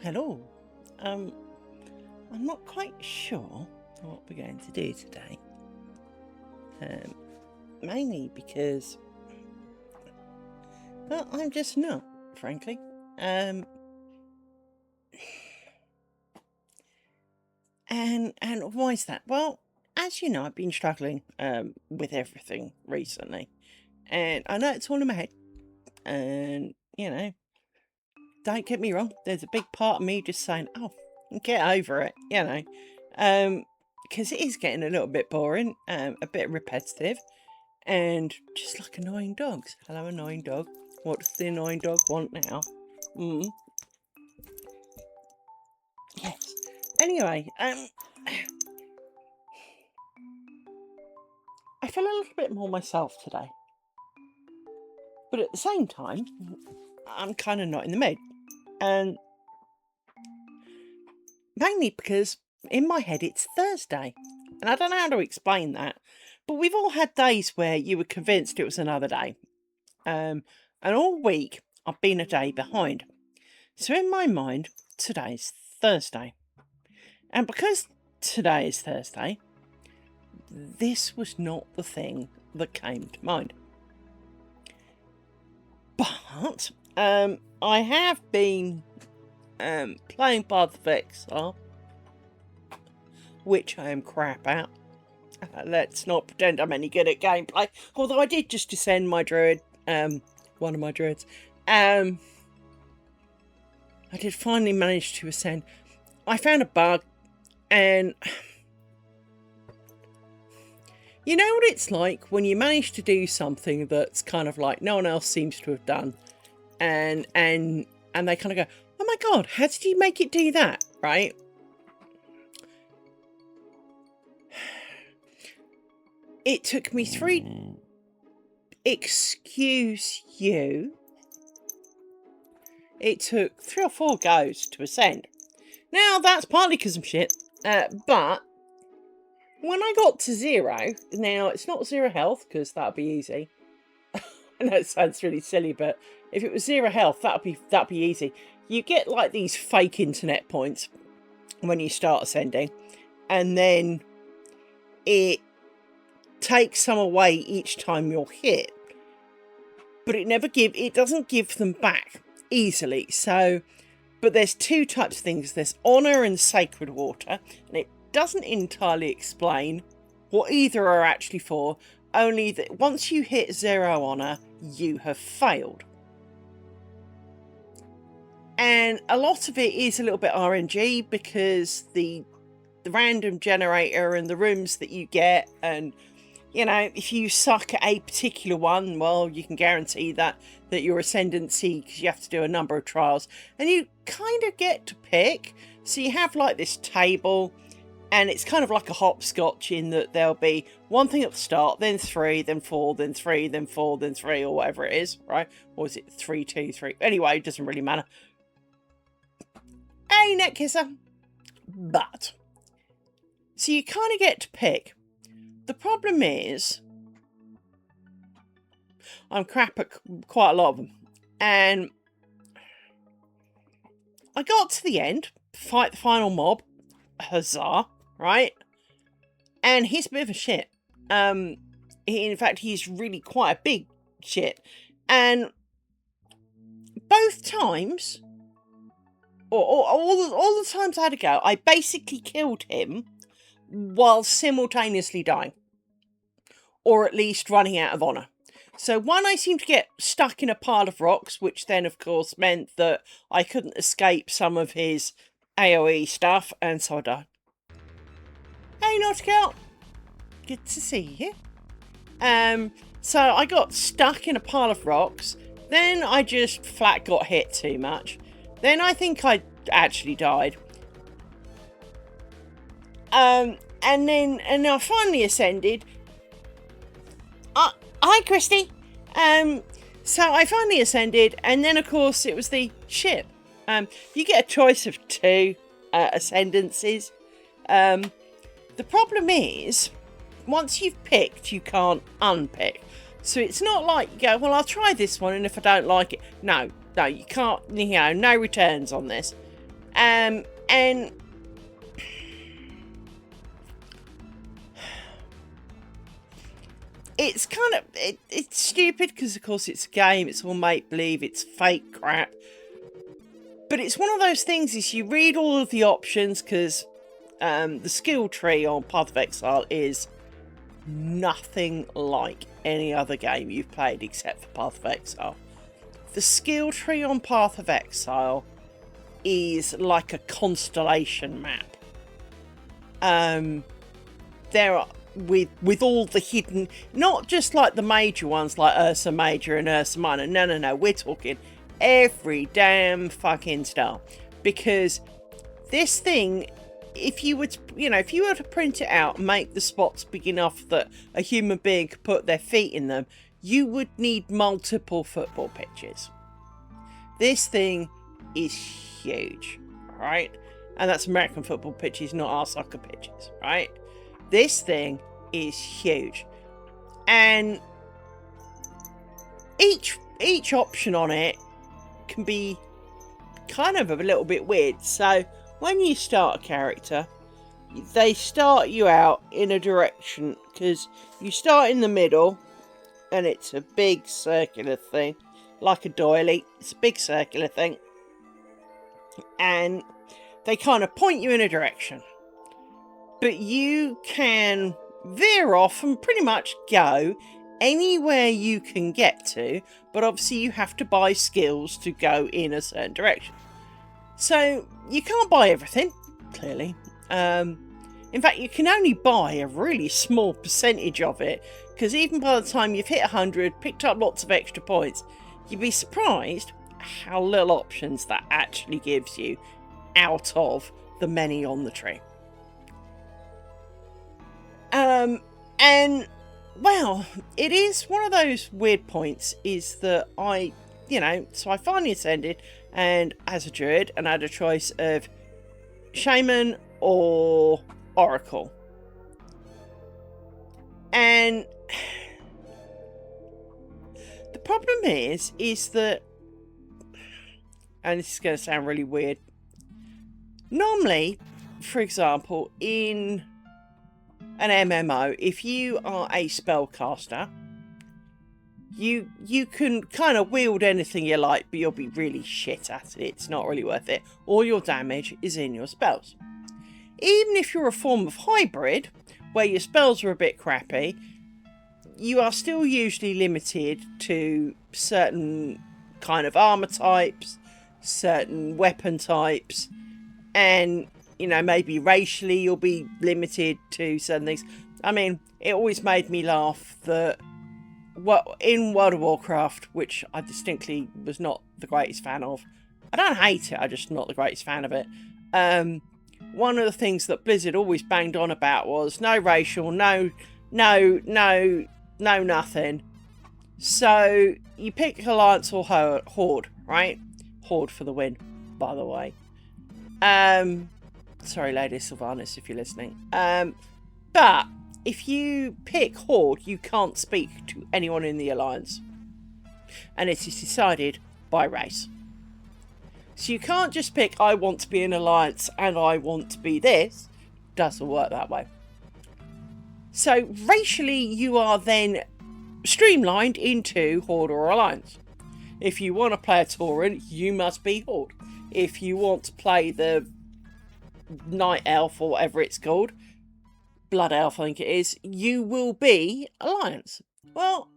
Hello. I'm not quite sure what we're going to do today. Mainly because, well, I'm just not, frankly. And why is that? Well, as you know, I've been struggling with everything recently, and I know it's all in my head. And don't get me wrong, there's a big part of me just saying, "Oh, get over it," because it is getting a little bit boring, a bit repetitive, and just like annoying dogs. Hello, annoying dog. What does the annoying dog want now? Yes. Anyway, I feel a little bit more myself today, but at the same time, I'm kind of not in the mood, and mainly because in my head it's Thursday, and I don't know how to explain that, but we've all had days where you were convinced it was another day, and all week I've been a day behind. So in my mind, today's Thursday, and because today is Thursday, this was not the thing that came to mind. But I have been playing Path of Exile, which I am crap at. Let's not pretend I'm any good at gameplay. Although I did just descend my druid, one of my druids. I did finally manage to ascend. I found a bug, and you know what it's like when you manage to do something that's kind of like no one else seems to have done, and they kind of go, "Oh my god, how did you make it do that?" Right? It took me excuse you. It took 3 or 4 goes to ascend. Now, that's partly because I'm shit, but when I got to 0, now it's not 0 health, because that'd be easy. I know it sounds really silly, but if it was 0 health, that'd be easy. You get like these fake internet points when you start ascending, and then it takes some away each time you're hit, but it doesn't give them back easily. So, but there's 2 types of things. There's honor and sacred water, and it doesn't entirely explain what either are actually for, only that once you hit 0 honor, you have failed. And a lot of it is a little bit RNG, because the random generator and the rooms that you get, and if you suck at a particular one, well, you can guarantee that your ascendancy, because you have to do a number of trials, and you kind of get to pick. So you have like this table, and it's kind of like a hopscotch in that there'll be one thing at the start, then 3, then 4, then 3, then 4, then 3, or whatever it is, right? Or is it 3, 2, 3? Anyway, it doesn't really matter. Hey, net kisser. But so you kind of get to pick. The problem is, I'm crap at quite a lot of them. And I got to the end, fight the final mob, huzzah, right? And he's a bit of a shit. In fact, he's really quite a big shit. And both times, or all the times I had to go, I basically killed him while simultaneously dying, or at least running out of honor. So one, I seemed to get stuck in a pile of rocks, which then of course meant that I couldn't escape some of his AoE stuff, and so I died. Hey, Nautical, good to see you. So I got stuck in a pile of rocks, then I just flat got hit too much, then I think I actually died. And then I finally ascended. Hi, Christy. So I finally ascended, and then of course it was the ship. You get a choice of 2 ascendancies. The problem is, once you've picked, you can't unpick. So it's not like you go, well, I'll try this one, and if I don't like it, no, you can't. No returns on this. And it's kind of it's stupid because of course it's a game, it's all make-believe, it's fake crap, but it's one of those things is you read all of the options because the skill tree on Path of Exile is nothing like any other game you've played except for Path of Exile. The skill tree on Path of Exile is like a constellation map. There are with all the hidden, not just like the major ones like Ursa Major and Ursa Minor. No, we're talking every damn fucking star, because this thing, if you were to, if you were to print it out and make the spots big enough that a human being could put their feet in them, you would need multiple football pitches. This thing is huge, right? And that's American football pitches, not our soccer pitches, right? This thing is huge. And each option on it can be kind of a little bit weird. So when you start a character, they start you out in a direction, because you start in the middle and it's a big circular thing, like a doily. It's a big circular thing, and they kind of point you in a direction, but you can veer off and pretty much go anywhere you can get to, but obviously you have to buy skills to go in a certain direction. So you can't buy everything, clearly. In fact, you can only buy a really small percentage of it, because even by the time you've hit 100, picked up lots of extra points, you'd be surprised how little options that actually gives you out of the many on the tree. And well, it is one of those weird points is that so I finally ascended, and as a druid, and I had a choice of shaman or oracle. And the problem is that, and this is going to sound really weird, normally, for example, in an MMO, if you are a spellcaster, you can kind of wield anything you like, but you'll be really shit at it. It's not really worth it. All your damage is in your spells. Even if you're a form of hybrid, where your spells are a bit crappy, you are still usually limited to certain kind of armor types, certain weapon types, and maybe racially you'll be limited to certain things. I mean, it always made me laugh that in World of Warcraft, which I distinctly was not the greatest fan of. I don't hate it, I'm just not the greatest fan of it. One of the things that Blizzard always banged on about was no racial, no nothing. So you pick Alliance or Horde, right? Horde for the win, by the way. Sorry, Lady Sylvanas, if you're listening. But if you pick Horde, you can't speak to anyone in the Alliance. And it is decided by race. So you can't just pick, I want to be an Alliance and I want to be this. Doesn't work that way. So racially, you are then streamlined into Horde or Alliance. If you want to play a Tauren, you must be Horde. If you want to play the Night Elf or whatever it's called, Blood Elf I think it is, you will be Alliance. Well,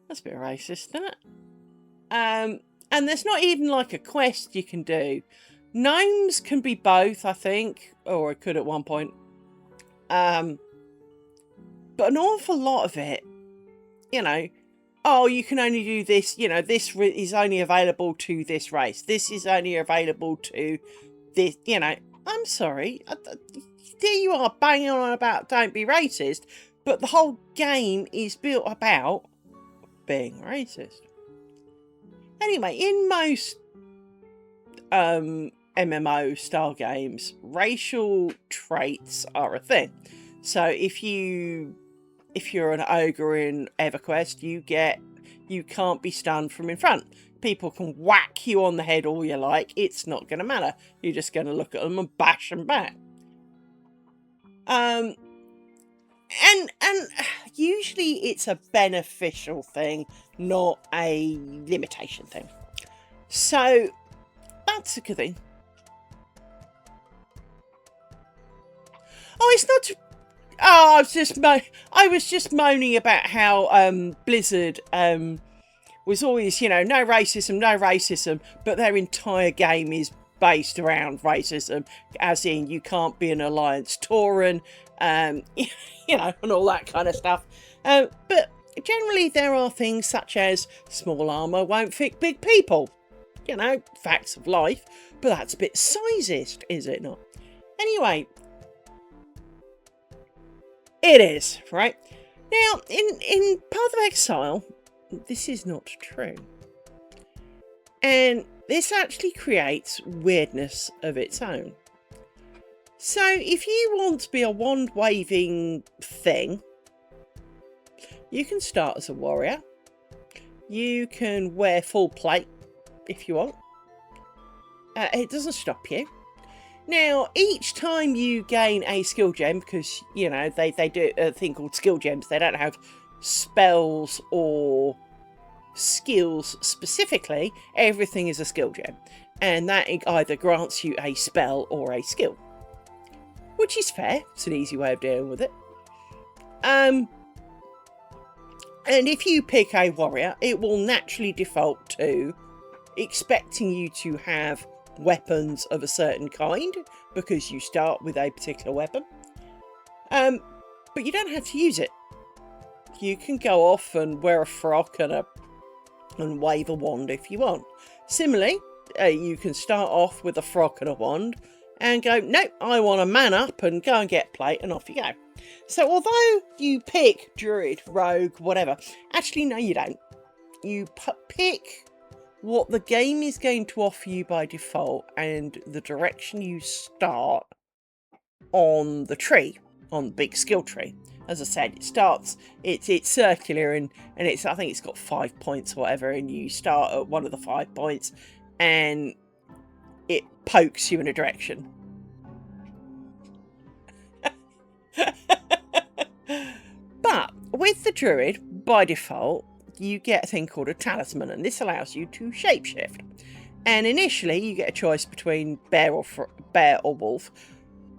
that's a bit racist, isn't it? And there's not even like a quest you can do. Gnomes can be both, I think, or it could at one point. But an awful lot of it, you can only do this, this is only available to this race. This is only available to this, I'm sorry. There you are banging on about don't be racist, but the whole game is built about being racist. Anyway, in most MMO style games, racial traits are a thing. So if you're an ogre in EverQuest, you can't be stunned from in front people can whack you on the head all you like. It's not going to matter. You're just going to look at them and bash them back. And usually it's a beneficial thing, not a limitation thing. So that's a good thing. Oh, it's not. Oh, I was just moaning about how Blizzard was always, you know, no racism, but their entire game is based around racism, as in you can't be an Alliance Tauren, you know, and all that kind of stuff. But generally there are things such as small armour won't fit big people. You know, facts of life, but that's a bit sizist, is it not? Anyway, it is, right? Now, in Path of Exile, this is not true. And this actually creates weirdness of its own. So if you want to be a wand-waving thing, you can start as a warrior. You can wear full plate if you want. It doesn't stop you. Now, each time you gain a skill gem, because, you know, they do a thing called skill gems. They don't have spells or skills specifically. Everything is a skill gem. And that either grants you a spell or a skill. Which is fair. It's an easy way of dealing with it. And if you pick a warrior, it will naturally default to expecting you to have weapons of a certain kind, because you start with a particular weapon. But you don't have to use it. You can go off and wear a frock and wave a wand if you want. Similarly, you can start off with a frock and a wand and go, nope, I want to man up and go and get plate, and off you go. So although you pick druid, rogue, whatever, actually no you don't. You pick what the game is going to offer you by default and the direction you start on the tree, on the big skill tree. As I said, it's circular and it's, I think it's got 5 points or whatever, and you start at one of the 5 points and it pokes you in a direction. But with the druid, by default, you get a thing called a talisman, and this allows you to shapeshift. And initially you get a choice between bear or wolf,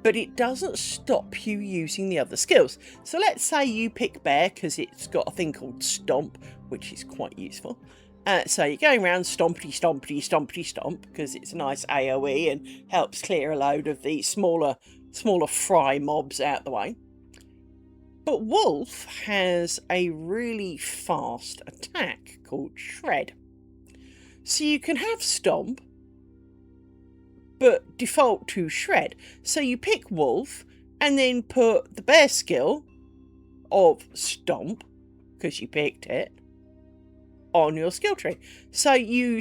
but it doesn't stop you using the other skills. So let's say you pick bear because it's got a thing called stomp, which is quite useful. So you're going around stompity stompity stompity stomp because it's a nice AoE and helps clear a load of the smaller fry mobs out the way. But wolf has a really fast attack called shred. So you can have stomp, but default to shred. So you pick wolf and then put the bear skill of stomp, because you picked it, on your skill tree. So you're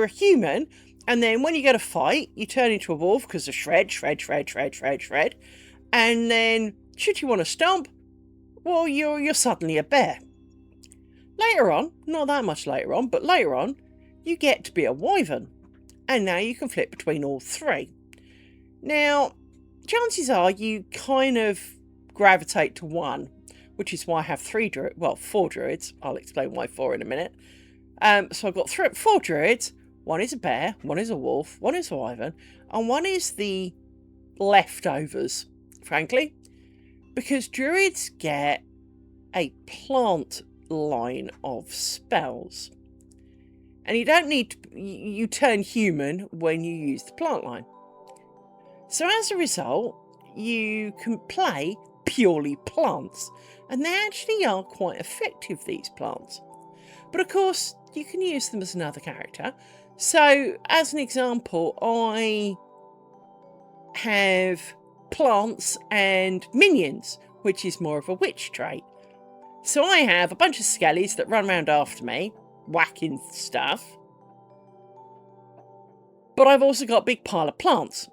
a human, and then when you go to fight, you turn into a wolf because of shred, and then should you want to stomp, well, you're suddenly a bear. Later on, not that much later on, but later on, you get to be a wyvern. And now you can flip between all three. Now, chances are you kind of gravitate to one, which is why I have 4 druids. I'll explain why 4 in a minute. So I've got 4 druids. One is a bear, one is a wolf, one is a wyvern, and one is the leftovers, frankly. Because druids get a plant line of spells. And you don't need to, you turn human when you use the plant line. So as a result, you can play purely plants. And they actually are quite effective, these plants. But of course, you can use them as another character. So as an example, I have plants and minions, which is more of a witch trait. So I have a bunch of skellies that run around after me, whacking stuff. But I've also got a big pile of plants.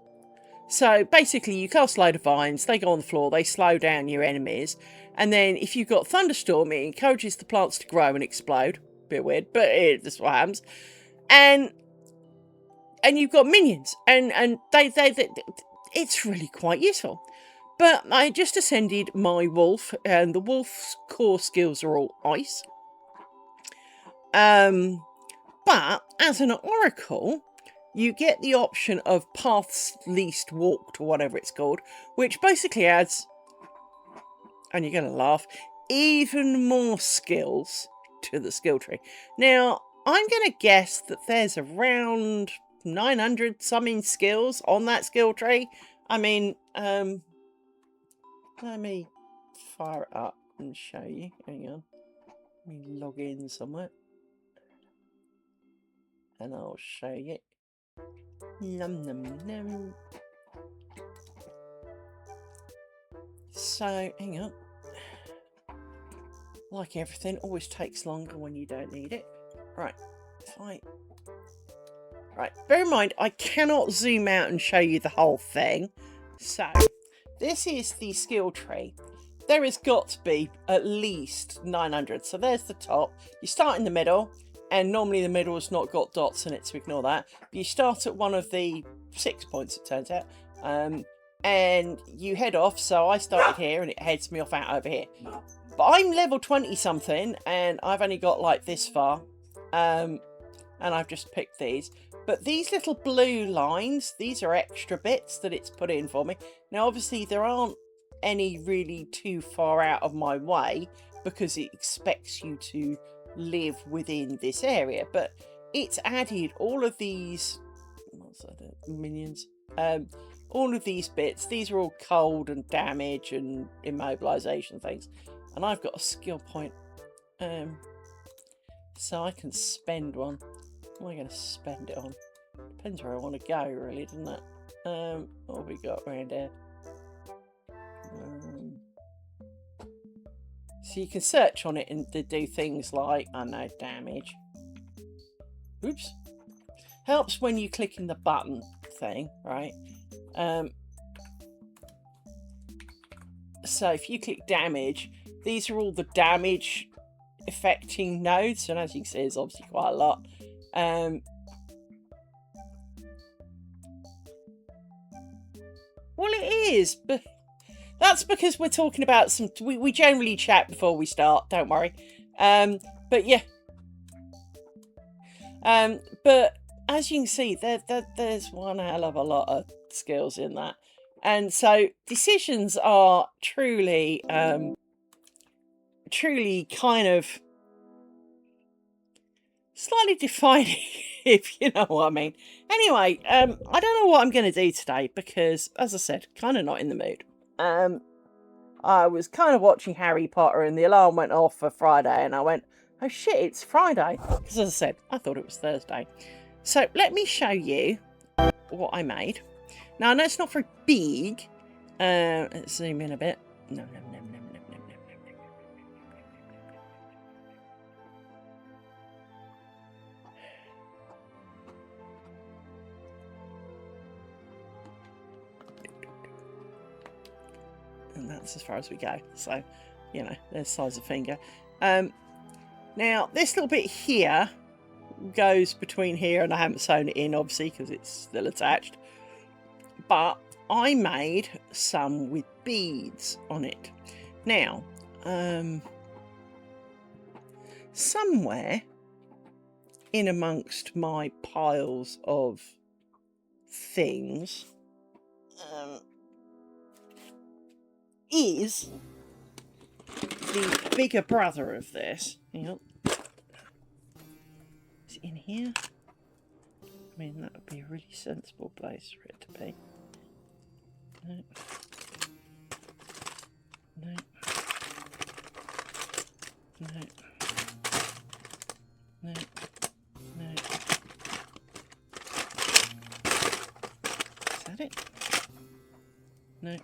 So basically you cast a load of vines, they go on the floor, they slow down your enemies. And then if you've got thunderstorm, it encourages the plants to grow and explode. bit weird, but that's what happens. And you've got minions, and they it's really quite useful. But I just ascended my wolf, and the wolf's core skills are all ice. But as an oracle, you get the option of paths least walked, or whatever it's called, which basically adds, and you're going to laugh, even more skills to the skill tree. Now, I'm going to guess that there's around 900 something skills on that skill tree. I mean, let me fire it up and show you. Hang on. Let me log in somewhere. And I'll show you. Num num num. So, hang on. Like everything, always takes longer when you don't need it. Right. Fine. Right. Bear in mind, I cannot zoom out and show you the whole thing. So, this is the skill tree. There has got to be at least 900. So there's the top. You start in the middle, and normally the middle has not got dots in it, so ignore that. But you start at one of the 6 points, it turns out, and you head off. So I started here, and it heads me off out over here. But I'm level 20 something, and I've only got like this far, and I've just picked these. But these little blue lines, these are extra bits that it's put in for me. Now, obviously, there aren't any really too far out of my way because it expects you to live within this area. But it's added all of these, what's that, minions? All of these bits. These are all cold and damage and immobilization things. And I've got a skill point. So I can spend one. What am I going to spend it on? Depends where I want to go, really, doesn't it? What have we got around here? So you can search on it and do things like, I don't know, damage. Oops. Helps when you click in the button thing, right? So if you click damage, these are all the damage affecting nodes, and as you can see, there's obviously quite a lot. Well, it is, but that's because we're talking about some. We generally chat before we start. Don't worry. But yeah. But as you can see, there's one hell of a lot of skills in that, and so decisions are truly, truly kind of slightly defining, if you know what I mean. Anyway, I don't know what I'm going to do today because, as I said, kind of not in the mood. I was kind of watching Harry Potter and the alarm went off for Friday and I went, oh shit, it's Friday. Because as I said, I thought it was Thursday. So let me show you what I made. Now, I know it's not very big. Let's zoom in a bit. No. And that's as far as we go. So, you know, there's the size of a finger. Now, this little bit here goes between here, and I haven't sewn it in, obviously, because it's still attached. But I made some with beads on it. Now, somewhere in amongst my piles of things, is the bigger brother of this. Hang on. Is it in here? I mean, that would be a really sensible place for it to be. No. No. No. No. No. Is that it? No.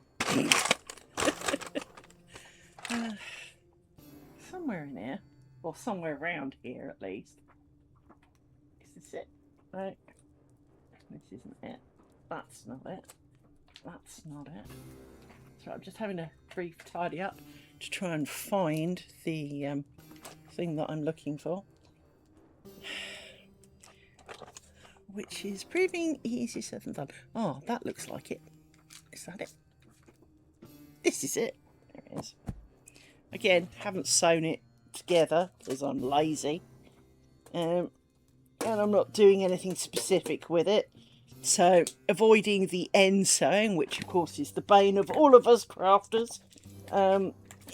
Somewhere in here, or somewhere around here at least. Is this it? No, this isn't it. That's not it. That's not it. So I'm just having a brief tidy up to try and find the thing that I'm looking for. which is proving easier said than done. Oh, that looks like it. Is that it? This is it. There it is. Again, haven't sewn it together because I'm lazy. And I'm not doing anything specific with it. So, avoiding the end sewing, which of course is the bane of all of us crafters,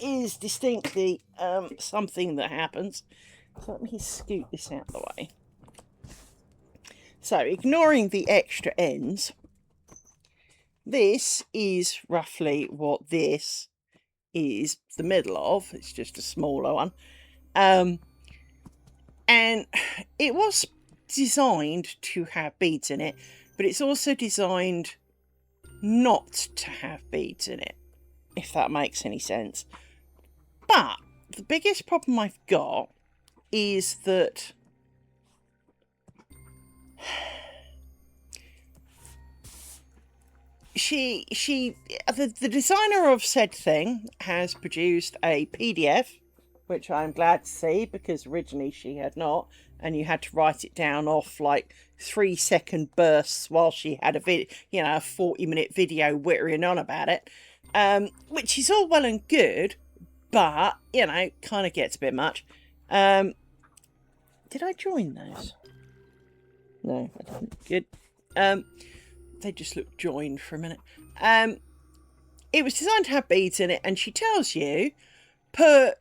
is distinctly something that happens. So let me scoot this out of the way. So, ignoring the extra ends, this is roughly what this is the middle of. It's just a smaller one. And it was designed to have beads in it, but it's also designed not to have beads in it, if that makes any sense. But the biggest problem I've got is that the designer of said thing has produced a PDF, which I'm glad to see, because originally she had not, and you had to write it down off like 3-second bursts while she had a 40-minute video whittering on about it, which is all well and good, but kind of gets a bit much. Did I join those? No, I didn't. Good. They just look joined for a minute. It was designed to have beads in it, and she tells you put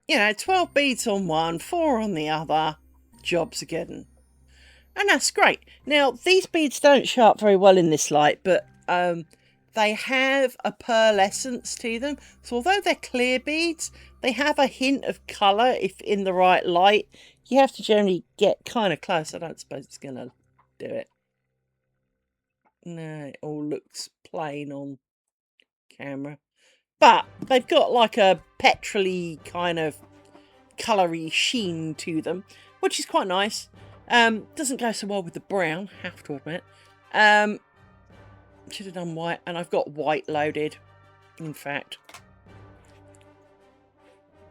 12 beads on one, 4 on the other, jobs are good. And that's great. Now, these beads don't show up very well in this light, but they have a pearlescence to them. So although they're clear beads, they have a hint of colour if in the right light. You have to generally get kind of close. I don't suppose it's going to do it. No, it all looks plain on camera. But they've got like a petrol-y kind of coloury sheen to them, which is quite nice. Doesn't go so well with the brown, have to admit. Should have done white, and I've got white loaded, in fact.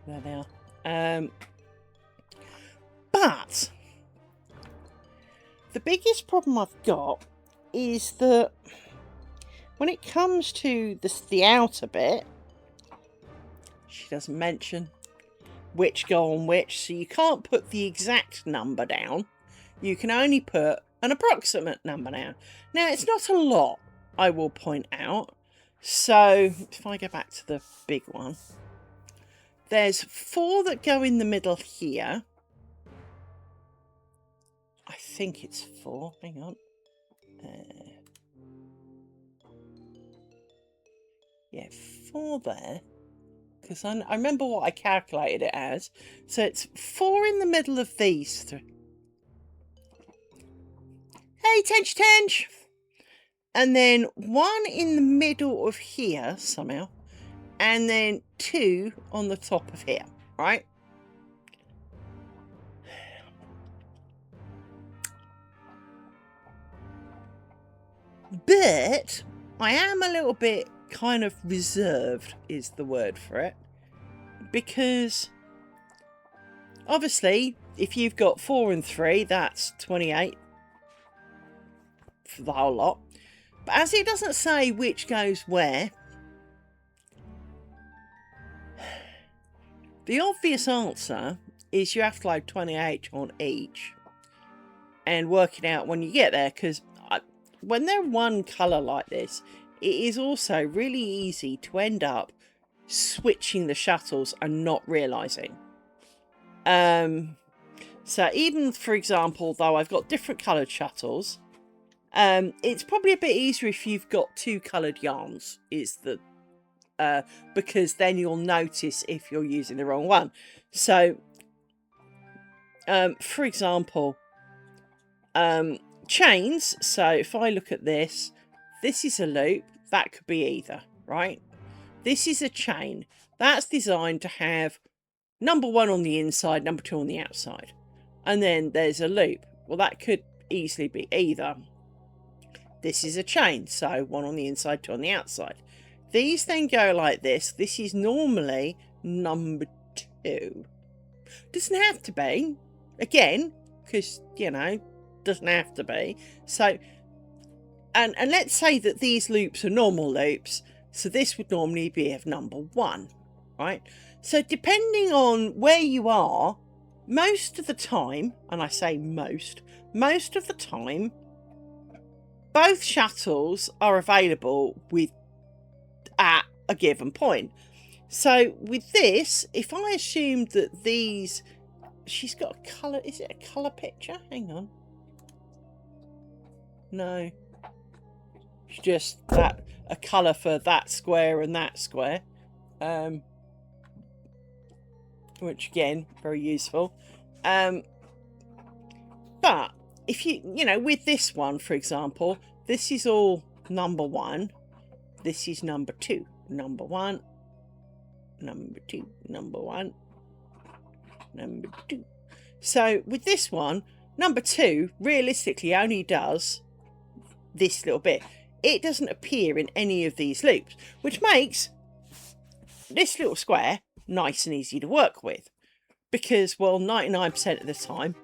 There they are. But the biggest problem I've got is that when it comes to the outer bit, she doesn't mention which go on which, so you can't put the exact number down. You can only put an approximate number down. Now, it's not a lot, I will point out. So, if I go back to the big one, there's 4 that go in the middle here. I think it's 4. Hang on. Yeah, 4 there. Because I remember what I calculated it as. So it's 4 in the middle of these 3. Hey, Tench! And then 1 in the middle of here, somehow. And then 2 on the top of here, right? But I am a little bit kind of reserved is the word for it, because obviously if you've got 4 and 3, that's 28 for the whole lot, but as it doesn't say which goes where, the obvious answer is you have to load 28 on each and work it out when you get there, because when they're one colour like this, it is also really easy to end up switching the shuttles and not realising. So even, for example, though I've got different coloured shuttles, it's probably a bit easier if you've got 2 coloured yarns, is the because then you'll notice if you're using the wrong one. So, for example, chains. So if I look at this, this is a loop. That could be either, right? This is a chain. That's designed to have number 1 on the inside, number 2 on the outside. And then there's a loop. Well, that could easily be either. This is a chain. So 1 on the inside, 2 on the outside. These then go like this. This is normally number 2. Doesn't have to be. Again, because, you know, doesn't have to be. So, and let's say that these loops are normal loops. So this would normally be of number 1, right? So depending on where you are, most of the time, and I say most of the time, both shuttles are available at a given point. So with this, if I assumed that these, she's got a colour, is it a colour picture? Hang on. No. It's just that, a colour for that square and that square. Which again, very useful. But if you know, with this one, for example, this is all number 1. This is number 2. Number 1. Number 2. Number 1. Number 2. So with this one, number 2 realistically only does this little bit. It doesn't appear in any of these loops, which makes this little square nice and easy to work with, because, well, 99% of the time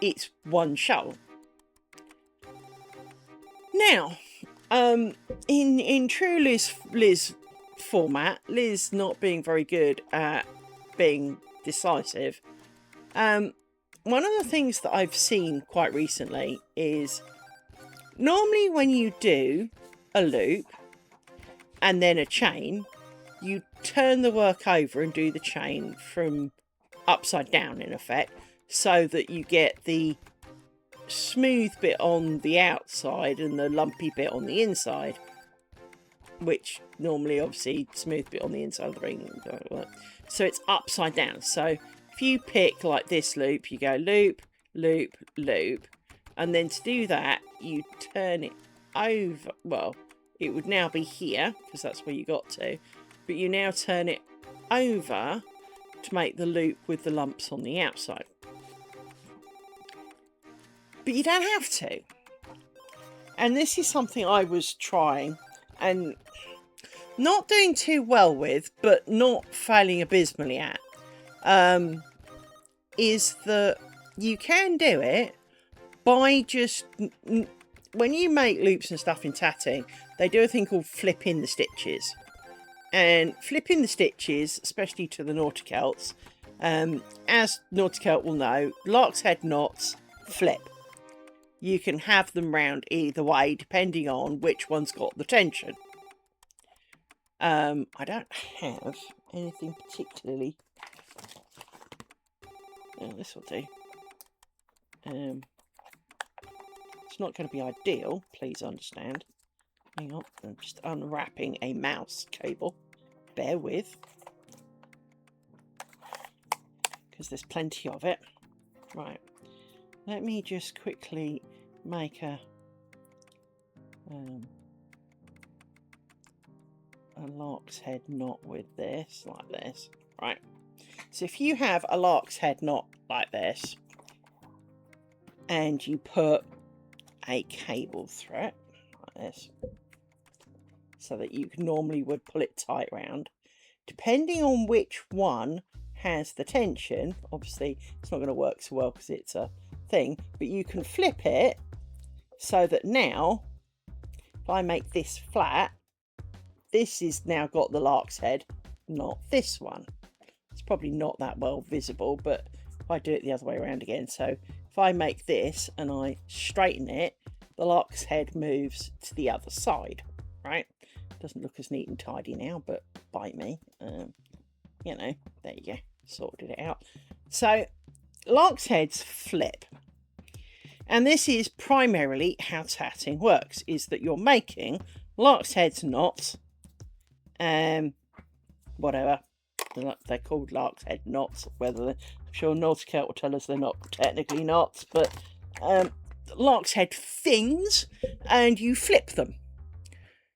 it's one shuttle. Now, in true Liz format, Liz not being very good at being decisive, one of the things that I've seen quite recently is, normally when you do a loop and then a chain, you turn the work over and do the chain from upside down, in effect, so that you get the smooth bit on the outside and the lumpy bit on the inside, which normally, obviously, smooth bit on the inside of the ring don't work. So it's upside down. So if you pick like this loop, you go loop, loop, loop, and then to do that, you turn it over. Well, it would now be here, because that's where you got to, but you now turn it over to make the loop with the lumps on the outside. But you don't have to. And this is something I was trying and not doing too well with, but not failing abysmally at, is that you can do it by just, when you make loops and stuff in tatting, they do a thing called flipping the stitches. And flipping the stitches, especially to the Nauticalts, as Nauticalt will know, lark's head knots flip. You can have them round either way, depending on which one's got the tension. I don't have anything particularly. Oh, this will do. It's not going to be ideal, please understand. Hang on, I'm just unwrapping a mouse cable. Bear with. Because there's plenty of it. Right. Let me just quickly make a lark's head knot with this, like this. Right. So if you have a lark's head knot like this, and you put a cable through it, like this, so that you normally would pull it tight round, depending on which one has the tension, obviously it's not going to work so well because it's a thing, but you can flip it so that now, if I make this flat, this is now got the lark's head, not this one. It's probably not that well visible, but if I do it the other way around again, so if I make this and I straighten it, the lark's head moves to the other side, right? Doesn't look as neat and tidy now, but bite me. You know, there you go, sorted it out. So lark's heads flip, and this is primarily how tatting works, is that you're making lark's heads knots, whatever, they're called lark's head knots, whether I'm sure Nauticalt will tell us they're not technically knots, but lark's head things, and you flip them.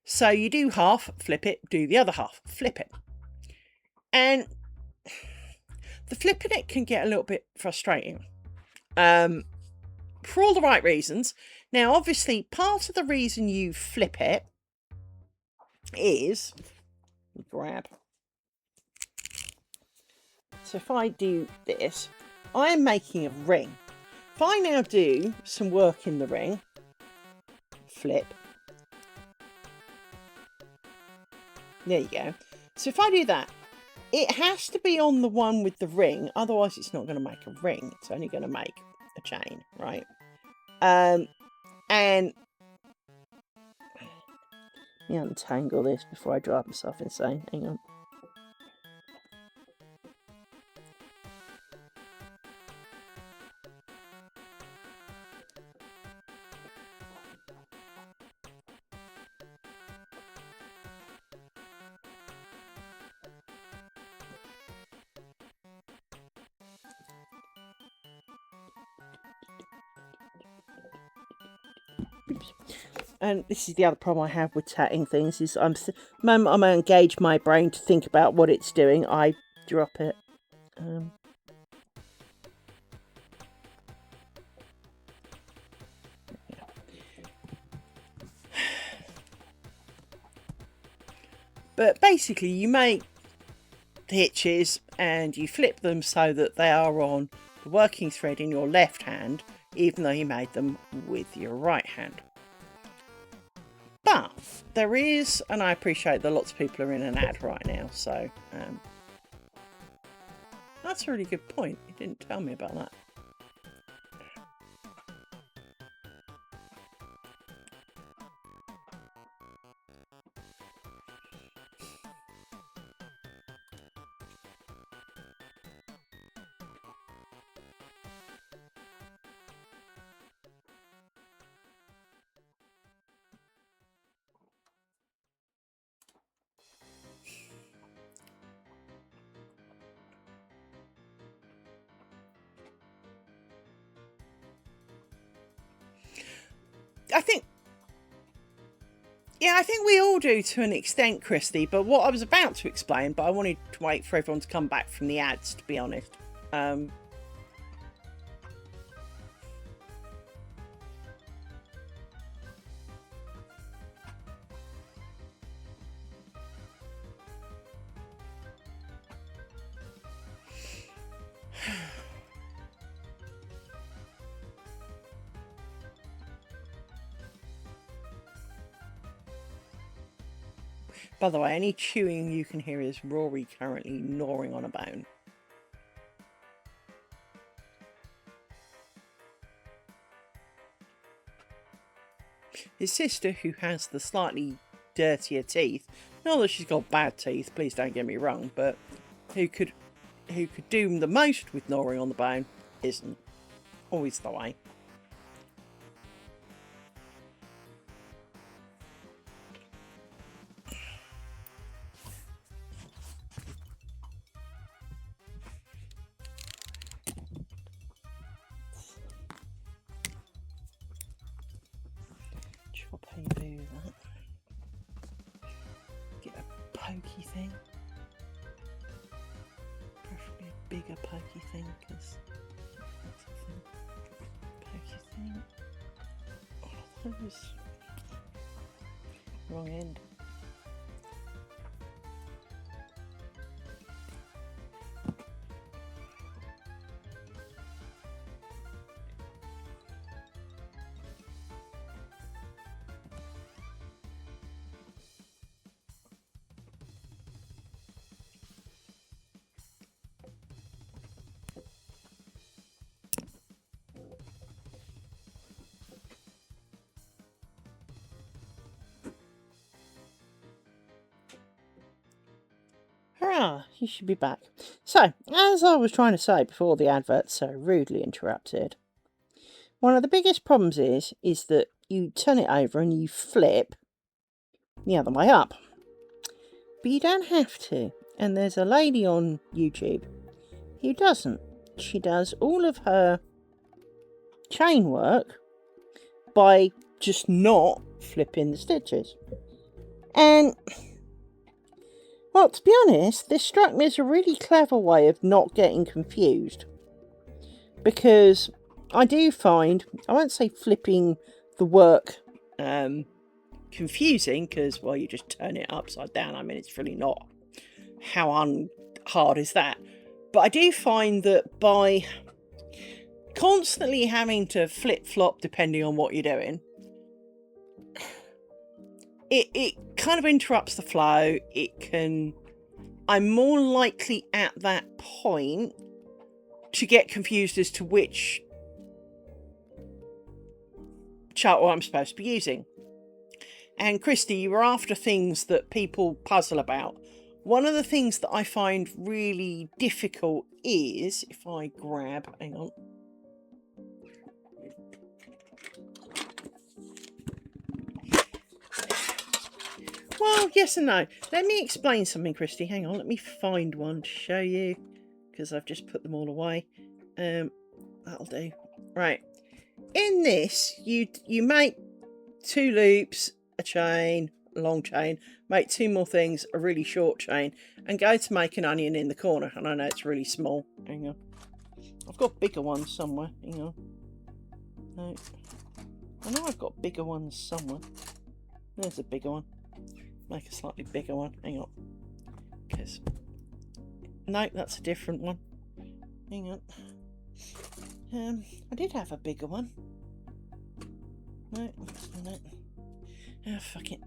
So you do half, flip it, do the other half, flip it. And the flipping it can get a little bit frustrating. For all the right reasons. Now, obviously, part of the reason you flip it is, grab. So if I do this, I'm making a ring. If I now do some work in the ring, flip. There you go. So if I do that, it has to be on the one with the ring, otherwise it's not going to make a ring. It's only going to make a chain, right? And let me untangle this before I drive myself insane. Hang on. And this is the other problem I have with tatting things, is the moment I'm going to engage my brain to think about what it's doing, I drop it. But basically you make the hitches and you flip them so that they are on the working thread in your left hand, even though you made them with your right hand. But there is, and I appreciate that lots of people are in an ad right now, so that's a really good point. You didn't tell me about that. I think we all do to an extent, Christy, but what I was about to explain, but I wanted to wait for everyone to come back from the ads, to be honest. By the way, any chewing you can hear is Rory currently gnawing on a bone. His sister, who has the slightly dirtier teeth, not that she's got bad teeth, please don't get me wrong, but who could do the most with gnawing on the bone, isn't always the way. Get a pokey thing, preferably a bigger pokey thing, because pokey thing. Oh, that was wrong end. Hurrah, you should be back. So, as I was trying to say before the advert so rudely interrupted, one of the biggest problems is that you turn it over and you flip the other way up. But you don't have to. And there's a lady on YouTube who doesn't. She does all of her chain work by just not flipping the stitches. And, well, to be honest, this struck me as a really clever way of not getting confused. Because I do find, I won't say flipping the work confusing, because, well, you just turn it upside down. I mean, it's really not. How hard is that? But I do find that by constantly having to flip-flop depending on what you're doing, it kind of interrupts the flow. I'm more likely at that point to get confused as to which chart I'm supposed to be using. And Christy, you were after things that people puzzle about. One of the things that I find really difficult is, if I grab, hang on. Well, yes and no. Let me explain something, Christy. Hang on, let me find one to show you, because I've just put them all away. That'll do. Right. In this, you make 2 loops, a chain, a long chain, make 2 more things, a really short chain, and go to make an onion in the corner. And I know it's really small. Hang on. I've got bigger ones somewhere. Hang on. No. I know I've got bigger ones somewhere. There's a bigger one. Make a slightly bigger one. Hang on. Because... no, that's a different one. Hang on. I did have a bigger one. No, no. Oh, fuck it.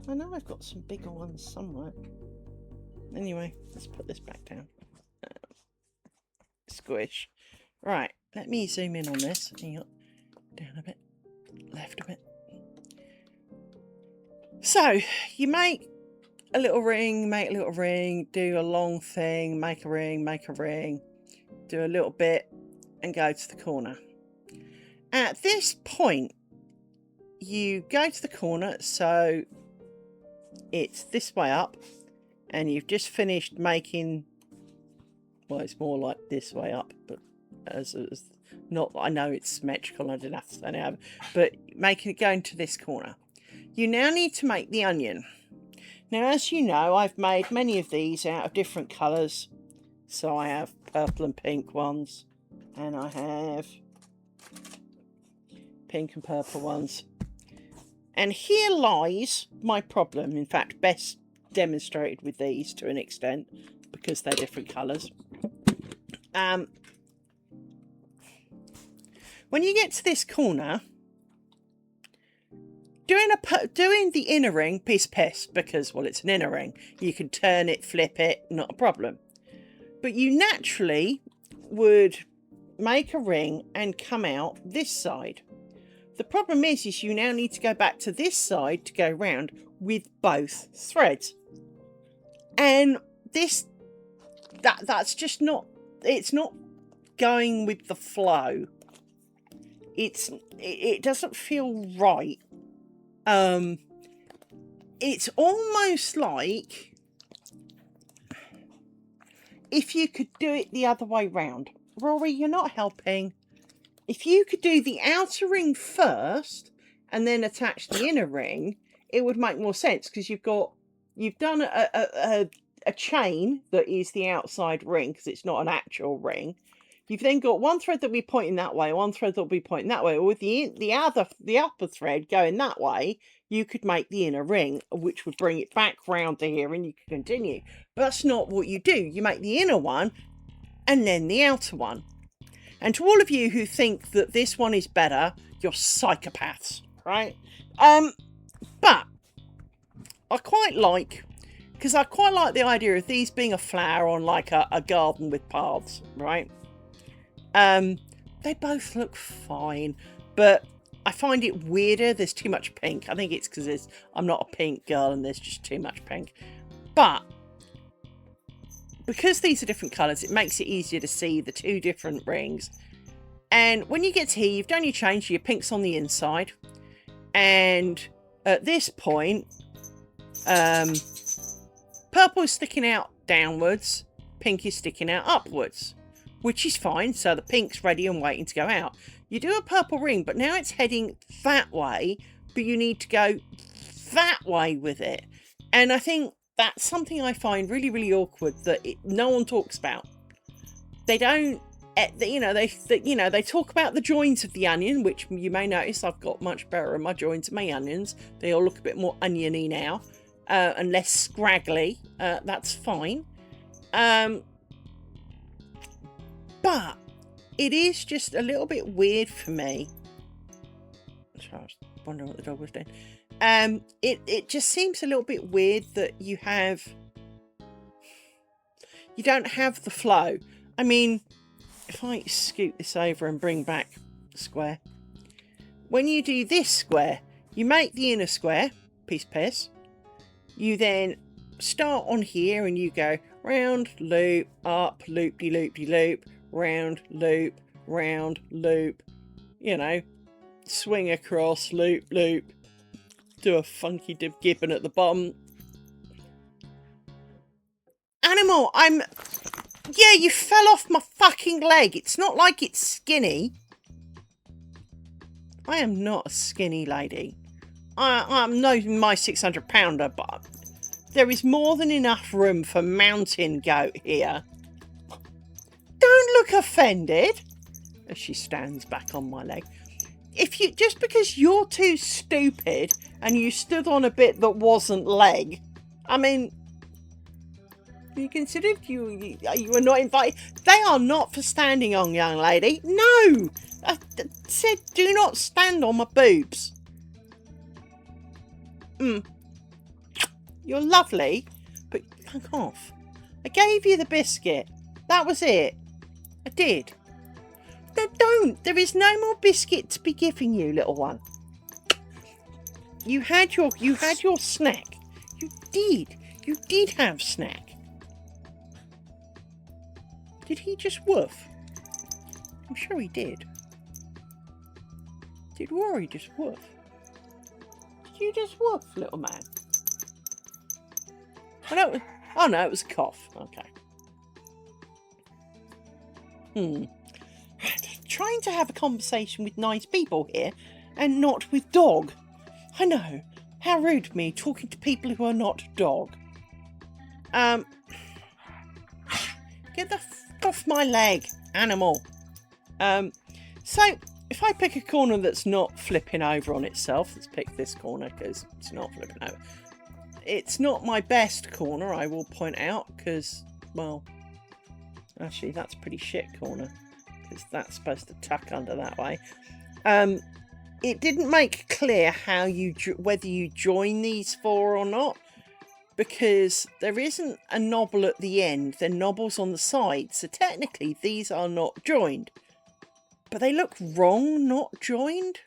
I know I've got some bigger ones somewhere. Anyway, let's put this back down. Squish. Right, let me zoom in on this. Hang on. Down a bit. Left a bit. So, you make a little ring, do a long thing, make a ring, do a little bit, and go to the corner. At this point, you go to the corner, so it's this way up, and you've just finished making, well, it's more like this way up, but as not, I know it's symmetrical, I didn't have to say now, but making it go into this corner. You now need to make the onion. Now, as you know, I've made many of these out of different colours. So I have purple and pink ones, and I have pink and purple ones. And here lies my problem, in fact, best demonstrated with these to an extent, because they're different colours. When you get to this corner, doing the inner ring, piece of piss, because, well, it's an inner ring. You can turn it, flip it, not a problem. But you naturally would make a ring and come out this side. The problem is you now need to go back to this side to go round with both threads. And that's just not, it's not going with the flow. It doesn't feel right. It's almost like if you could do it the other way round. Rory, you're not helping. If you could do the outer ring first and then attach the inner ring, it would make more sense, because you've done a chain that is the outside ring, because it's not an actual ring. You've then got one thread that'll be pointing that way, one thread that'll be pointing that way. Or with the upper thread going that way, you could make the inner ring, which would bring it back round to here, and you could continue. But that's not what you do. You make the inner one and then the outer one. And to all of you who think that this one is better, you're psychopaths, right? But I quite like the idea of these being a flower on like a garden with paths, right? They both look fine, but I find it weirder. There's too much pink. I think it's because I'm not a pink girl and there's just too much pink. But because these are different colours, it makes it easier to see the 2 different rings. And when you get to here, you've done your change, your pink's on the inside. And at this point, purple is sticking out downwards, pink is sticking out upwards, which is fine. So the pink's ready and waiting to go out. You do a purple ring, but now it's heading that way, but you need to go that way with it. And I think that's something I find really, really awkward that no one talks about. They don't, they talk about the joins of the onion, which you may notice I've got much better in my joins of my onions. They all look a bit more oniony now, and less scraggly. That's fine. But it is just a little bit weird for me. Sorry, I was wondering what the dog was doing. It just seems a little bit weird that you don't have the flow. I mean, if I scoot this over and bring back the square, when you do this square, you make the inner square, piece of piss. You then start on here and you go round, loop, up, loop-de-loop-de-loop, round, loop, you know, swing across, loop, loop, do a funky gibbon at the bottom. Animal, yeah, you fell off my fucking leg. It's not like it's skinny. I am not a skinny lady. I'm no my 600-pounder, but there is more than enough room for mountain goat here. Don't look offended. As she stands back on my leg. Just because you're too stupid and you stood on a bit that wasn't leg, I mean, you considered you were not invited. They are not for standing on, young lady. No, I said do not stand on my boobs. You're lovely, but fuck off. I gave you the biscuit. That was it. I did. No, don't. There is no more biscuit to be giving you, little one. You had your snack. You did. You did have snack. Did he just woof? I'm sure he did. Did Rory just woof? Did you just woof, little man? Oh no, it was a cough. Okay. Trying to have a conversation with nice people here and not with dog. I know. How rude of me talking to people who are not dog. Get the fuck off my leg, animal. So if I pick a corner that's not flipping over on itself, let's pick this corner because it's not flipping over. It's not my best corner, I will point out, because, well, actually that's a pretty shit corner, because that's supposed to tuck under that way. It didn't make clear how whether you join these four or not, because there isn't a knobble at the end, they're knobbles on the side, so technically these are not joined. But they look wrong, not joined.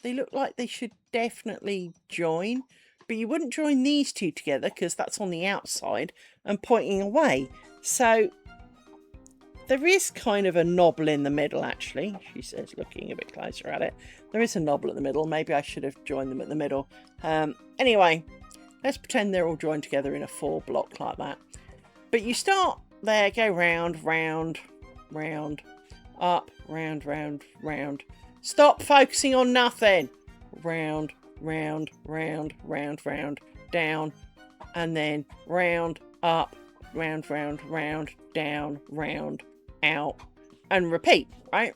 They look like they should definitely join. But you wouldn't join these two together because that's on the outside and pointing away. So there is kind of a knobble in the middle, actually, she says, looking a bit closer at it. There is a knobble at the middle. Maybe I should have joined them at the middle. Anyway, let's pretend they're all joined together in a 4 block like that. But you start there, go round, round, round, up, round, round, round. Stop focusing on nothing. Round, round, round, round, round, down, and then round, up, round, round, round, down, round, out, and repeat, right?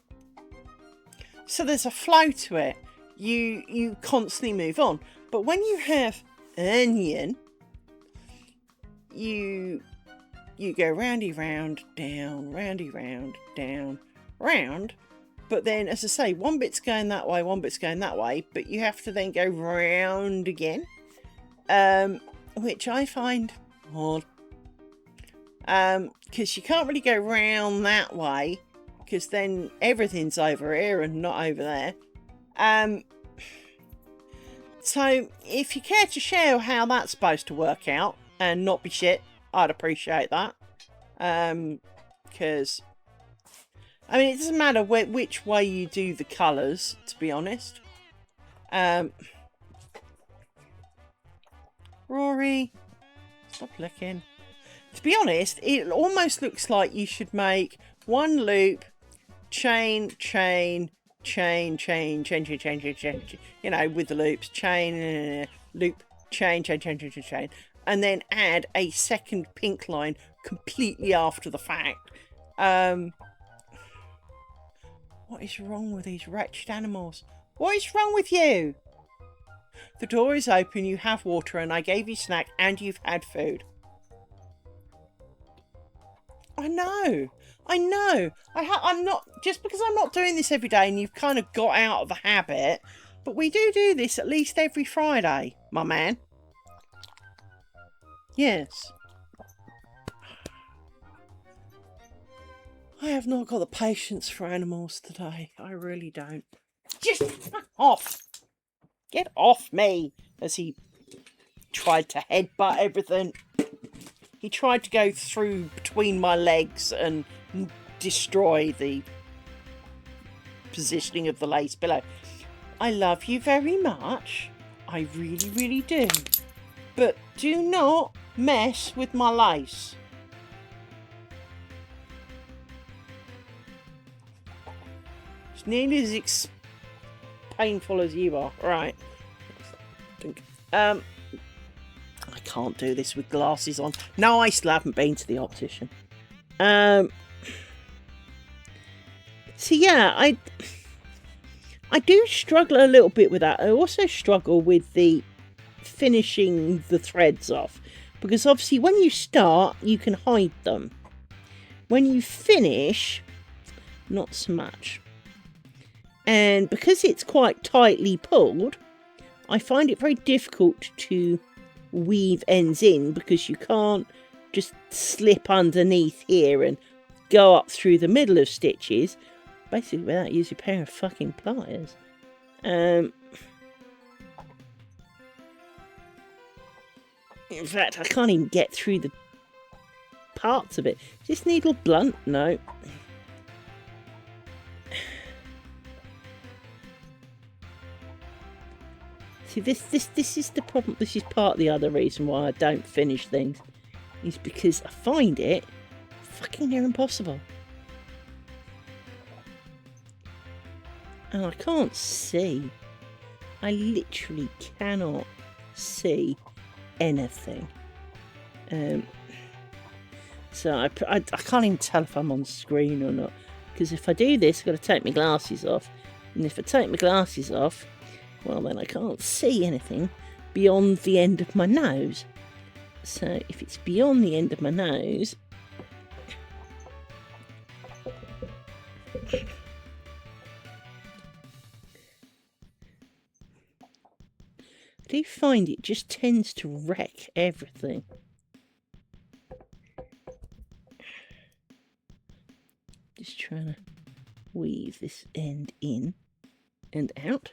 So there's a flow to it. You constantly move on. But when you have onion, you go roundy round, down, roundy round, down, round. But then, as I say, one bit's going that way, one bit's going that way, but you have to then go round again, which I find odd. Because you can't really go round that way, because then everything's over here and not over there. So, if you care to share how that's supposed to work out and not be shit, I'd appreciate that. Because I mean, it doesn't matter which way you do the colours, to be honest. Rory, stop licking. To be honest, it almost looks like you should make one loop, chain, chain, chain, chain, chain, chain, chain, chain, chain, you know, with the loops, chain, loop, chain, chain, chain, chain, chain, chain, and then add a second pink line completely after the fact. What is wrong with these wretched animals? What is wrong with you? The door is open, you have water, and I gave you snack, and you've had food. I know. I'm not, just because I'm not doing this every day and you've kind of got out of the habit, but we do this at least every Friday, my man. Yes. I have not got the patience for animals today. I really don't. Just fuck off. Get off me, as he tried to headbutt everything. He tried to go through between my legs and destroy the positioning of the lace pillow. I love you very much. I really, really do. But do not mess with my lace. It's nearly as painful as you are. Right. I can't do this with glasses on. No, I still haven't been to the optician. So yeah, I do struggle a little bit with that. I also struggle with the finishing the threads off, because obviously when you start you can hide them. When you finish, not so much. And because it's quite tightly pulled, I find it very difficult to weave ends in, because you can't just slip underneath here and go up through the middle of stitches, basically without using a pair of fucking pliers. In fact, I can't even get through the parts of it. Is this needle blunt? No. See, this is the problem. This is part of the other reason why I don't finish things, is because I find it fucking near impossible. And I can't see. I literally cannot see anything. So I can't even tell if I'm on screen or not, because if I do this, I've got to take my glasses off. And if I take my glasses off, well, then I can't see anything beyond the end of my nose. So if it's beyond the end of my nose, I do find it just tends to wreck everything. Just trying to weave this end in and out.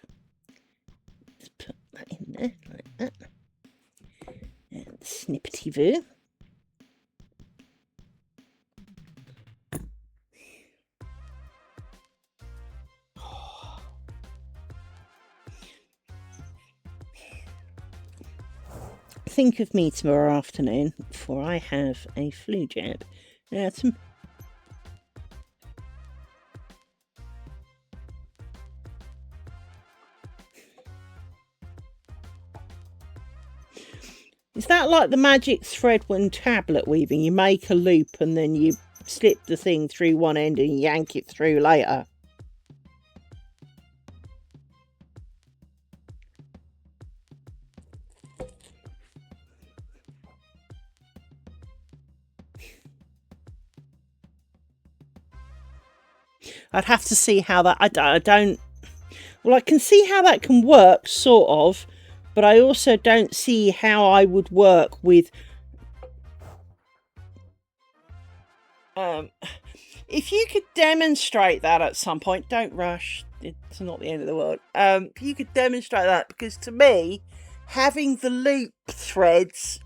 Let's put that in there like that. And snippety-voo. Think of me tomorrow afternoon, for I have a flu jab. Now, is that like the magic thread when tablet weaving? You make a loop and then you slip the thing through one end and yank it through later. I'd have to see how that... I don't... Well, I can see how that can work, sort of, but I also don't see how I would work with... if you could demonstrate that at some point, don't rush, it's not the end of the world. If you could demonstrate that, because to me, having the loop threads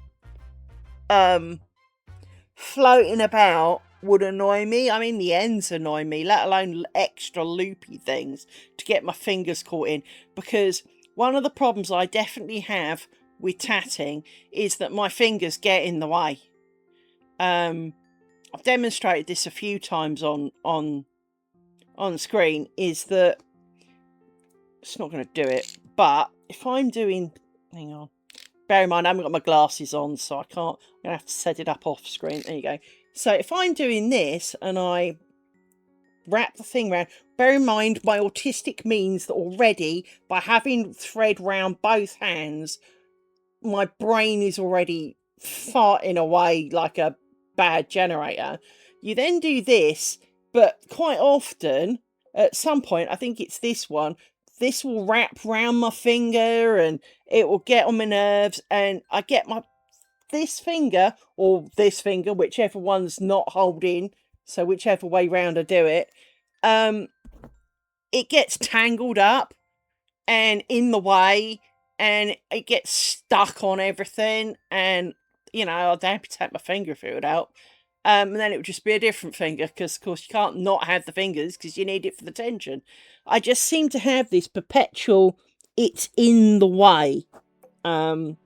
floating about would annoy me. I mean, the ends annoy me, let alone extra loopy things to get my fingers caught in, because one of the problems I definitely have with tatting is that my fingers get in the way. I've demonstrated this a few times on screen, is that it's not going to do it, but if I'm doing, hang on, bear in mind I haven't got my glasses on, so I can't, I'm going to have to set it up off screen. There you go. So if I'm doing this and I wrap the thing around, bear in mind my autistic means that already by having thread round both hands, my brain is already farting away like a bad generator. You then do this, but quite often, at some point, I think it's this one, this will wrap round my finger and it will get on my nerves, and I get this finger or this finger, whichever one's not holding, so whichever way round I do it, it gets tangled up and in the way, and it gets stuck on everything, and I'd amputate my finger if it would help. And then it would just be a different finger, because of course you can't not have the fingers because you need it for the tension. I just seem to have this perpetual, it's in the way. And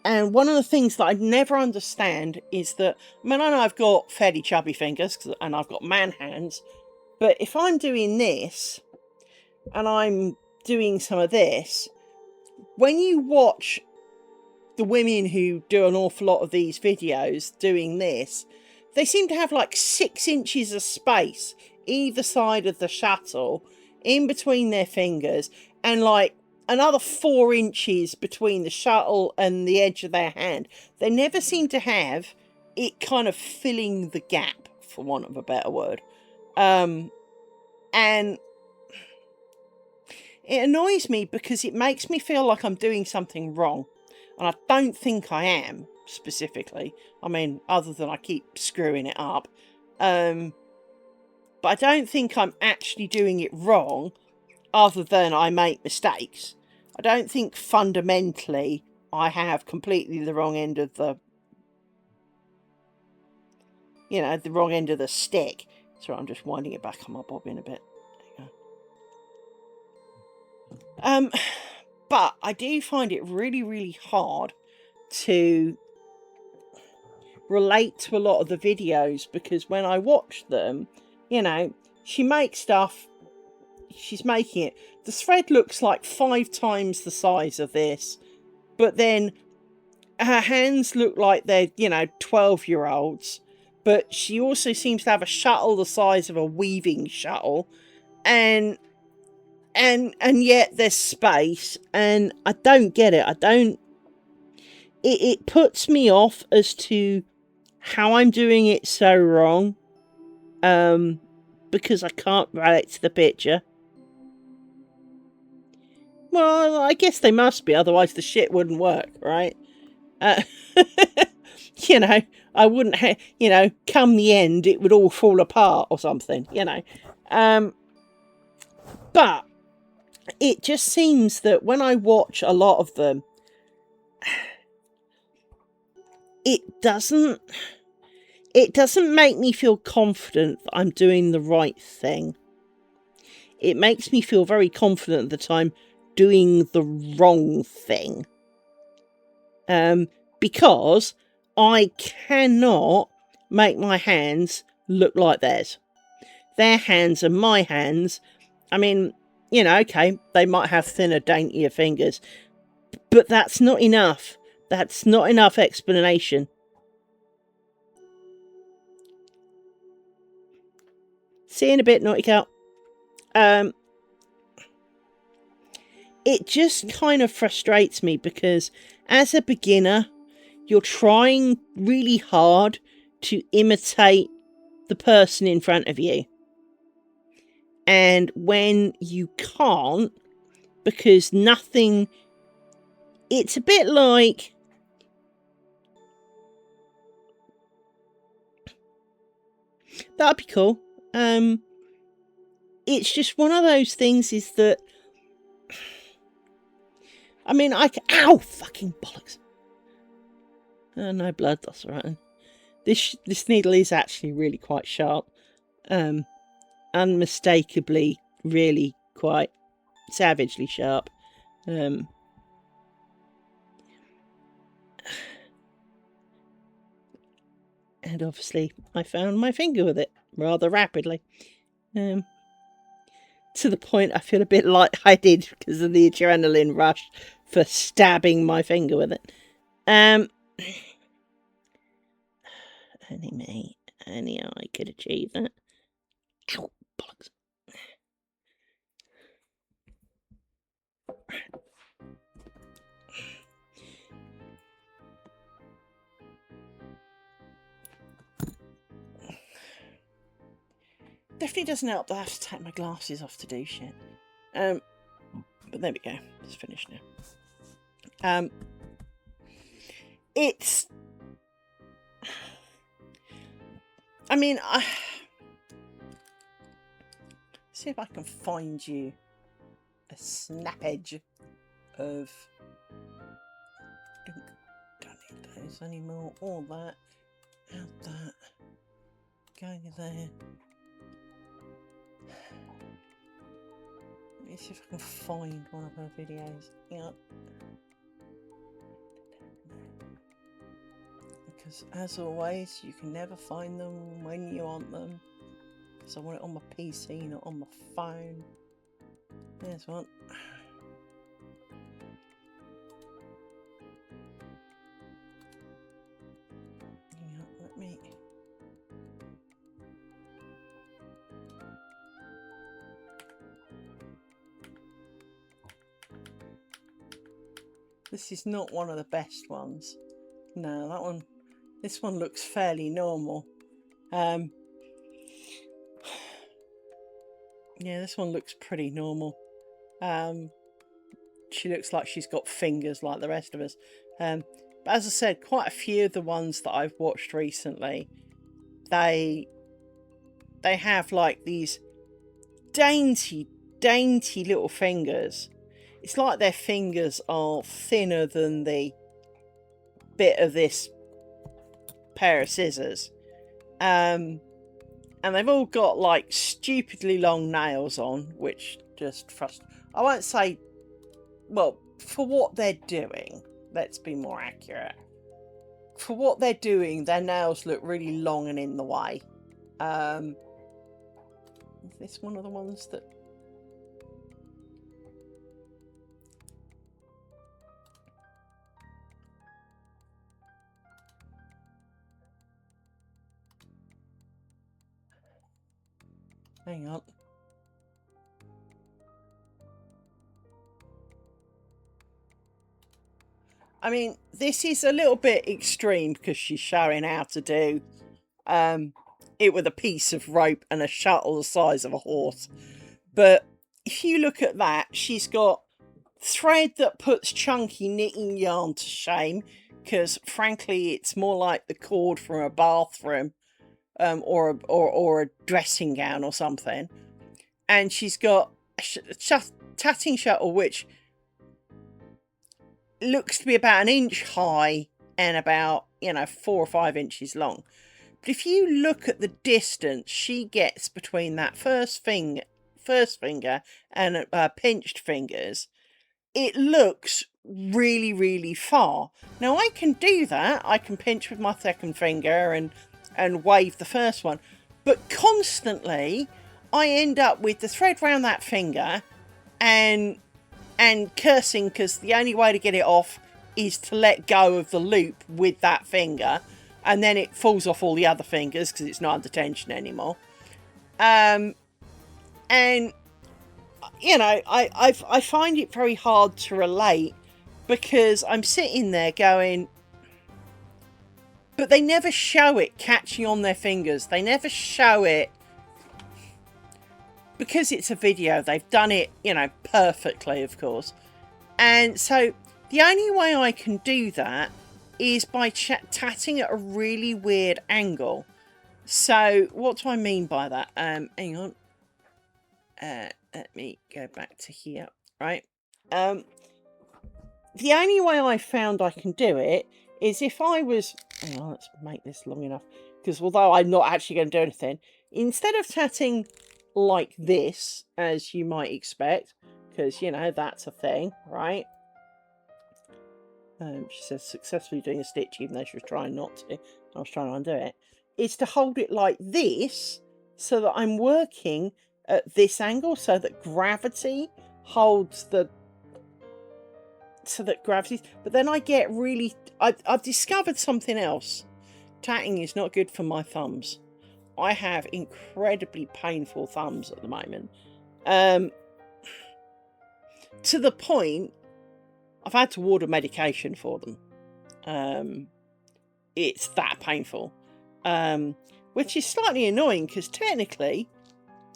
one of the things that I never understand is that, I mean, I know I've got fairly chubby fingers and I've got man hands, but if I'm doing this and I'm doing some of this, when you watch the women who do an awful lot of these videos doing this, they seem to have like 6 inches of space either side of the shuttle in between their fingers, and like another 4 inches between the shuttle and the edge of their hand. They never seem to have it kind of filling the gap, for want of a better word. And it annoys me because it makes me feel like I'm doing something wrong. And I don't think I am, specifically. I mean, other than I keep screwing it up. But I don't think I'm actually doing it wrong, other than I make mistakes. I don't think fundamentally I have completely the wrong end of the, the wrong end of the stick. So I'm just winding it back on my bobbin a bit. There you go. But I do find it really, really hard to relate to a lot of the videos, because when I watch them, she makes stuff, she's making it. The thread looks like 5 times the size of this, but then her hands look like they're, 12-year-olds, but she also seems to have a shuttle the size of a weaving shuttle, and yet there's space, and I don't get it. It puts me off as to how I'm doing it so wrong, because I can't relate to the picture. Well, I guess they must be, otherwise the shit wouldn't work, right? I wouldn't come the end, it would all fall apart or something, but it just seems that when I watch a lot of them, it doesn't make me feel confident that I'm doing the right thing. It makes me feel very confident that I'm doing the wrong thing. Because I cannot make my hands look like theirs. Their hands are my hands. I mean, okay, they might have thinner, daintier fingers, but that's not enough. That's not enough explanation. See you in a bit, Naughty Cat. It just kind of frustrates me because as a beginner, you're trying really hard to imitate the person in front of you. And when you can't, because nothing, it's a bit like, that'd be cool. It's just one of those things is that, I mean, ow, fucking bollocks. Oh, no blood, that's all right. This needle is actually really quite sharp. Unmistakably, really quite savagely sharp. And obviously, I found my finger with it rather rapidly. To the point I feel a bit lightheaded because of the adrenaline rush for stabbing my finger with it. Only I could achieve that. Ow, bollocks. Definitely doesn't help that I have to take my glasses off to do shit. But there we go. It's finished now. It's... I mean, see if I can find you a snap edge of... Don't need those anymore. All that. Out that. Going there. Let me see if I can find one of her videos. Yeah. Because as always, you can never find them when you want them. Because I want it on my PC, not on my phone. There's one. Yeah, let me... This is not one of the best ones. No, that one... This one looks fairly normal. Yeah, this one looks pretty normal. She looks like she's got fingers like the rest of us. But as I said, quite a few of the ones that I've watched recently, they have like these dainty little fingers. It's like their fingers are thinner than the bit of this pair of scissors. And they've all got like stupidly long nails on, which just frustrates. I won't say, well, for what they're doing, let's be more accurate. For what they're doing, their nails look really long and in the way. Is this one of the ones that... Hang on. I mean, this is a little bit extreme because she's showing how to do it with a piece of rope and a shuttle the size of a horse. But if you look at that, she's got thread that puts chunky knitting yarn to shame because, frankly, it's more like the cord from a bathroom or a dressing gown or something. And she's got a tatting shuttle which looks to be about 1 inch high and about, 4 or 5 inches long. But if you look at the distance she gets between that first finger and pinched fingers, it looks really, really far. Now I can do that. I can pinch with my second finger and wave the first one. But constantly I end up with the thread round that finger and cursing because the only way to get it off is to let go of the loop with that finger, and then it falls off all the other fingers because it's not under tension anymore. And I find it very hard to relate because I'm sitting there going, but they never show it catching on their fingers. They never show it because it's a video. They've done it, perfectly, of course. And so the only way I can do that is by tatting at a really weird angle. So what do I mean by that? Hang on. Let me go back to here. Right. The only way I found I can do it is if I was... Hang on, let's make this long enough. Because although I'm not actually going to do anything, instead of tatting like this, as you might expect, because, that's a thing, right? She says, successfully doing a stitch, even though she was trying not to. I was trying to undo it. Is to hold it like this, so that I'm working at this angle, so that gravity holds the... So that gravity... But then I get really... I've discovered something else. Tatting is not good for my thumbs. I have incredibly painful thumbs at the moment. To the point... I've had to order medication for them. It's that painful. Which is slightly annoying because technically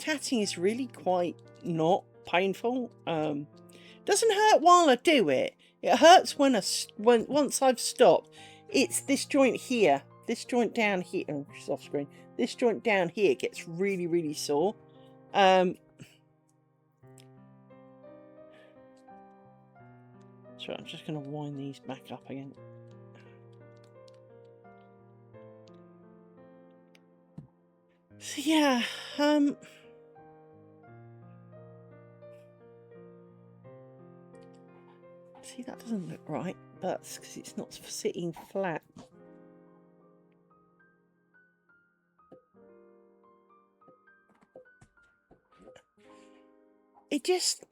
tatting is really quite not painful. Doesn't hurt while I do it. It hurts when once I've stopped. It's this joint here, this joint down here. Oh, she's off screen. This joint down here gets really, really sore. So I'm just going to wind these back up again. So yeah, see, that doesn't look right. That's because it's not sitting flat. It just...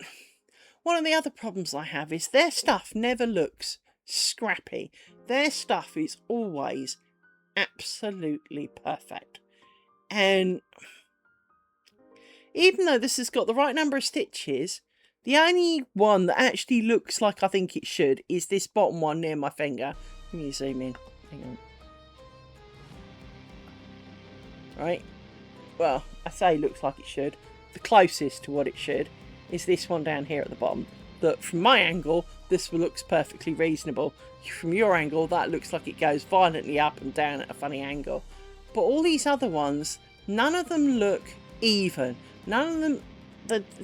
One of the other problems I have is their stuff never looks scrappy. Their stuff is always absolutely perfect. And even though this has got the right number of stitches, the only one that actually looks like I think it should is this bottom one near my finger. Let me zoom in. Hang on. Right. Well, I say looks like it should. The closest to what it should is this one down here at the bottom. That from my angle, this looks perfectly reasonable. From your angle, that looks like it goes violently up and down at a funny angle. But all these other ones, none of them look even. None of them,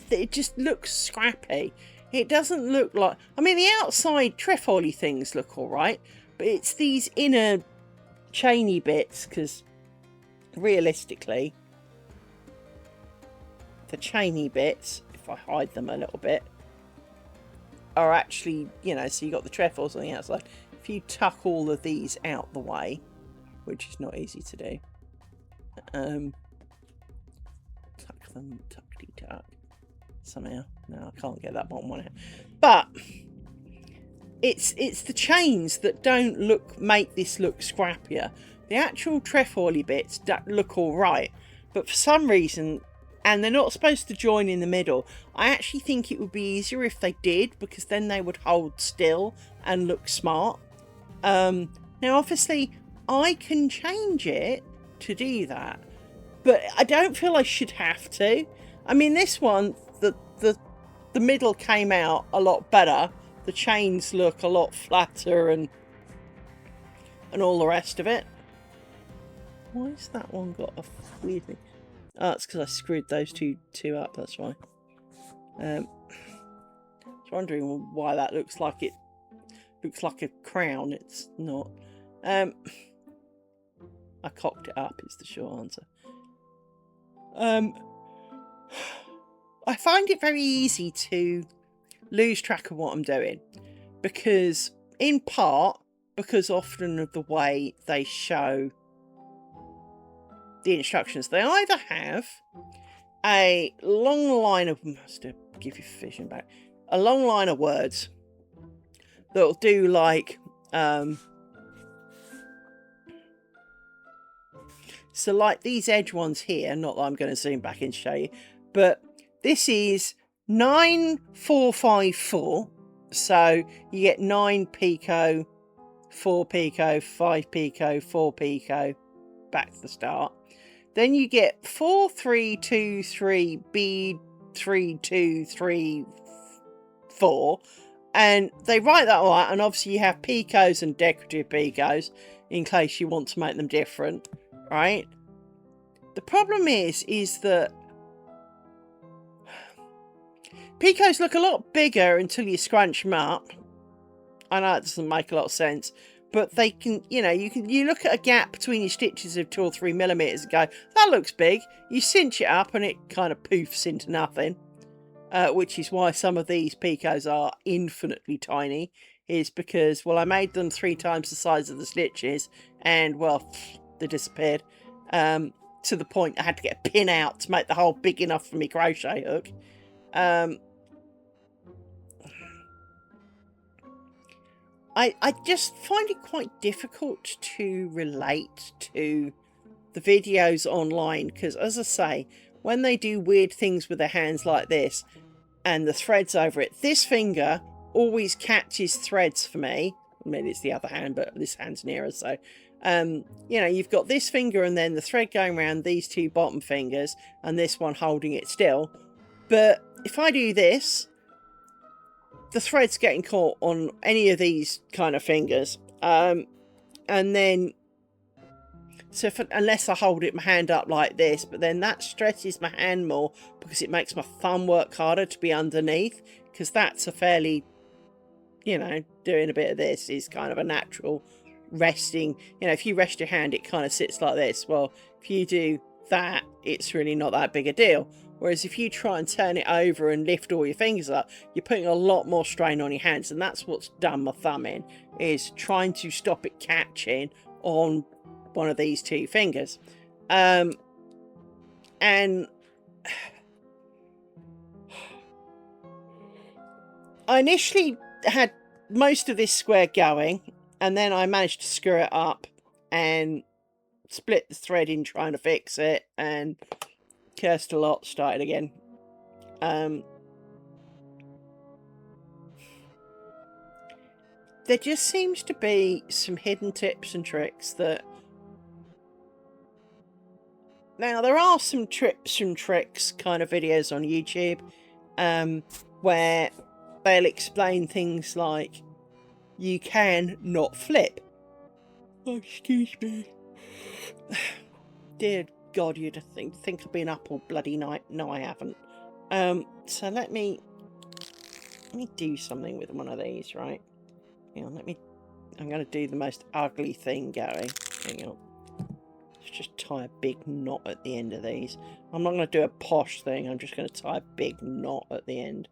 it just looks scrappy. It doesn't look like... I mean, the outside trefoily things look alright, but it's these inner chainy bits, because realistically, the chainy bits, if I hide them a little bit, are actually, you know, so you got the trefoils on the outside. If you tuck all of these out the way, which is not easy to do, tuck them, tuckety-tuck, somehow. No, I can't get that bottom one out. But it's the chains that don't make this look scrappier. The actual trefoily bits look all right, but for some reason, and they're not supposed to join in the middle, I actually think it would be easier if they did, because then they would hold still and look smart. Now, obviously, I can change it to do that, but I don't feel I should have to. I mean, this one, the middle came out a lot better. The chains look a lot flatter and all the rest of it. Why has that one got a weird thing? Oh, it's because I screwed those two up, that's why. I was wondering why that looks like a crown. It's not. I cocked it up is the short answer. I find it very easy to lose track of what I'm doing, because in part because often of the way they show the instructions, they either have a long line of, must give you vision back, a long line of words that'll do like so like these edge ones here, not that I'm going to zoom back and show you, but this is 9454, so you get 9 picot, 4 picot, 5 picot, 4 picot back to the start. Then you get 4323 B3234, and they write that all out, and obviously you have picots and decorative picots in case you want to make them different, right? The problem is that picots look a lot bigger until you scrunch them up. I know it doesn't make a lot of sense, but they can, you know, you look at a gap between your stitches of 2 or 3 millimeters and go, that looks big. You cinch it up and it kind of poofs into nothing, which is why some of these picots are infinitely tiny, is because, well, I made them 3 times the size of the stitches and, well, they disappeared, to the point I had to get a pin out to make the hole big enough for my crochet hook. I just find it quite difficult to relate to the videos online, because, as I say, when they do weird things with their hands like this and the threads over it, this finger always catches threads for me. I mean, it's the other hand, but this hand's nearer, so You know, you've got this finger and then the thread going around these two bottom fingers and this one holding it still. But if I do this, the thread's getting caught on any of these kind of fingers. And then, so unless I hold my hand up like this, but then that stresses my hand more because it makes my thumb work harder to be underneath, because that's a fairly, you know, doing a bit of this is kind of a natural resting. You know, if you rest your hand, it kind of sits like this. Well, if you do that, it's really not that big a deal. Whereas if you try and turn it over and lift all your fingers up, you're putting a lot more strain on your hands, and that's what's done my thumb in, is trying to stop it catching on one of these two fingers. And I initially had most of this square going, and then I managed to screw it up and split the thread in trying to fix it, and cursed a lot, started again. There just seems to be some hidden tips and tricks that... Now, there are some tips and tricks kind of videos on YouTube where they'll explain things like you can not flip. Oh, excuse me. Dear God, you'd think I've been up all bloody night. No, I haven't. So let me do something with one of these, right? Hang on, I'm going to do the most ugly thing going. Hang on. Let's just tie a big knot at the end of these. I'm not going to do a posh thing. I'm just going to tie a big knot at the end,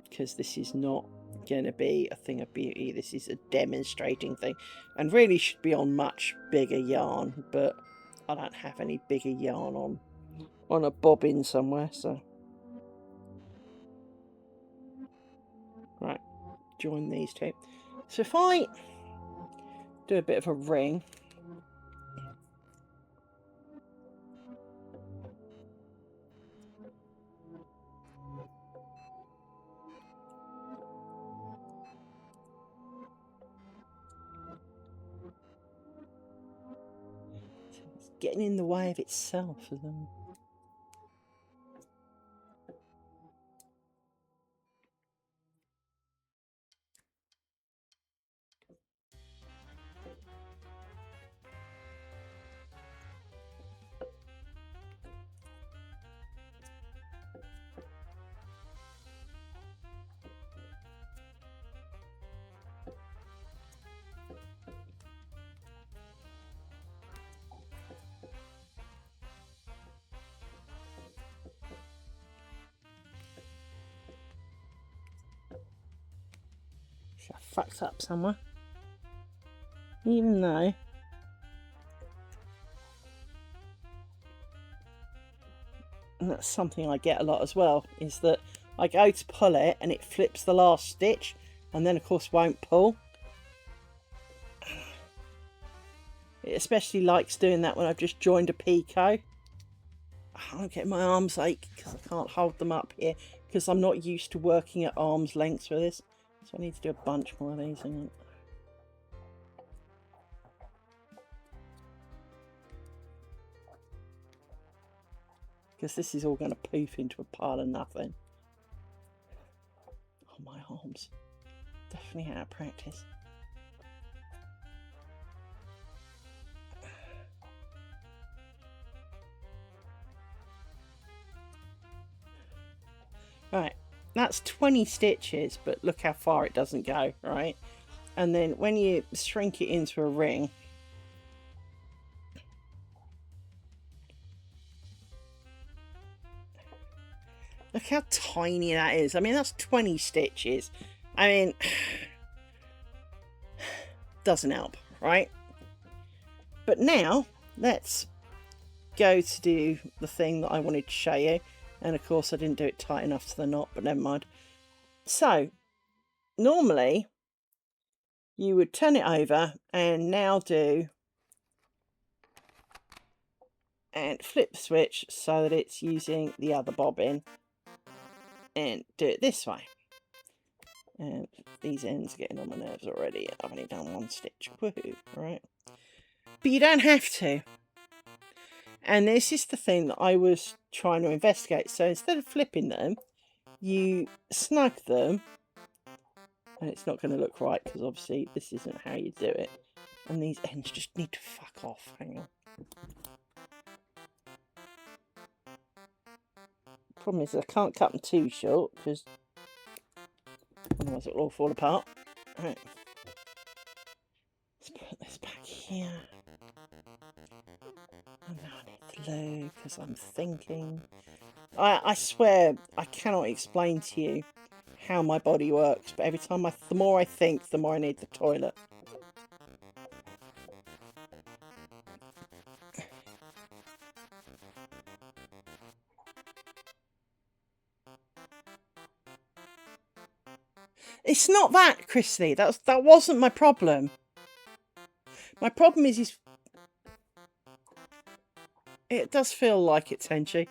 because this is not going to be a thing of beauty. This is a demonstrating thing, and really should be on much bigger yarn, but I don't have any bigger yarn on a bobbin somewhere, so right, join these two. So if I do a bit of a ring, it's getting in the way of itself, isn't it? I fucked up somewhere. Even though and that's something I get a lot as well, is that I go to pull it and it flips the last stitch and then of course won't pull. It especially likes doing that when I've just joined a picot. I'm getting my arms ache because I can't hold them up here because I'm not used to working at arm's length for this. So I need to do a bunch more of these. Because this is all going to poof into a pile of nothing. Oh, my arms. Definitely out of practice. Right, that's 20 stitches, but look how far it doesn't go, right? And then when you shrink it into a ring, look how tiny that is. I mean, that's 20 stitches. I mean, doesn't help, right? But now, let's go to do the thing that I wanted to show you. And of course, I didn't do it tight enough to the knot, but never mind. So, normally, you would turn it over and now do... and flip the switch so that it's using the other bobbin. And do it this way. And these ends are getting on my nerves already. I've only done one stitch. Woohoo, right? But you don't have to. And this is the thing that I was trying to investigate. So instead of flipping them, you snug them. And it's not going to look right because obviously this isn't how you do it. And these ends just need to fuck off. Hang on. Problem is I can't cut them too short because otherwise it'll all fall apart. Right. Let's put this back here. And now I need the loo because I'm thinking. I swear I cannot explain to you how my body works, but every time the more I think, the more I need the toilet. It's not that, Christy. That wasn't my problem. My problem is it does feel like it, Tenchi.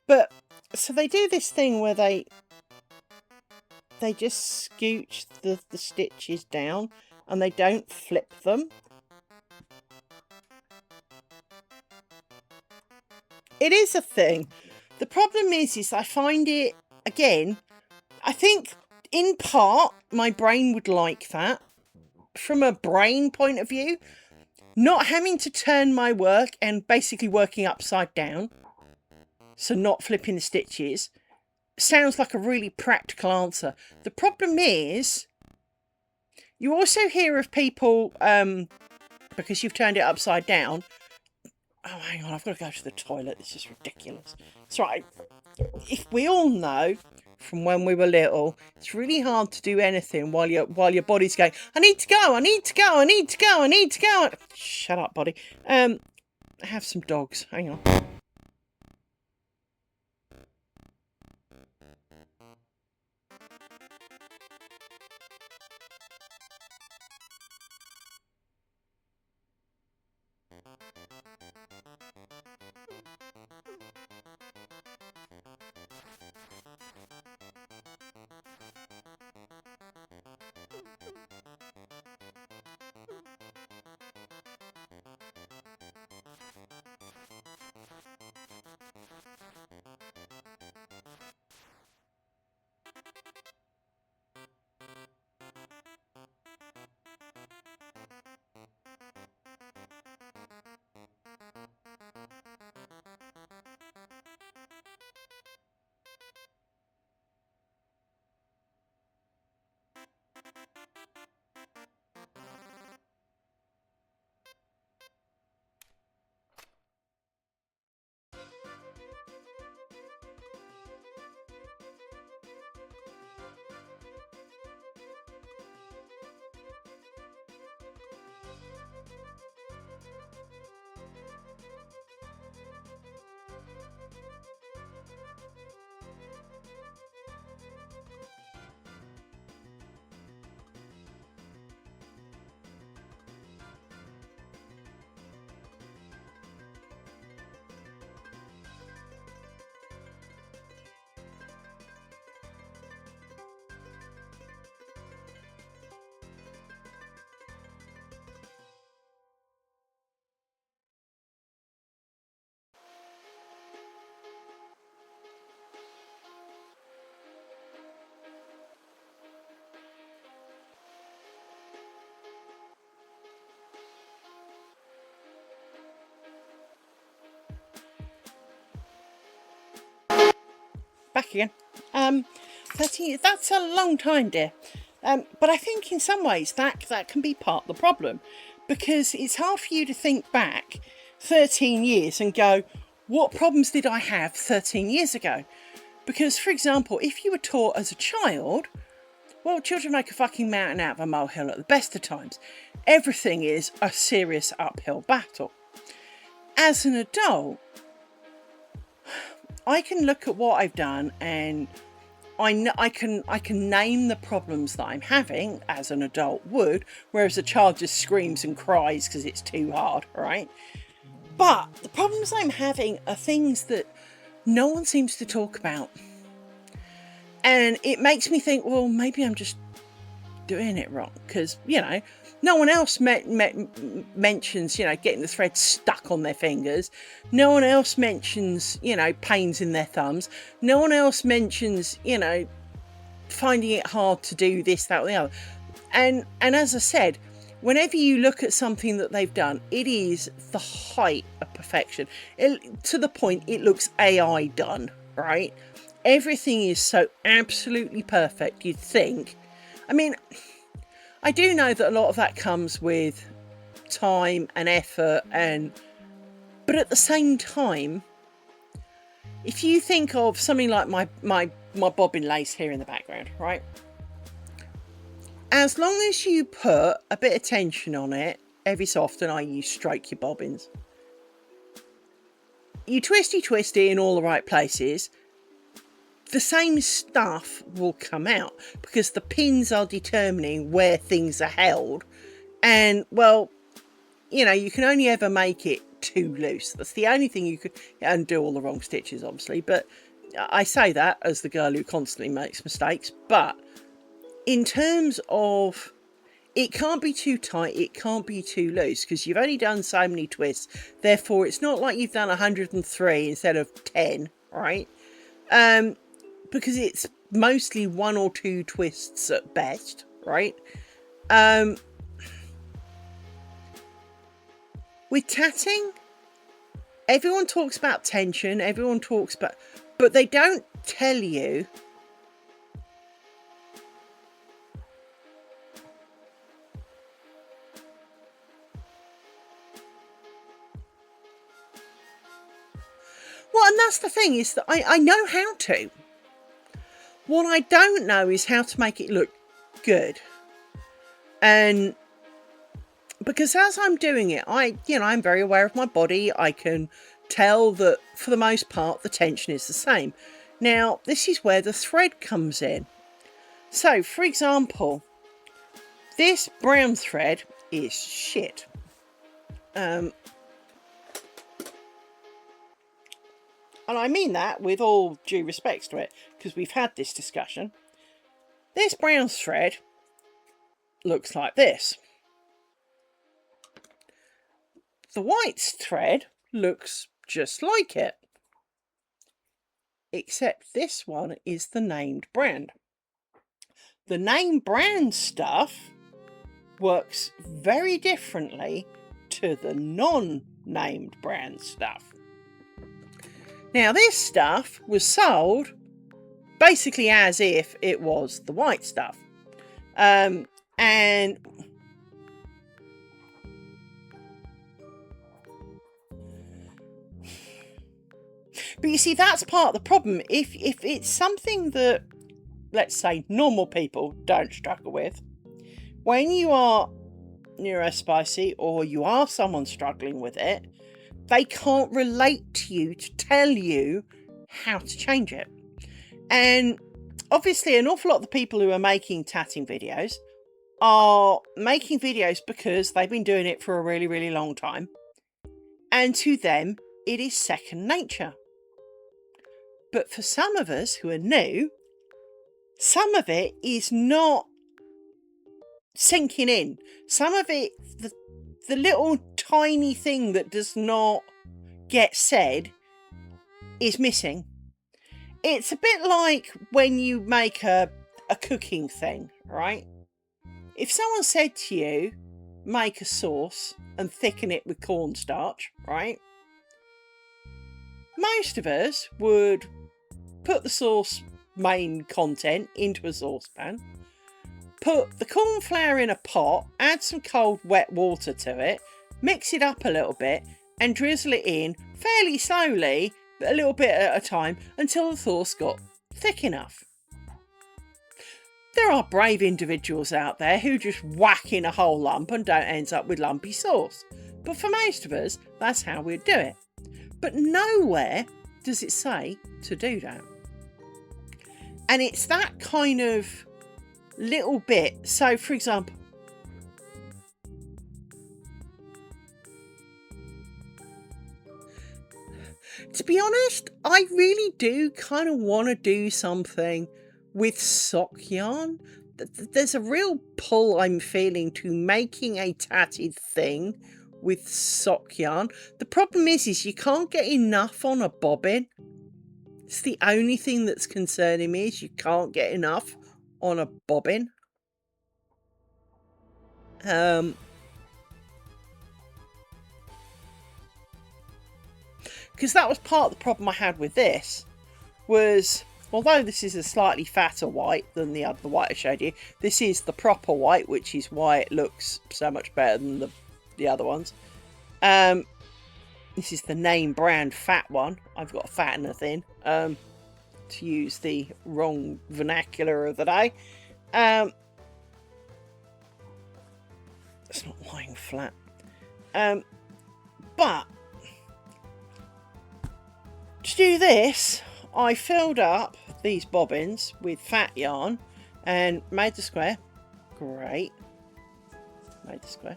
But so they do this thing where they just scooch the stitches down and they don't flip them. It is a thing. The problem is I find it, again, I think in part my brain would like that. From a brain point of view, not having to turn my work and basically working upside down, so not flipping the stitches, sounds like a really practical answer. The problem is, you also hear of people, because you've turned it upside down. Oh, hang on, I've got to go to the toilet. This is ridiculous. It's right. If we all know from when we were little, it's really hard to do anything while your body's going, I need to go, I need to go, I need to go, I need to go. Shut up, body. I have some dogs. Hang on. Back again. 13, that's a long time, dear. But I think in some ways that can be part of the problem, because it's hard for you to think back 13 years and go, what problems did I have 13 years ago? Because, for example, if you were taught as a child, well, children make a fucking mountain out of a molehill at the best of times. Everything is a serious uphill battle. As an adult, I can look at what I've done and I can name the problems that I'm having, as an adult would, whereas a child just screams and cries because it's too hard, right? But the problems I'm having are things that no one seems to talk about. And it makes me think, well, maybe I'm just doing it wrong, because, you know, no one else mentions, you know, getting the thread stuck on their fingers. No one else mentions, you know, pains in their thumbs. No one else mentions, you know, finding it hard to do this, that, or the other. And as I said, whenever you look at something that they've done, it is the height of perfection. To the point it looks AI done, right? Everything is so absolutely perfect, you'd think. I mean, I do know that a lot of that comes with time and effort, but at the same time, if you think of something like my bobbin lace here in the background, right? As long as you put a bit of tension on it every so often, i.e. stroke your bobbins, you twisty in all the right places, the same stuff will come out, because the pins are determining where things are held. And, well, you know, you can only ever make it too loose. That's the only thing you could, and do all the wrong stitches, obviously. But I say that as the girl who constantly makes mistakes. But in terms of, it can't be too tight, it can't be too loose, because you've only done so many twists. Therefore, it's not like you've done 103 instead of 10, right? Because it's mostly 1 or 2 twists at best, right? With tatting, everyone talks about tension, everyone talks about, but they don't tell you well, and that's the thing, is that I know how to. What I don't know is how to make it look good. And because as I'm doing it, I'm very aware of my body. I can tell that for the most part the tension is the same. Now, this is where the thread comes in. So, for example, this brown thread is shit. And I mean that with all due respects to it, because we've had this discussion. This brown thread looks like this. The white thread looks just like it, except this one is the named brand. The named brand stuff works very differently to the non-named brand stuff. Now, this stuff was sold basically as if it was the white stuff. And but you see, that's part of the problem. If it's something that, let's say, normal people don't struggle with, when you are neurospicy or you are someone struggling with it, they can't relate to you to tell you how to change it. And obviously an awful lot of the people who are making tatting videos are making videos because they've been doing it for a really, really long time. And to them, it is second nature. But for some of us who are new, some of it is not sinking in. Some of it, the little tiny thing that does not get said is missing. It's a bit like when you make a cooking thing, right? If someone said to you, make a sauce and thicken it with cornstarch, right? Most of us would put the sauce main content into a saucepan, put the corn flour in a pot, add some cold wet water to it, mix it up a little bit and drizzle it in fairly slowly, a little bit at a time, until the sauce got thick enough. There are brave individuals out there who just whack in a whole lump and don't end up with lumpy sauce. But for most of us, that's how we'd do it. But nowhere does it say to do that. And it's that kind of little bit. So, for example, to be honest, I really do kind of want to do something with sock yarn, there's a real pull I'm feeling to making a tatted thing with sock yarn. The problem is you can't get enough on a bobbin. It's the only thing that's concerning me, is you can't get enough on a bobbin. Because that was part of the problem I had with this, was although this is a slightly fatter white than the other white I showed you, this is the proper white, which is why it looks so much better than the other ones. This is the name brand fat one. I've got a fat and a thin, to use the wrong vernacular of the day. It's not lying flat. But to do this, I filled up these bobbins with fat yarn and made the square. Great. Made the square.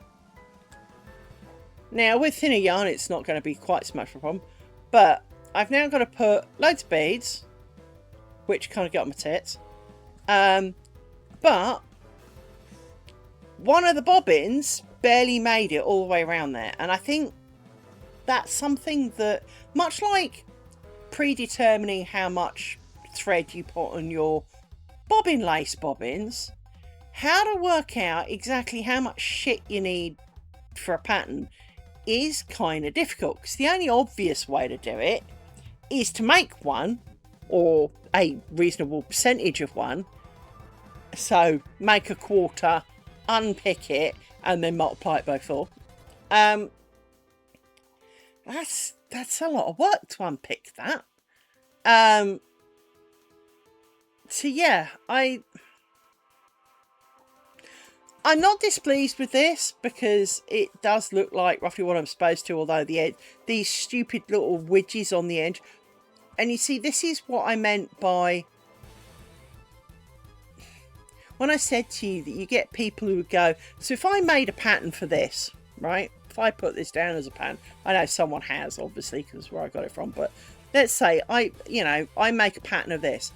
Now, with thinner yarn, it's not going to be quite so much of a problem. But I've now got to put loads of beads, which kind of get on my tits. But one of the bobbins barely made it all the way around there. And I think that's something that, much like predetermining how much thread you put on your bobbin lace bobbins, how to work out exactly how much shit you need for a pattern is kind of difficult, because the only obvious way to do it is to make one, or a reasonable percentage of one. So make a quarter, unpick it, and then multiply it by 4. That's a lot of work to unpick that. So yeah, I'm not displeased with this, because it does look like roughly what I'm supposed to, although these stupid little widges on the edge. And you see, this is what I meant by when I said to you that you get people who would go, so if I made a pattern for this, right? If I put this down as a pattern, I know someone has, obviously, because where I got it from, but let's say I make a pattern of this.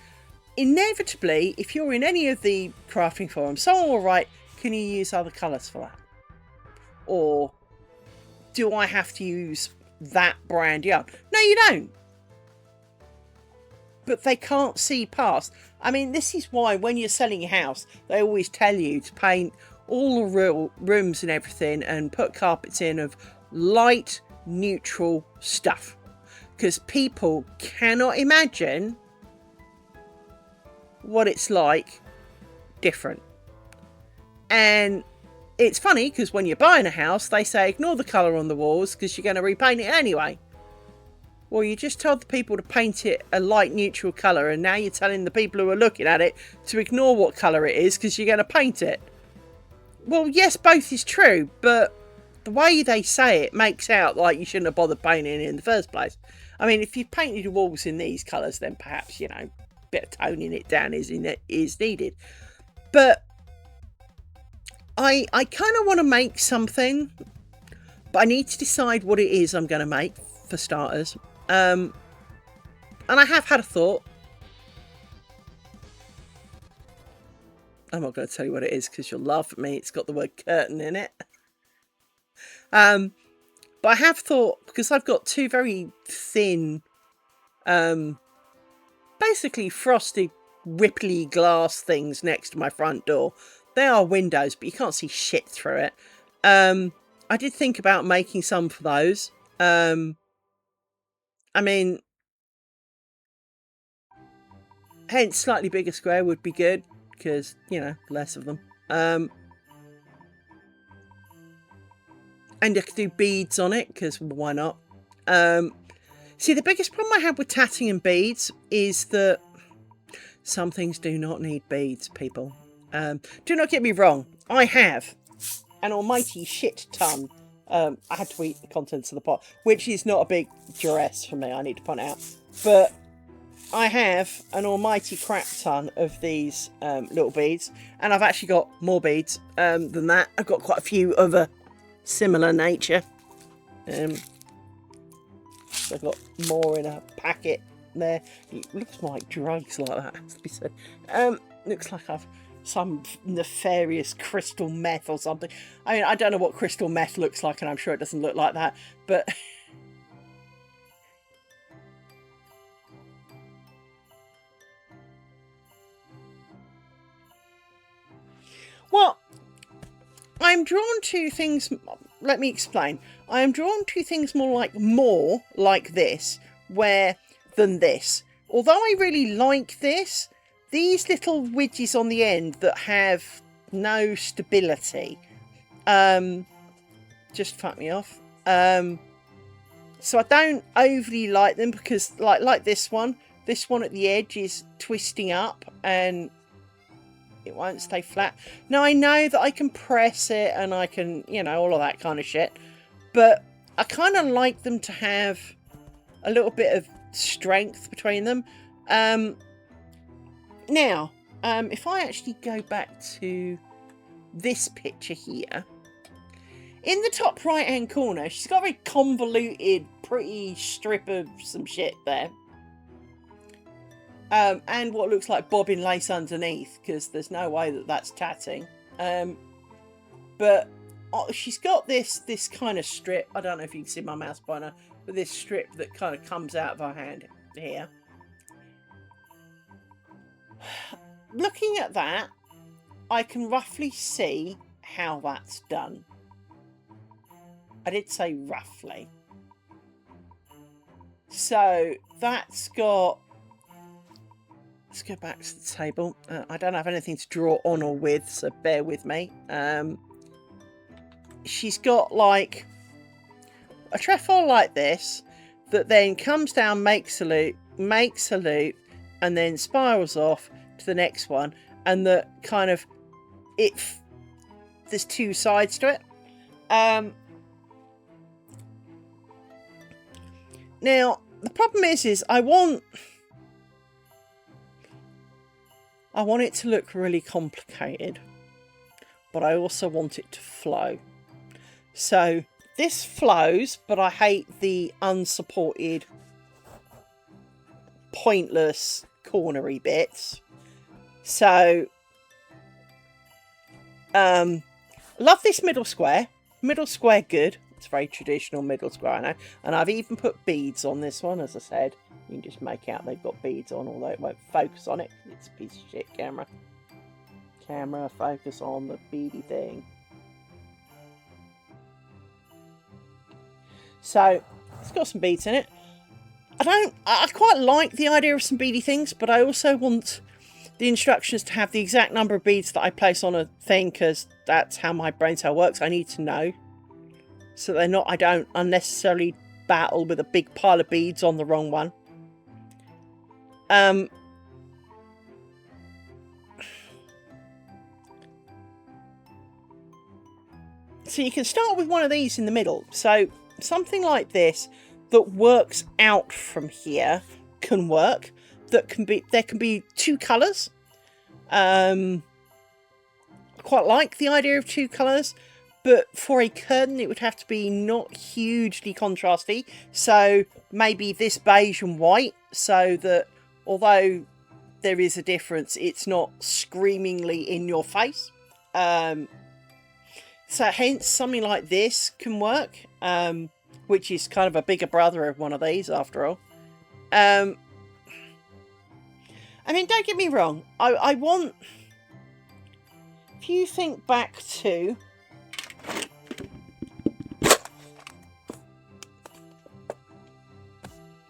Inevitably, if you're in any of the crafting forums, someone will write, can you use other colours for that? Or do I have to use that brand yarn? No, you don't. But they can't see past. I mean, this is why when you're selling your house, they always tell you to paint all the real rooms and everything and put carpets in of light, neutral stuff. Because people cannot imagine what it's like different. And it's funny, because when you're buying a house, they say ignore the colour on the walls because you're going to repaint it anyway. Well, you just told the people to paint it a light neutral colour, and now you're telling the people who are looking at it to ignore what colour it is because you're going to paint it. Well, yes, both is true, but the way they say it makes out like you shouldn't have bothered painting it in the first place. I mean, if you've painted your walls in these colours, then perhaps, a bit of toning it down is needed. But I kind of want to make something, but I need to decide what it is I'm going to make, for starters. And I have had a thought. I'm not going to tell you what it is because you'll laugh at me. It's got the word curtain in it. But I have thought, because I've got two very thin, basically frosted, ripply glass things next to my front door. They are windows, but you can't see shit through it. I did think about making some for those. I mean, hence slightly bigger square would be good, because, less of them. And I could do beads on it, because why not? See, the biggest problem I have with tatting and beads is that some things do not need beads, people. Do not get me wrong. I have an almighty shit ton. I had to eat the contents of the pot, which is not a big duress for me, I need to point out. But I have an almighty crap ton of these little beads, and I've actually got more beads than that. I've got quite a few of a similar nature. So I've got more in a packet there. It looks like drugs like that, has to be said. Looks like I've some nefarious crystal meth or something. I mean, I don't know what crystal meth looks like, and I'm sure it doesn't look like that, but well, I'm drawn to things. Let me explain. I am drawn to things more like this, than this. Although I really like this, these little widges on the end that have no stability, just fuck me off. So I don't overly like them because, like this one at the edge is twisting up and it won't stay flat. Now, I know that I can press it and I can, all of that kind of shit. But I kind of like them to have a little bit of strength between them. Now, if I actually go back to this picture here, in the top right hand corner, she's got a very convoluted, pretty strip of some shit there. And what looks like bobbin lace underneath, because there's no way that that's tatting. But she's got this kind of strip. I don't know if you can see my mouse by now, but this strip that kind of comes out of her hand here. Looking at that, I can roughly see how that's done. I did say roughly. So that's got... Let's go back to the table. I don't have anything to draw on or with, so bear with me. She's got like a trefoil like this that then comes down, makes a loop, and then spirals off to the next one. And that kind of there's two sides to it. Now the problem is I want it to look really complicated, but I also want it to flow. So this flows, but I hate the unsupported, pointless, cornery bits. So, love this middle square. Middle square good. It's very traditional middle square, I know. And I've even put beads on this one, as I said. You can just make out they've got beads on, although it won't focus on it. It's a piece of shit camera. Camera, focus on the beady thing. So, it's got some beads in it. I quite like the idea of some beady things, but I also want the instructions to have the exact number of beads that I place on a thing, because that's how my brain cell works. I need to know. So I don't unnecessarily battle with a big pile of beads on the wrong one. So you can start with one of these in the middle. So something like this that works out from here can work. There can be two colours. I quite like the idea of two colours, but for a curtain it would have to be not hugely contrasty. So maybe this beige and white, so that although there is a difference, it's not screamingly in your face. So hence something like this can work, which is kind of a bigger brother of one of these after all. I mean, don't get me wrong. I want... If you think back to...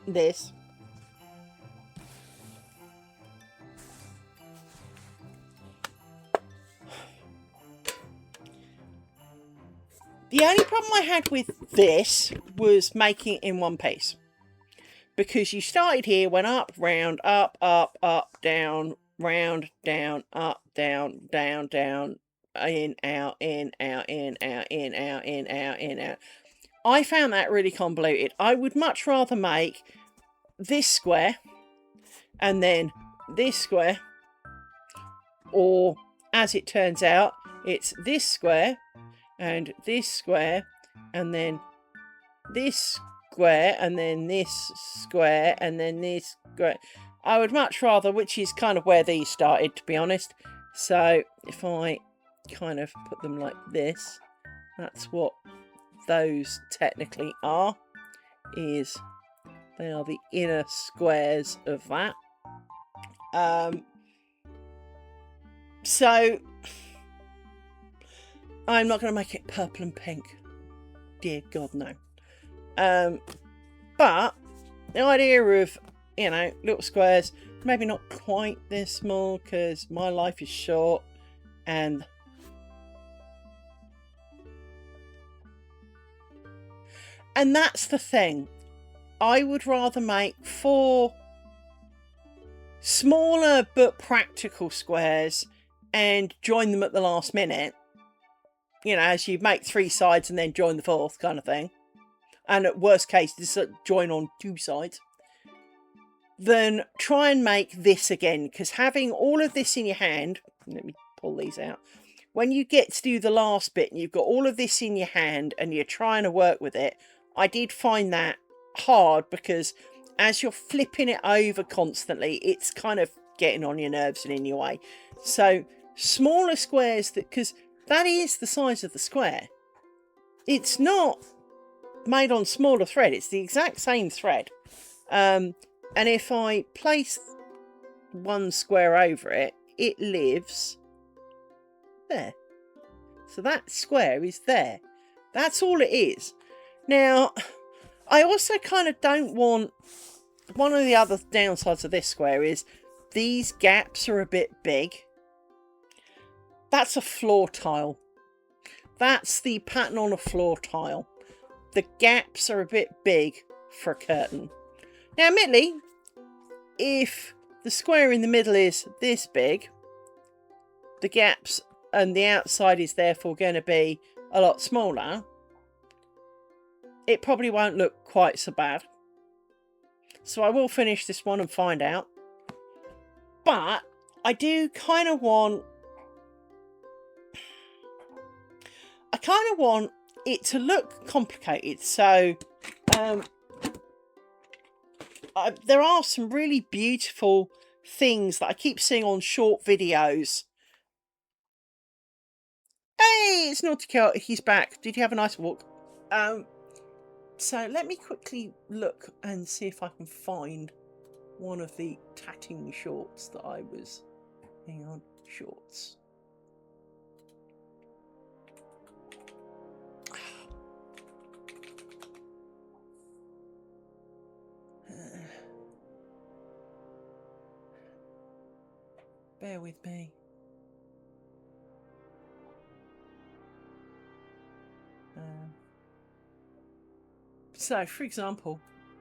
this. The only problem I had with this was making it in one piece. Because you started here, went up, round, up, down, round, down, up, down, down, down, in, out, in, out, in, out, in, out, in, out, in, out. I found that really convoluted. I would much rather make this square and then this square, or as it turns out, it's this square and this square and then this square and then this square and then this square. I would much rather, which is kind of where these started, to be honest, So if I kind of put them like this, that's what those technically are, is they are the inner squares of that. So I'm not going to make it purple and pink. Dear God, no. But the idea of, you know, little squares, maybe not quite this small because my life is short, and that's the thing. I would rather make 4 smaller but practical squares and join them at the last minute. You know, as you make 3 sides and then join the 4th kind of thing. And at worst case, just join on 2 sides. Then try and make this again, because having all of this in your hand, let me pull these out. When you get to do the last bit and you've got all of this in your hand and you're trying to work with it, I did find that hard, because as you're flipping it over constantly, it's kind of getting on your nerves and in your way. So smaller squares, because that is the size of the square. It's not made on smaller thread, it's the exact same thread. And if I place one square over it, it lives there. So that square is there. That's all it is. Now, I also kind of don't want... One of the other downsides of this square is these gaps are a bit big. That's a floor tile. That's the pattern on a floor tile. The gaps are a bit big for a curtain. Now, admittedly, if the square in the middle is this big, the gaps and the outside is therefore going to be a lot smaller, it probably won't look quite so bad. So I will finish this one and find out. But I do kind of want... I kind of want it to look complicated. So there are some really beautiful things that I keep seeing on short videos. Hey, it's Nautical. He's back. Did you have a nice walk? So let me quickly look and see if I can find one of the tatting shorts that I was... Hang on, shorts. Bear with me. So, for example,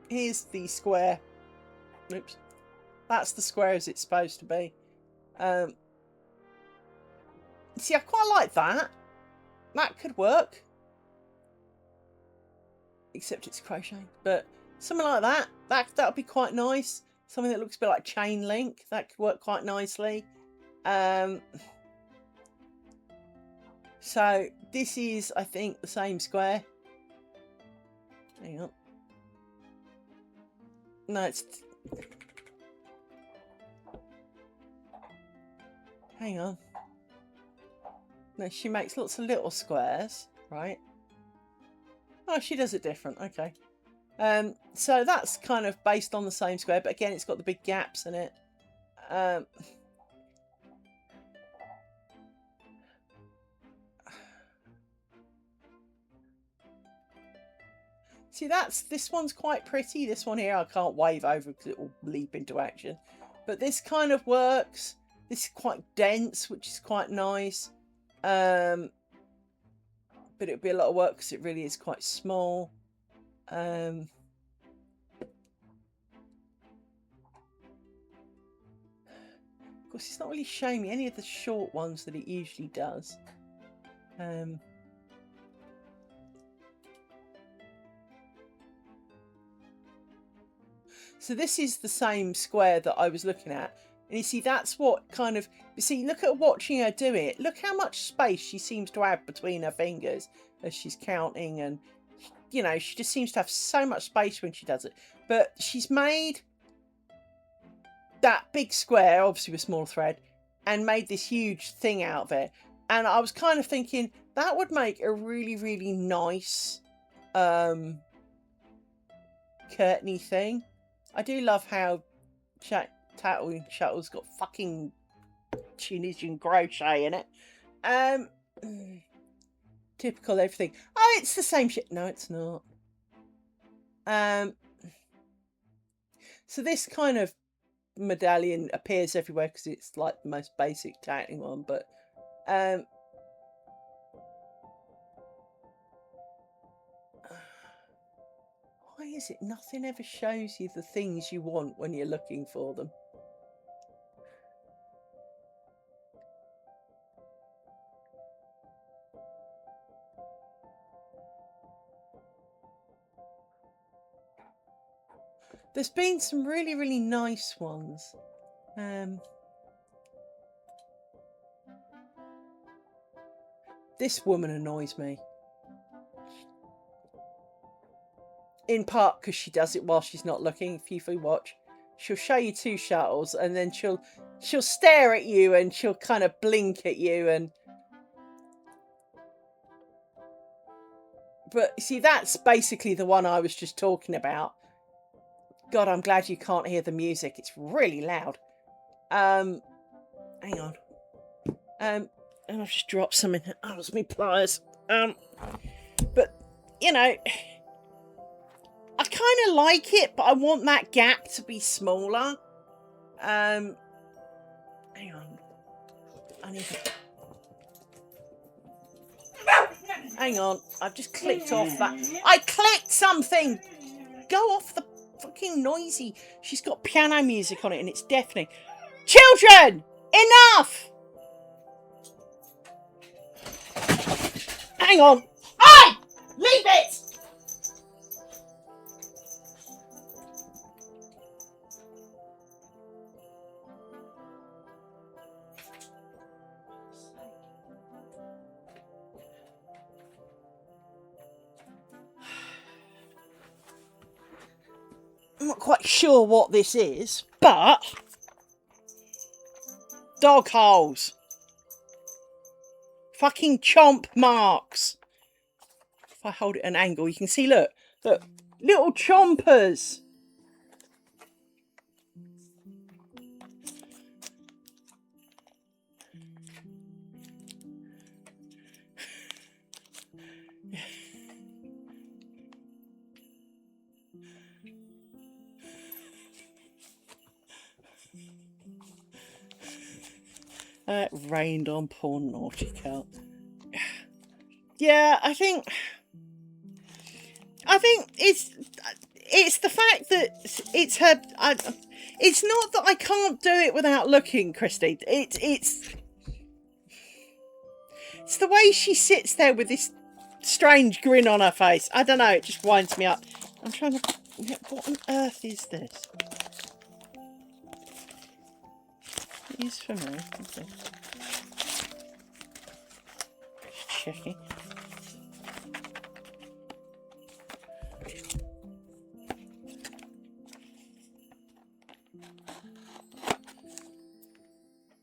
here's the square. Oops. That's the square as it's supposed to be. See, I quite like that. That could work. Except it's crocheting. But something like that. That would be quite nice. Something that looks a bit like chain link. That could work quite nicely. So, this is, I think, the same square. Hang on. No, it's... Hang on. No, she makes lots of little squares, right? Oh, she does it different. Okay. So that's kind of based on the same square, but again, it's got the big gaps in it. See, this one's quite pretty. This one here I can't wave over because it will leap into action. But this kind of works. This is quite dense, which is quite nice. But it would be a lot of work because it really is quite small. Of course, it's not really showing me any of the short ones that it usually does. So this is the same square that I was looking at. And you see, that's what kind of... You see, look at watching her do it. Look how much space she seems to have between her fingers as she's counting. And, you know, she just seems to have so much space when she does it. But she's made that big square, obviously with small thread, and made this huge thing out of it. And I was kind of thinking that would make a really, really nice curtainy thing. I do love how Tattle Shuttle's got fucking Tunisian crochet in it. Typical everything. Oh, it's the same shit. No, it's not. So this kind of medallion appears everywhere because it's like the most basic tatting one, but why is it nothing ever shows you the things you want when you're looking for them? There's been some really, really nice ones. This woman annoys me. In part because she does it while she's not looking. If you watch, she'll show you two shuttles and then she'll stare at you and she'll kind of blink at you but see, that's basically the one I was just talking about. God, I'm glad you can't hear the music. It's really loud. Hang on. And I've just dropped something. Oh, it's me pliers. But you know, I kind of like it, but I want that gap to be smaller. Hang on. Hang on. I've just clicked off that. I clicked something. Go off the fucking noisy. She's got piano music on it and it's deafening. Children! Enough! Hang on. Hey! Leave it! I'm not quite sure what this is, but dog holes. Fucking chomp marks. If I hold it at an angle, you can see, look, little chompers. It rained on poor naughty cat. Yeah, I think it's the fact that it's her. It's not that I can't do it without looking, Christy. It's the way she sits there with this strange grin on her face. I don't know. It just winds me up. I'm trying to. What on earth is this? It is for me. Okay. Just checking.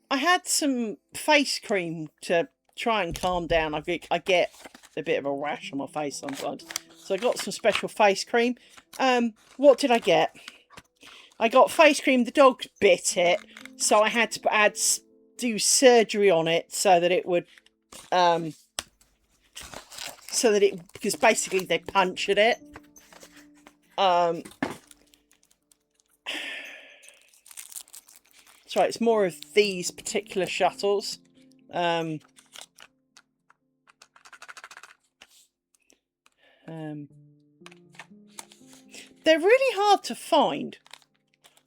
I had some face cream to try and calm down. I get a bit of a rash on my face sometimes. So I got some special face cream. What did I get? I got face cream. The dog bit it. So I had to do surgery on it so that it would... because basically they punctured it. Sorry, it's more of these particular shuttles. They're really hard to find.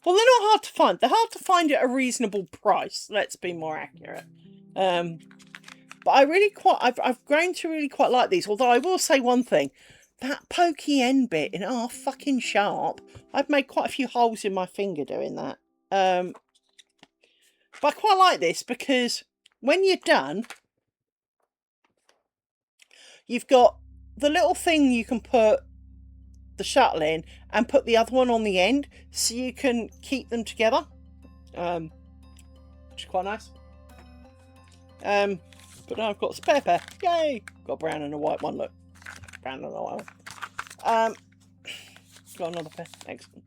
Well, they're not hard to find. They're hard to find at a reasonable price. Let's be more accurate. But I've grown to really quite like these. Although I will say one thing. That pokey end bit in half fucking sharp. I've made quite a few holes in my finger doing that. But I quite like this because when you're done, you've got the little thing you can put the shuttle in and put the other one on the end so you can keep them together, which is quite nice. But now I've got a spare pair. Yay! Got a brown and a white one, look. Brown and a white one. Got another pair. Excellent.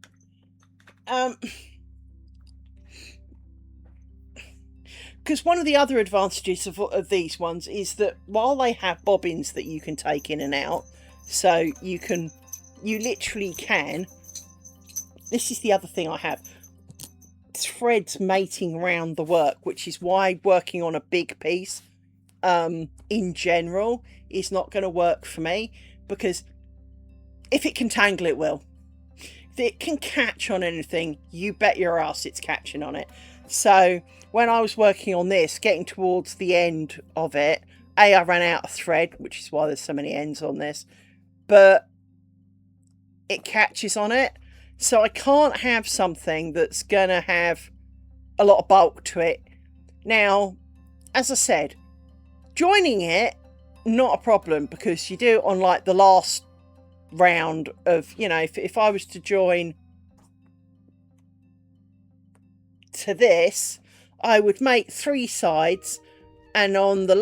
Because one of the other advantages of these ones is that while they have bobbins that you can take in and out, so you literally can, this is the other thing I have, threads mating around the work, which is why working on a big piece in general is not going to work for me, because if it can tangle, it will. If it can catch on anything, you bet your ass it's catching on it. So when I was working on this, getting towards the end of it, I ran out of thread, which is why there's so many ends on this, but it catches on it. So I can't have something that's going to have a lot of bulk to it. Now, as I said, joining it, not a problem, because you do it on like the last round of, you know, if I was to join to this, I would make 3 sides, and on the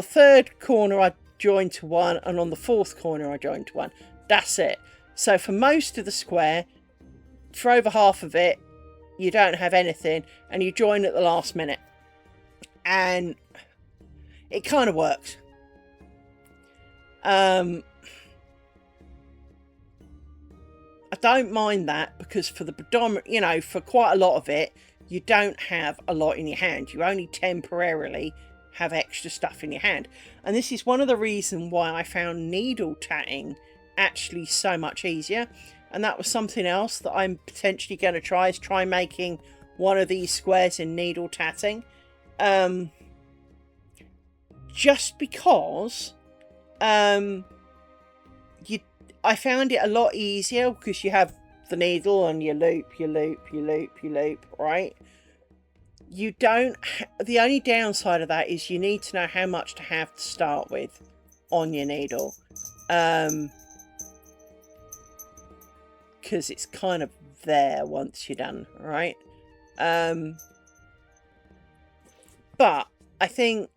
third corner I join to one, and on the 4th corner I join to one. That's it. So for most of the square, for over half of it, you don't have anything, and you join at the last minute, and it kind of works. I don't mind that, because for the predominant, you know, for quite a lot of it, you don't have a lot in your hand. You only temporarily have extra stuff in your hand. And this is one of the reasons why I found needle tatting actually so much easier. And that was something else that I'm potentially going to try, is try making one of these squares in needle tatting. Just because I found it a lot easier, because you have the needle and you loop, right? You don't, the only downside of that is you need to know how much to have to start with on your needle. Because it's kind of there once you're done, right? But I think,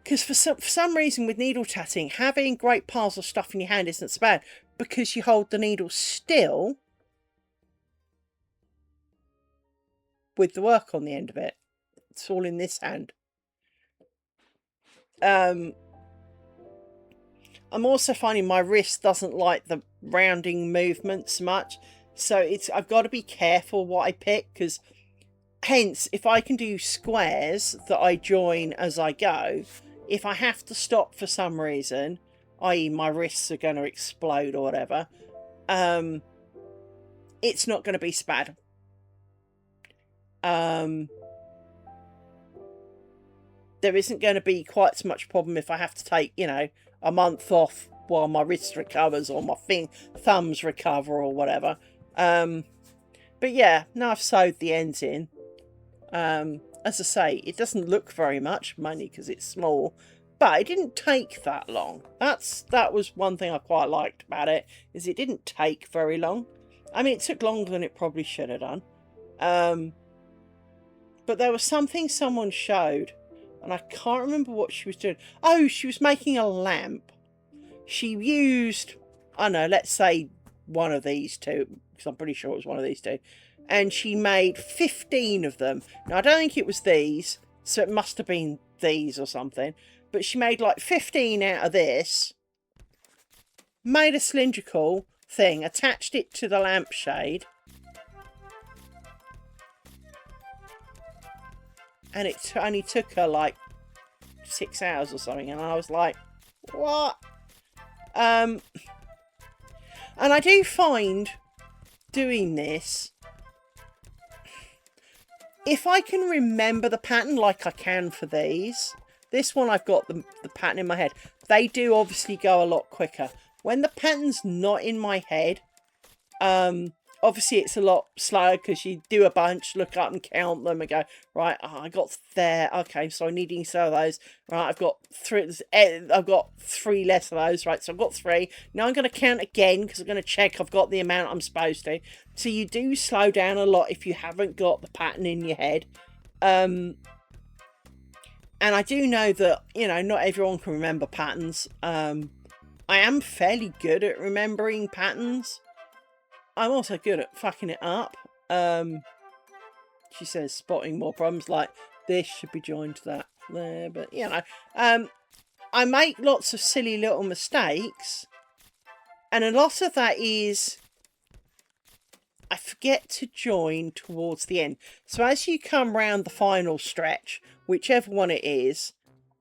because for some reason with needle tatting, having great piles of stuff in your hand isn't so bad, because you hold the needle still with the work on the end of it. It's all in this hand. I'm also finding my wrist doesn't like the rounding movements much, so I've got to be careful what I pick, because hence, if I can do squares that I join as I go, if I have to stop for some reason, i.e. my wrists are going to explode or whatever, it's not going to be so bad. There isn't going to be quite so much problem if I have to take, you know, a month off while my wrist recovers, or my thumbs recover, or whatever. But yeah, now I've sewed the ends in. As I say, it doesn't look very much, mainly because it's small, but it didn't take that long. That was one thing I quite liked about it, is it didn't take very long. I mean, it took longer than it probably should have done. But there was something someone showed, and I can't remember what she was doing. Oh, she was making a lamp. She used, I don't know, let's say one of these two, because I'm pretty sure it was one of these two. And she made 15 of them. Now, I don't think it was these, so it must have been these or something. But she made like 15 out of this, made a cylindrical thing, attached it to the lampshade, and it only took her like 6 hours or something. And I was like, what? And I do find doing this, if I can remember the pattern like I can for these, this one I've got the pattern in my head. They do obviously go a lot quicker. When the pattern's not in my head, Obviously, it's a lot slower because you do a bunch, look up and count them and go, right, I got there. Okay, so I'm needing some of those. Right, I've got three less of those. Right, so I've got three. Now I'm going to count again because I'm going to check I've got the amount I'm supposed to. So you do slow down a lot if you haven't got the pattern in your head. And I do know that, not everyone can remember patterns. I am fairly good at remembering patterns. I'm also good at fucking it up. She says spotting more problems like this should be joined to that there, but I make lots of silly little mistakes, and a lot of that is I forget to join towards the end. So as you come round the final stretch, whichever one it is,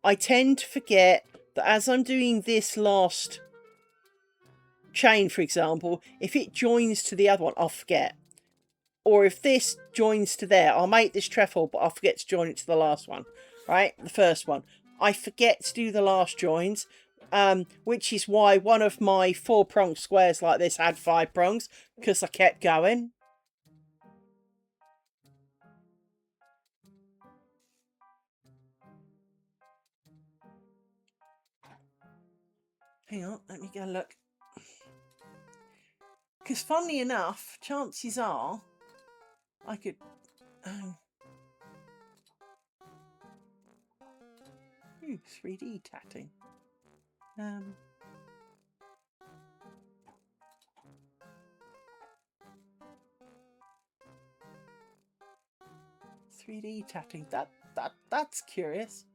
I tend to forget that as I'm doing this last chain, for example, if it joins to the other one, I'll forget. Or if this joins to there, I'll make this trefoil, but I'll forget to join it to the last one, right? The first one. I forget to do the last joins, which is why one of my 4-pronged squares like this had 5 prongs, because I kept going. Hang on, let me go look. Because funnily enough, chances are I could... 3D tatting. 3D tatting. That's curious.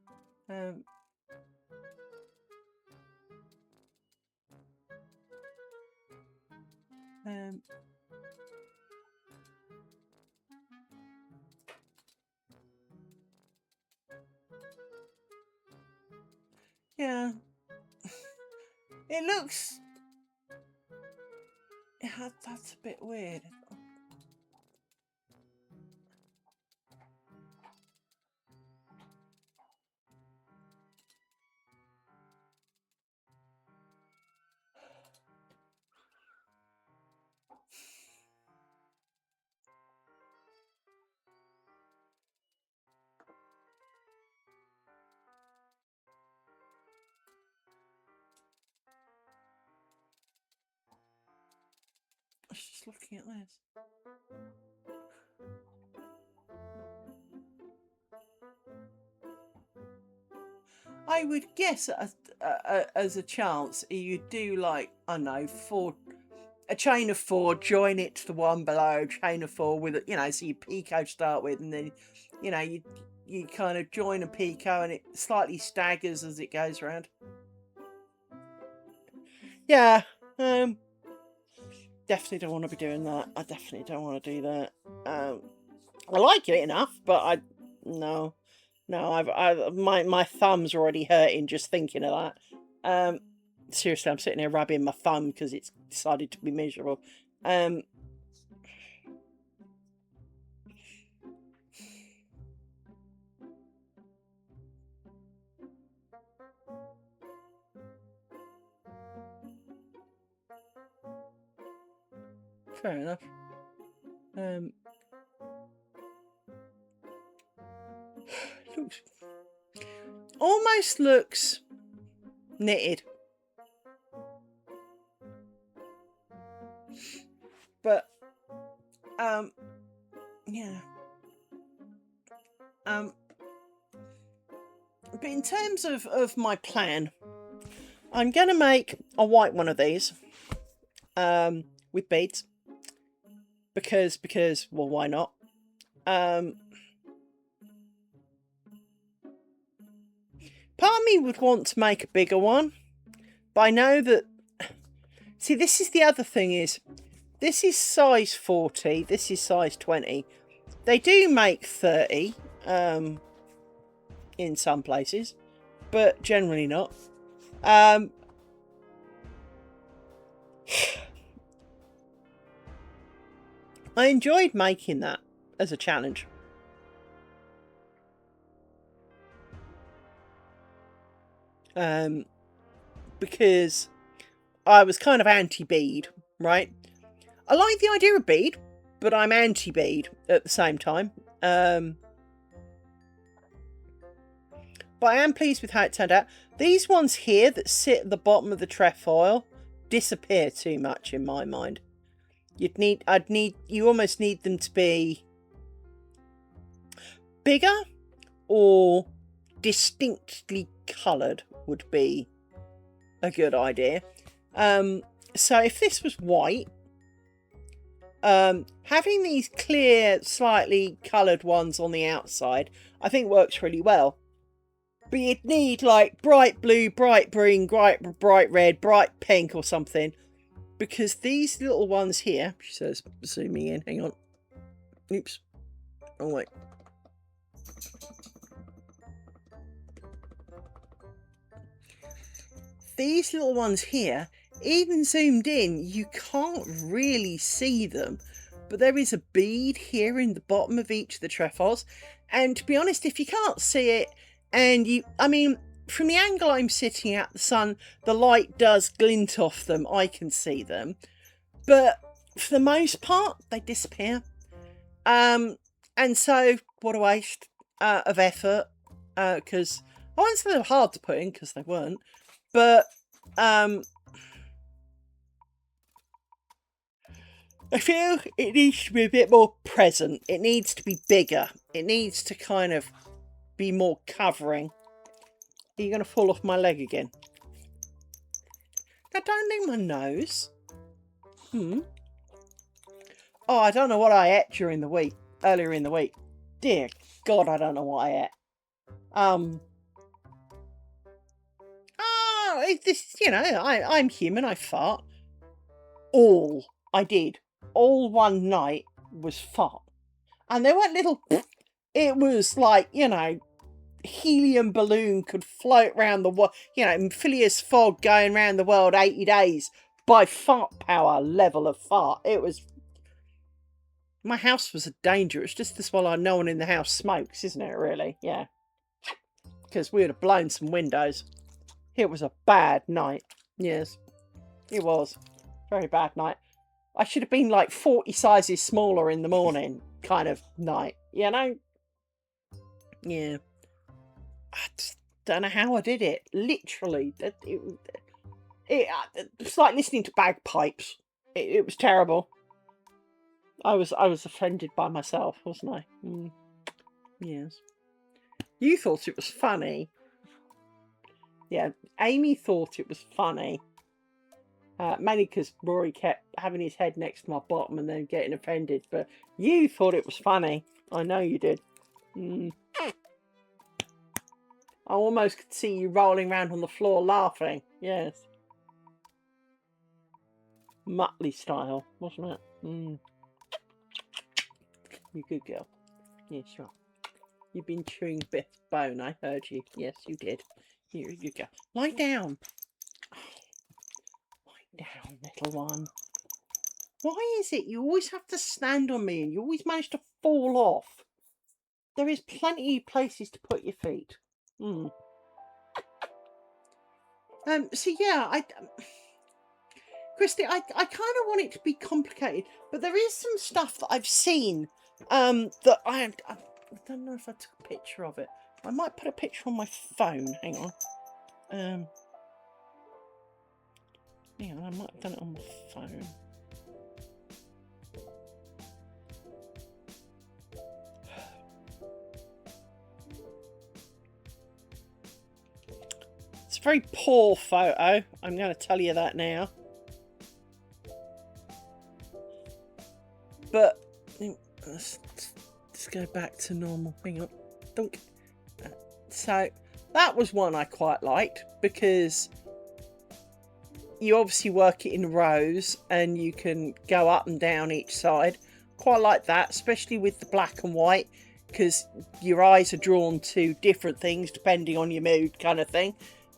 Yeah. It looks... Yeah, that's a bit weird. I was just looking at this. I would guess as a chance you do like, I don't know, a chain of 4, join it to the one below, chain of 4 with it, so you picot to start with, and then you kind of join a picot and it slightly staggers as it goes around. Yeah, definitely don't want to be doing that. I definitely don't want to do that. I like it enough, but no, my thumb's already hurting just thinking of that. Seriously, I'm sitting here rubbing my thumb because it's decided to be miserable. Fair enough. Almost looks knitted, but yeah. But in terms of my plan, I'm gonna make a white one of these, with beads, because well, why not? Part of me would want to make a bigger one, but I know that... See, this is the other thing is, this is size 40, this is size 20. They do make 30, in some places, but generally not. I enjoyed making that as a challenge. Because I was kind of anti-bead, right? I like the idea of bead, but I'm anti-bead at the same time. But I am pleased with how it turned out. These ones here that sit at the bottom of the trefoil disappear too much in my mind. You almost need them to be bigger or distinctly coloured would be a good idea. So if this was white, having these clear, slightly coloured ones on the outside, I think works really well. But you'd need like bright blue, bright green, bright red, bright pink or something. Because these little ones here, she says, zooming in, hang on. Oops. Oh, wait. These little ones here, even zoomed in, you can't really see them. But there is a bead here in the bottom of each of the trefoils. And to be honest, if you can't see it, I mean, from the angle I'm sitting at, the sun, the light does glint off them. I can see them. But for the most part, they disappear. And so, what a waste of effort. Because I won't say they were hard to put in, because they weren't. But I feel it needs to be a bit more present. It needs to be bigger. It needs to kind of be more covering. Are you going to fall off my leg again? Now, don't do my nose. Oh, I don't know what I ate earlier in the week. Dear God, I don't know what I ate. Oh, this, you know, I'm human, I fart. All I did, all one night, was fart. And they weren't little, it was like, you know, helium balloon could float round the world, you know, Phileas Fogg going round the world 80 days by fart power level of fart. It was, my house was a danger. It's just this while no one in the house smokes, isn't it, really? Yeah. Because we would have blown some windows. It was a bad night. Yes, it was. Very bad night. I should have been like 40 sizes smaller in the morning kind of night, you know? Yeah. I just don't know how I did it. Literally. It's like listening to bagpipes. It was terrible. I was offended by myself, wasn't I? Yes. You thought it was funny. Yeah, Amy thought it was funny. Mainly because Rory kept having his head next to my bottom and then getting offended. But you thought it was funny. I know you did. I almost could see you rolling around on the floor laughing. Yes. Muttley style, wasn't it? You good girl. Yes, you are. You've been chewing Beth's bone, I heard you. Yes, you did. Here you go. Lie down. Lie down, little one. Why is it you always have to stand on me and you always manage to fall off? There is plenty of places to put your feet. So yeah, Christy, I kind of want it to be complicated, but there is some stuff that I've seen that I don't know if I took a picture of it. I might put a picture on my phone. Hang on. Yeah, I might have done it on my phone. It's a very poor photo. I'm going to tell you that now. But let's go back to normal. Hang on. Dunk. So that was one I quite liked because you obviously work it in rows and you can go up and down each side. Quite like that, especially with the black and white, because your eyes are drawn to different things depending on your mood, kind of thing.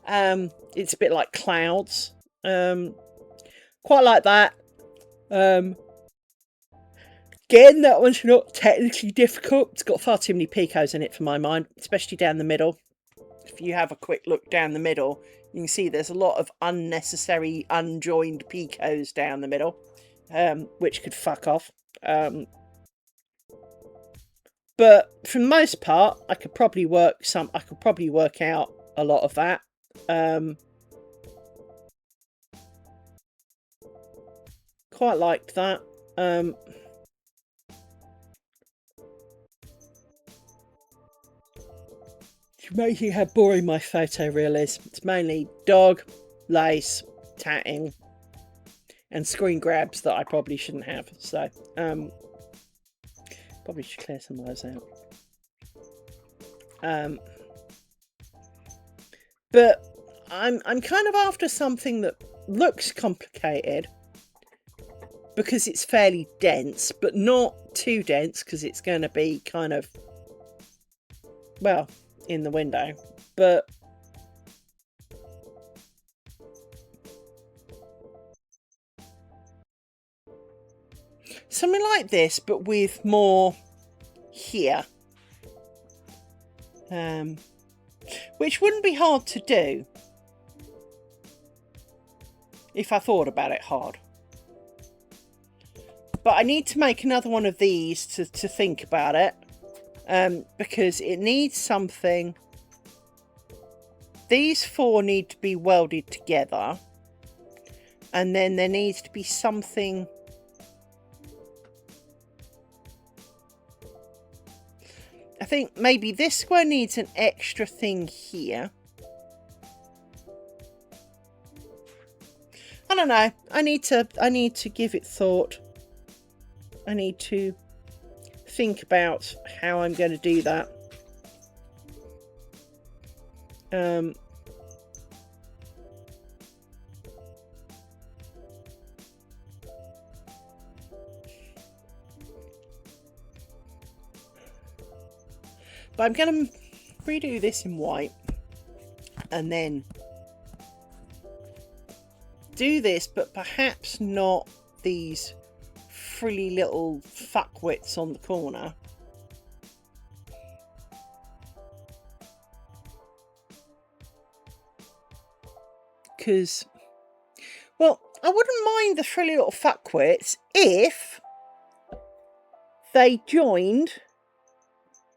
It's a bit like clouds. Quite like that. Again, that one's not technically difficult. It's got far too many picos in it for my mind, especially down the middle. If you have a quick look down the middle, you can see there's a lot of unnecessary unjoined picos down the middle. which could fuck off. But for the most part, I could probably work out a lot of that. Quite liked that. It's amazing how boring my photo reel is. It's mainly dog, lace, tatting, and screen grabs that I probably shouldn't have. So, probably should clear some of those out. But I'm kind of after something that looks complicated because it's fairly dense, but not too dense because it's going to be kind of, well, in the window. But something like this, but with more here. Which wouldn't be hard to do if I thought about it hard. But I need to make another one of these to think about it. Because it needs something. These four need to be welded together. And then there needs to be something. I think maybe this square needs an extra thing here. I don't know. I need to give it thought. I need to think about how I'm going to do that. But I'm going to redo this in white and then do this, but perhaps not these frilly little fuckwits on the corner. Because, well, I wouldn't mind the frilly little fuckwits if they joined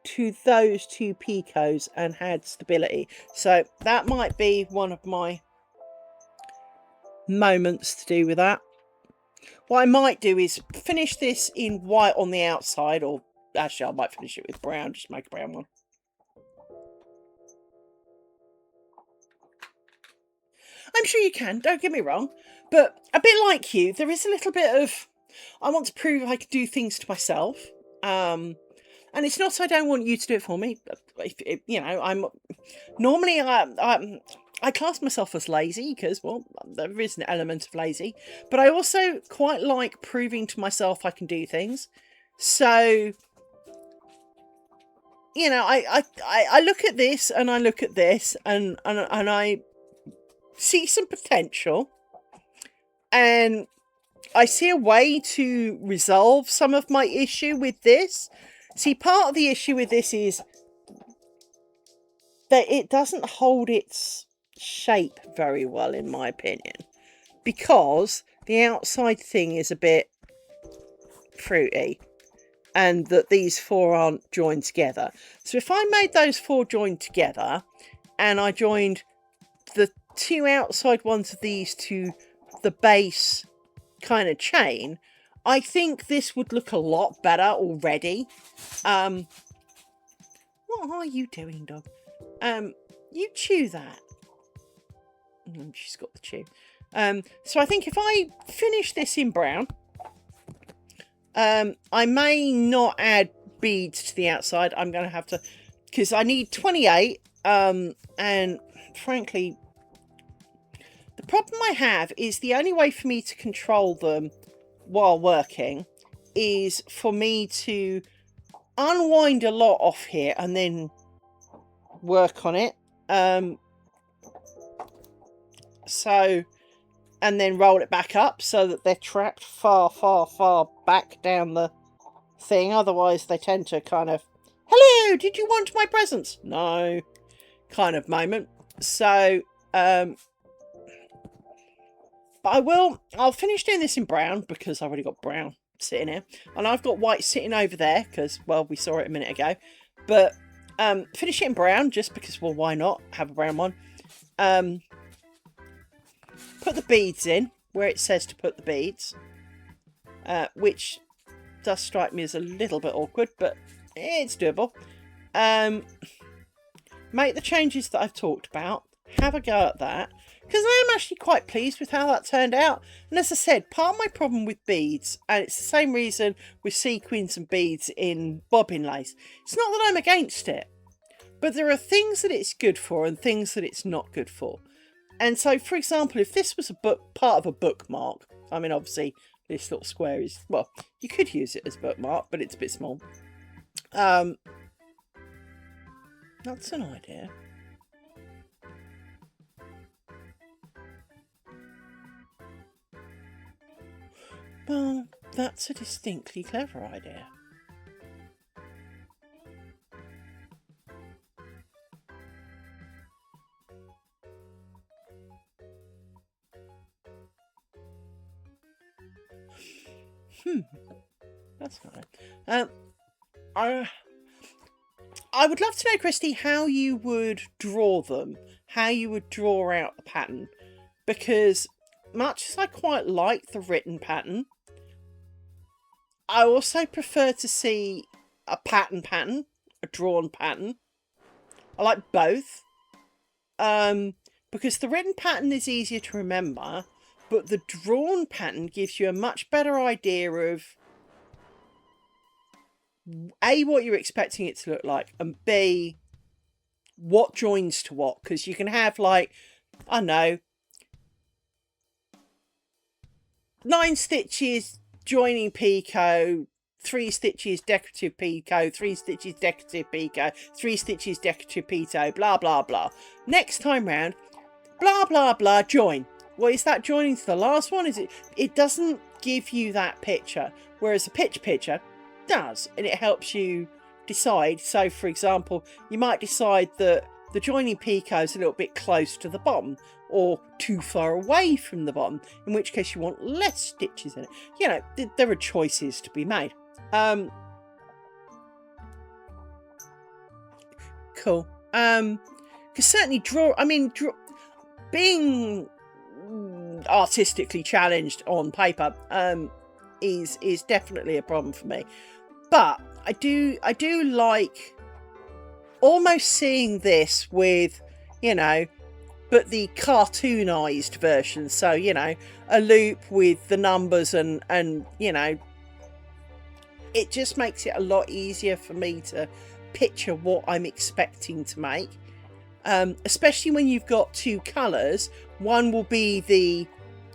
to those two picos and had stability. So that might be one of my moments to do with that. What I might do is finish this in white on the outside, or actually I might finish it with brown, just make a brown one. I'm sure you can, don't get me wrong, but a bit like you, there is a little bit of, I want to prove I can do things to myself. And it's not I don't want you to do it for me. If you know, I'm normally I class myself as lazy because, well, there is an element of lazy, but I also quite like proving to myself I can do things. So, you know, I look at this and I look at this and I see some potential, and I see a way to resolve some of my issue with this. See, part of the issue with this is that it doesn't hold its shape very well, in my opinion, because the outside thing is a bit fruity and that these four aren't joined together. So if I made those four joined together and I joined the two outside ones of these to the base kind of chain, I think this would look a lot better already. What are you doing, dog? You chew that. She's got the chew. So I think if I finish this in brown, I may not add beads to the outside. I'm going to have to, because I need 28. And frankly, the problem I have is the only way for me to control them while working is for me to unwind a lot off here and then work on it. So, and then roll it back up so that they're trapped far, far, far back down the thing. Otherwise, they tend to kind of, hello, did you want my presents? No, kind of moment. So, But I'll finish doing this in brown because I've already got brown sitting here. And I've got white sitting over there because, well, we saw it a minute ago. But finish it in brown just because, well, why not have a brown one? Put the beads in where it says to put the beads. Which does strike me as a little bit awkward, but it's doable. Make the changes that I've talked about. Have a go at that. Because I am actually quite pleased with how that turned out. And as I said, part of my problem with beads, and it's the same reason with sequins and beads in bobbin lace, it's not that I'm against it. But there are things that it's good for and things that it's not good for. And so, for example, if this was part of a bookmark, I mean, obviously, this little square is, well, you could use it as a bookmark, but it's a bit small. That's an idea. Well, that's a distinctly clever idea. That's fine. I would love to know, Christy, how you would draw them, how you would draw out the pattern, because much as I quite like the written pattern, I also prefer to see a pattern, a drawn pattern. I like both, because the written pattern is easier to remember, but the drawn pattern gives you a much better idea of A, what you're expecting it to look like, and B, what joins to what. Because you can have, like, I don't know, 9 stitches joining picot, 3 stitches decorative picot, 3 stitches decorative picot, 3 stitches decorative picot, blah, blah, blah. Next time round, blah, blah, blah, join. Well, is that joining to the last one? Is it? It doesn't give you that picture, whereas a picture does, and it helps you decide. So, for example, you might decide that the joining picot is a little bit close to the bottom, or too far away from the bottom, in which case you want less stitches in it. You know, there are choices to be made. Cool. Because certainly being artistically challenged on paper is definitely a problem for me, but I do like almost seeing this with, you know, but the cartoonized version, so, you know, a loop with the numbers and you know, it just makes it a lot easier for me to picture what I'm expecting to make. Especially when you've got 2 colours. One will be the,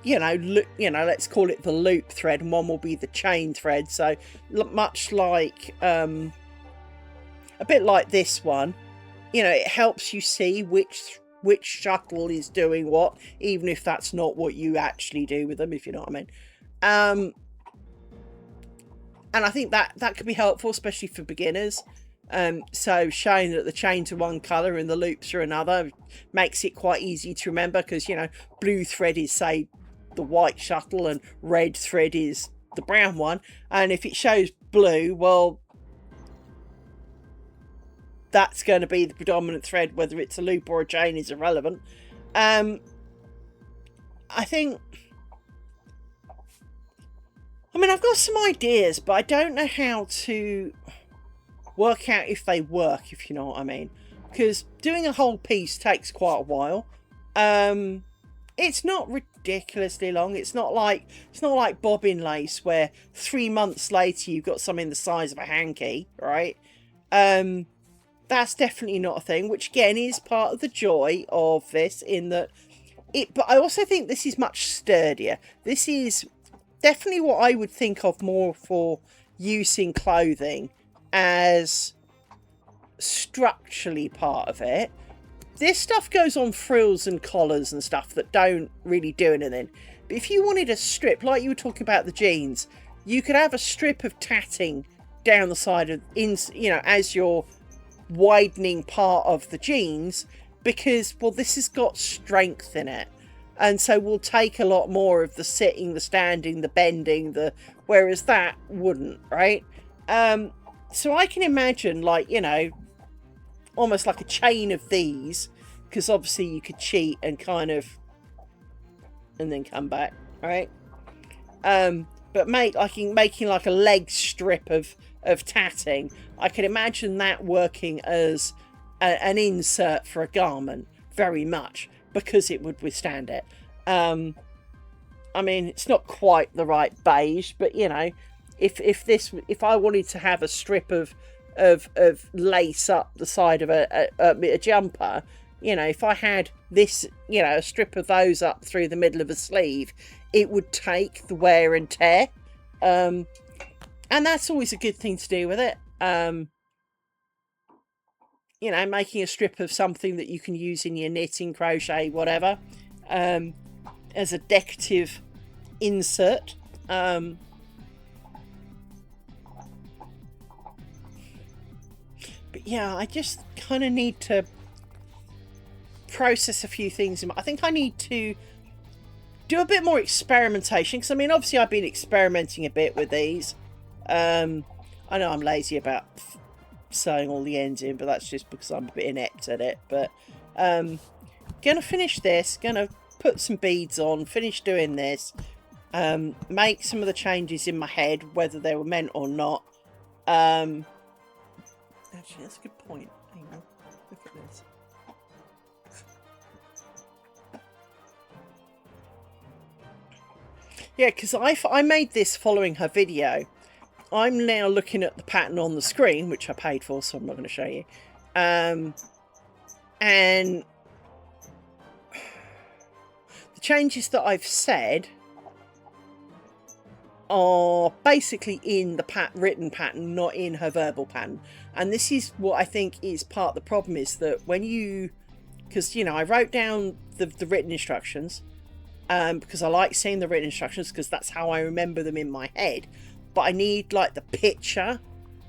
let's call it the loop thread, and one will be the chain thread. So much like, a bit like this one, you know, it helps you see which shuttle is doing what, even if that's not what you actually do with them, if you know what I mean. And I think that could be helpful, especially for beginners. So showing that the chains are one colour and the loops are another makes it quite easy to remember, because, you know, blue thread is, say, the white shuttle and red thread is the brown one, and if it shows blue, well, that's going to be the predominant thread. Whether it's a loop or a chain is irrelevant. I think, I mean, I've got some ideas, but I don't know how to work out if they work, if you know what I mean, because doing a whole piece takes quite a while. It's not ridiculously long. It's not like bobbin lace where 3 months later you've got something the size of a hanky, right? That's definitely not a thing, which again is part of the joy of this, in that but I also think this is much sturdier. This is definitely what I would think of more for use in clothing as structurally part of it. This stuff goes on frills and collars and stuff that don't really do anything. But if you wanted a strip, like you were talking about the jeans, you could have a strip of tatting down the side of, you know, as you're widening part of the jeans, because, well, this has got strength in it. and so we'll take a lot more of the sitting, the standing, the bending, whereas that wouldn't, right? So I can imagine, like, you know, almost like a chain of these, because obviously you could cheat and kind of and then come back, right? But making like a leg strip of tatting, I can imagine that working as an insert for a garment very much, because it would withstand it. I mean, it's not quite the right beige, but you know, if I wanted to have a strip of lace up the side of a jumper, you know, if I had this, you know, a strip of those up through the middle of a sleeve, it would take the wear and tear, and that's always a good thing to do with it. You know, making a strip of something that you can use in your knitting, crochet, whatever, as a decorative insert. But yeah, I just kind of need to process a few things. I think I need to do a bit more experimentation, because I mean, obviously I've been experimenting a bit with these. I know I'm lazy about sewing all the ends in, but that's just because I'm a bit inept at it. But gonna finish this, gonna put some beads on, finish doing this, make some of the changes in my head, whether they were meant or not. Actually, that's a good point. Hang on, look at this. Yeah, because I made this following her video. I'm now looking at the pattern on the screen, which I paid for, so I'm not going to show you. And the changes that I've said are basically in the written pattern, not in her verbal pattern. And this is what I think is part of the problem, is that when you, because, you know, I wrote down the written instructions, because I like seeing the written instructions, because that's how I remember them in my head. But I need like the picture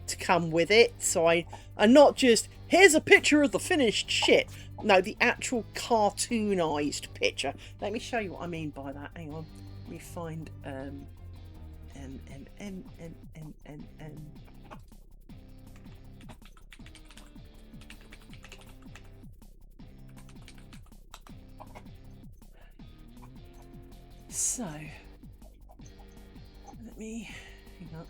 to come with it, so I'm not just, here's a picture of the finished shit. No, the actual cartoonized picture. Let me show you what I mean by that. Hang on, let me find so let me hang on.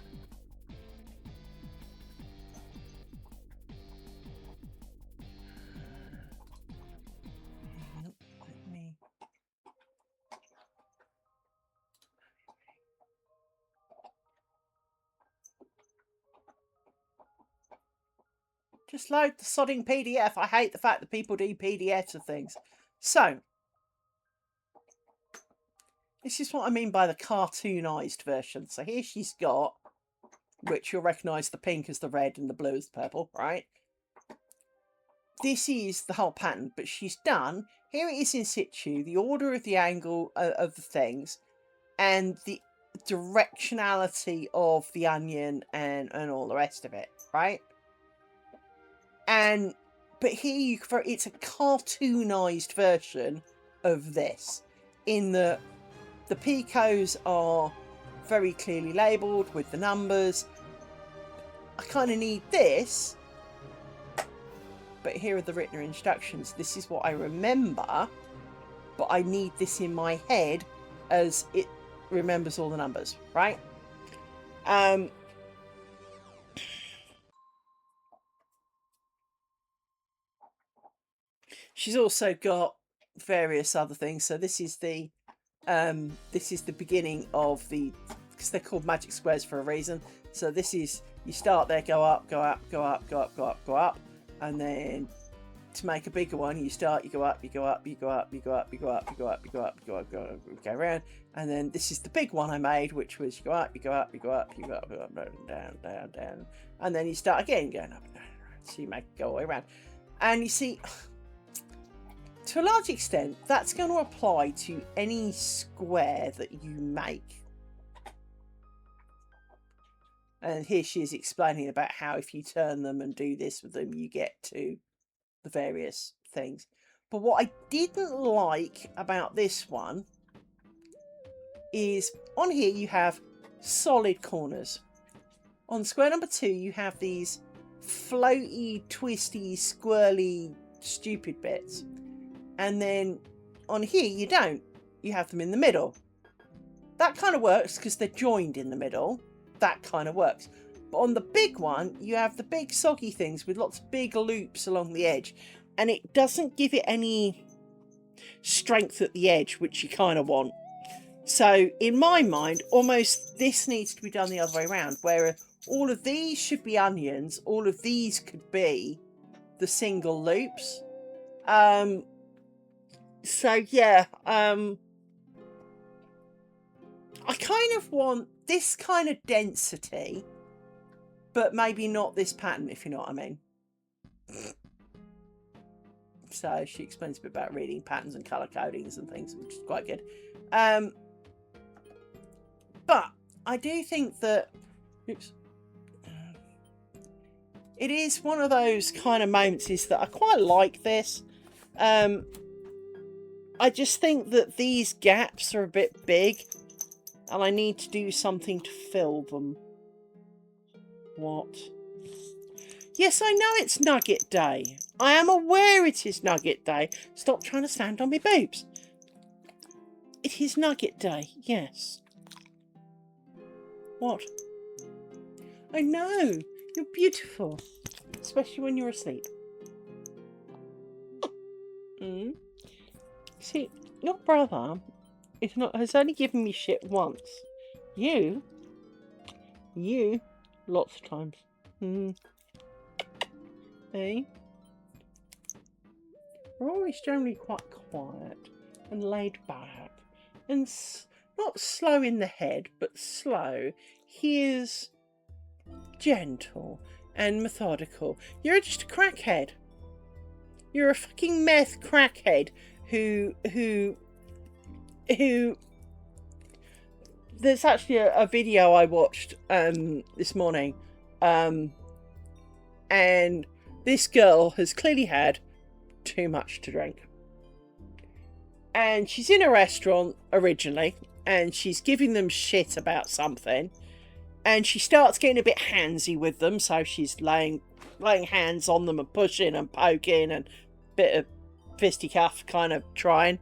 Let me just load the sodding PDF. I hate the fact that people do PDFs of things. So this is what I mean by the cartoonized version. So here she's got, which you'll recognise the pink as the red and the blue as the purple, right? This is the whole pattern, but she's done, here it is in situ, the order of the angle of the things, and the directionality of the onion and all the rest of it, right? And but here it's a cartoonized version of this, in the picots are very clearly labelled with the numbers. I kind of need this, but here are the written instructions. This is what I remember, but I need this in my head as it remembers all the numbers, right? She's also got various other things. So this is the beginning of the, because they're called magic squares for a reason. So this is, you start there, go up, go up, go up, go up, go up, go up, and then to make a bigger one, you start, you go up, you go up, you go up, you go up, you go up, you go up, you go up, you go up, go around, and then this is the big one I made, which was you go up, you go up, you go up, you go up, down, down, down, and then you start again going up and down, so you make it go all the way around. And you see, to a large extent, that's going to apply to any square that you make. And here she is explaining about how if you turn them and do this with them, you get to the various things. But what I didn't like about this one is on here you have solid corners. On square number 2 you have these floaty, twisty, squirrely, stupid bits. And then on here you don't. You have them in the middle. That kind of works because they're joined in the middle. That kind of works. But on the big one, you have the big soggy things with lots of big loops along the edge. And it doesn't give it any strength at the edge, which you kind of want. So in my mind, almost this needs to be done the other way around, where all of these should be onions. All of these could be the single loops. So yeah, I kind of want this kind of density, but maybe not this pattern, if you know what I mean. So she explains a bit about reading patterns and colour codings and things, which is quite good. But I do think that it is one of those kind of moments is that I quite like this. I just think that these gaps are a bit big and I need to do something to fill them. What? Yes, I know it's Nugget Day. I am aware it is Nugget Day. Stop trying to stand on my boobs. It is Nugget Day, yes. What? I know. You're beautiful. Especially when you're asleep. See, your brother has only given me shit once. You, lots of times. Hey? We're always generally quite quiet and laid back and not slow in the head, but slow. He is gentle and methodical. You're just a crackhead. You're a fucking meth crackhead who there's actually a video I watched this morning, and this girl has clearly had too much to drink, and she's in a restaurant originally and she's giving them shit about something, and she starts getting a bit handsy with them, so she's laying hands on them and pushing and poking and a bit of fisticuff kind of trying.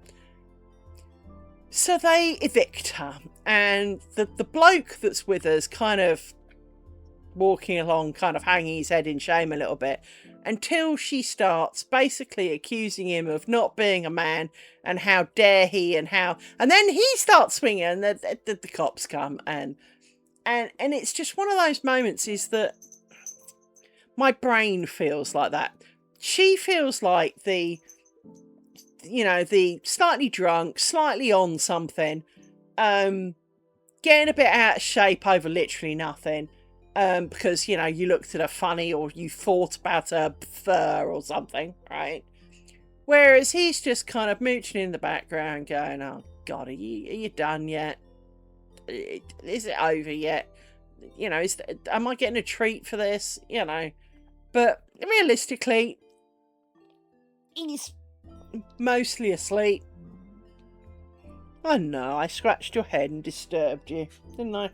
So they evict her, and the bloke that's with us kind of walking along, kind of hanging his head in shame a little bit, until she starts basically accusing him of not being a man and how dare he, and then he starts swinging and the cops come, and it's just one of those moments is that my brain feels like that. She feels like the slightly drunk, slightly on something, getting a bit out of shape over literally nothing, because, you looked at her funny or you thought about her fur or something, right? Whereas he's just kind of mooching in the background going, oh, God, are you done yet? Is it over yet? Am I getting a treat for this? But realistically, he's mostly asleep. I know, I scratched your head and disturbed you, didn't I?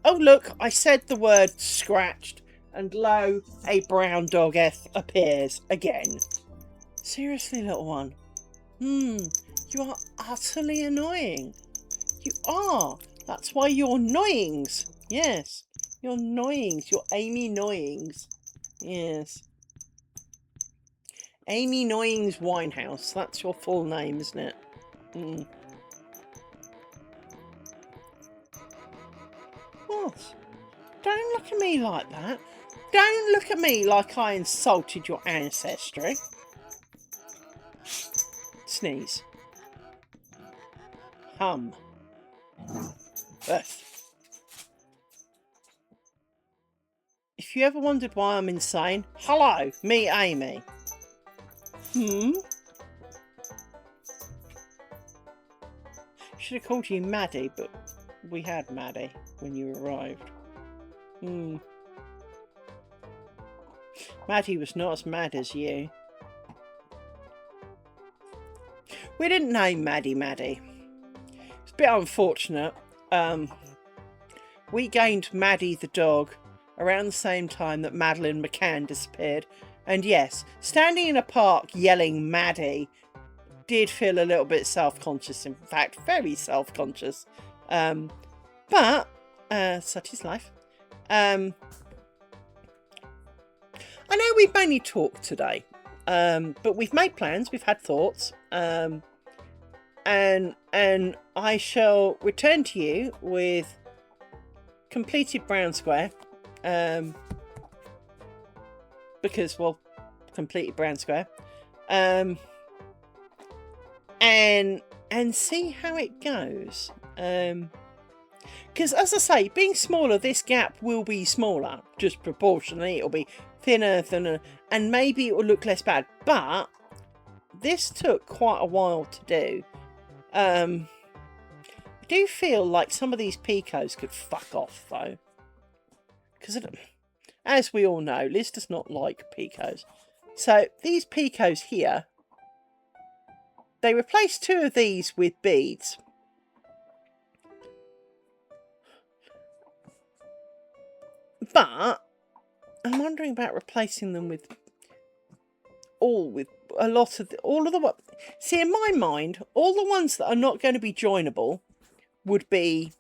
Oh look, I said the word scratched, and lo, a brown dogeth appears again. Seriously, little one. You are utterly annoying. You are. That's why you're Noyings. Yes, you're Noyings. You're Amy Noyings. Yes. Amy Noyings Winehouse. That's your full name, isn't it? What? Don't look at me like that. Don't look at me like I insulted your ancestry. Sneeze. Hum. If you ever wondered why I'm insane, hello, me Amy. Should have called you Maddie, but we had Maddie when you arrived. Maddie was not as mad as you. We didn't name Maddie. It's a bit unfortunate. We gained Maddie the dog around the same time that Madeline McCann disappeared. And yes, standing in a park yelling Maddie did feel a little bit self-conscious. In fact, very self-conscious. But such is life. I know we've mainly talked today, but we've made plans, we've had thoughts, and I shall return to you with completed brown square, because, well, completed brown square, and see how it goes. Because, as I say, being smaller, this gap will be smaller, just proportionally. It'll be thinner, and maybe it will look less bad. But this took quite a while to do. I do feel like some of these picos could fuck off, though. Because, as we all know, Liz does not like picos. So, these picos here, they replaced 2 of these with beads. But I'm wondering about replacing them with all of the. See, in my mind, all the ones that are not going to be joinable would be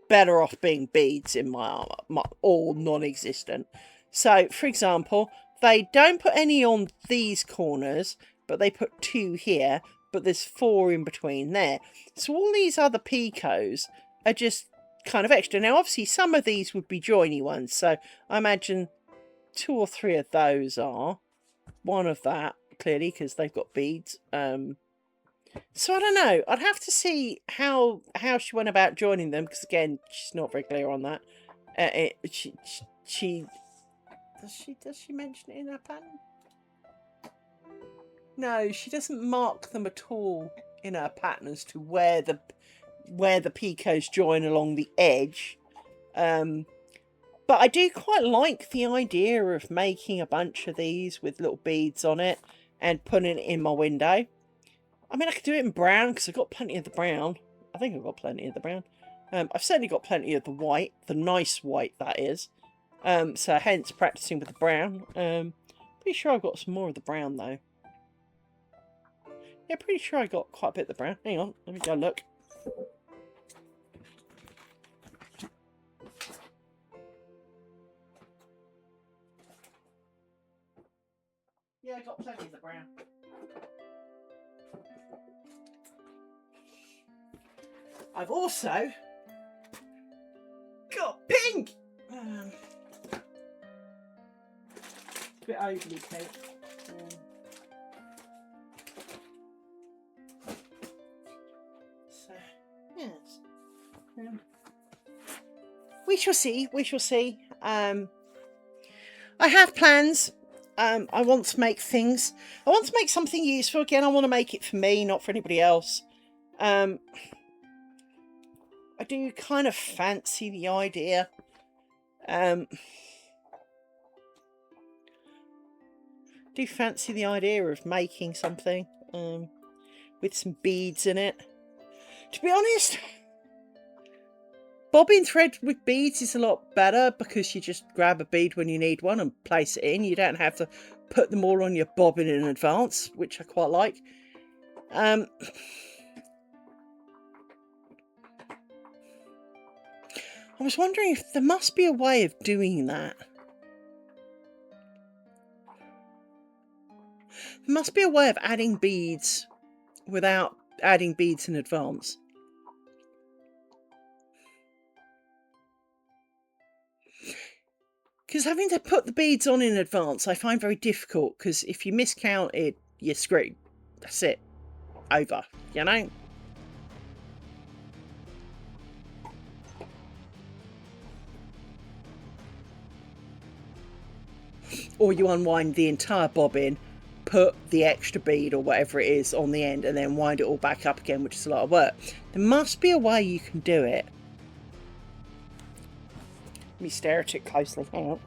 better off being beads in my or non-existent. So, for example, they don't put any on these corners, but they put 2 here, but there's 4 in between there. So all these other picos are just kind of extra. Now, obviously, some of these would be joiny ones, so I imagine 2 or 3 of those are. One of that, clearly, because they've got beads. So I don't know. I'd have to see how she went about joining them, because again, she's not very clear on that. She does she mention it in her pattern? No, she doesn't mark them at all in her pattern as to where the picos join along the edge. But I do quite like the idea of making a bunch of these with little beads on it and putting it in my window. I mean, I could do it in brown because I've got plenty of the brown. I think I've got plenty of the brown. I've certainly got plenty of the white, the nice white, that is. So hence practicing with the brown. Pretty sure I've got some more of the brown, though. Yeah, pretty sure I got quite a bit of the brown. Hang on, let me go look. Yeah, I got plenty of the brown. I've also got pink! It's a bit overly pink. So, yes. We shall see. I have plans. I want to make things. I want to make something useful. Again, I want to make it for me, not for anybody else. I do kind of fancy the idea. Do fancy the idea of making something with some beads in it. To be honest, bobbin thread with beads is a lot better because you just grab a bead when you need one and place it in. You don't have to put them all on your bobbin in advance, which I quite like. I was wondering if there must be a way of doing that. There must be a way of adding beads without adding beads in advance. Because having to put the beads on in advance I find very difficult, because if you miscount it, you're screwed. That's it. Over, you know? Or you unwind the entire bobbin, put the extra bead or whatever it is on the end, and then wind it all back up again, which is a lot of work. There must be a way you can do it. Let me stare at it closely. Hang on.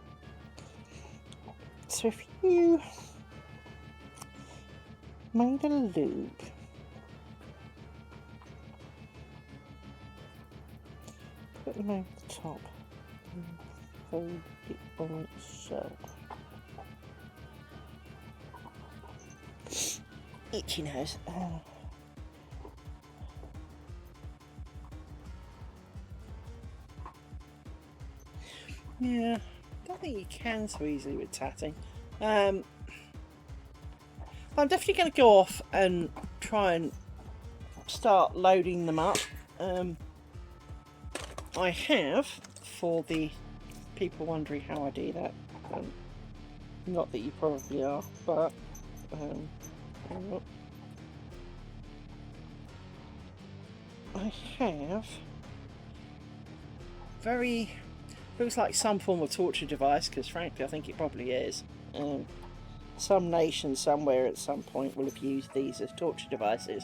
So if you made a loop put them over the top and fold it on itself. Itchy nose. Yeah, I don't think you can so easily with tatting. I'm definitely going to go off and try and start loading them up. I have, for the people wondering how I do that, not that you probably are, but I have looks like some form of torture device, because frankly I think it probably is. Some nation somewhere at some point will have used these as torture devices.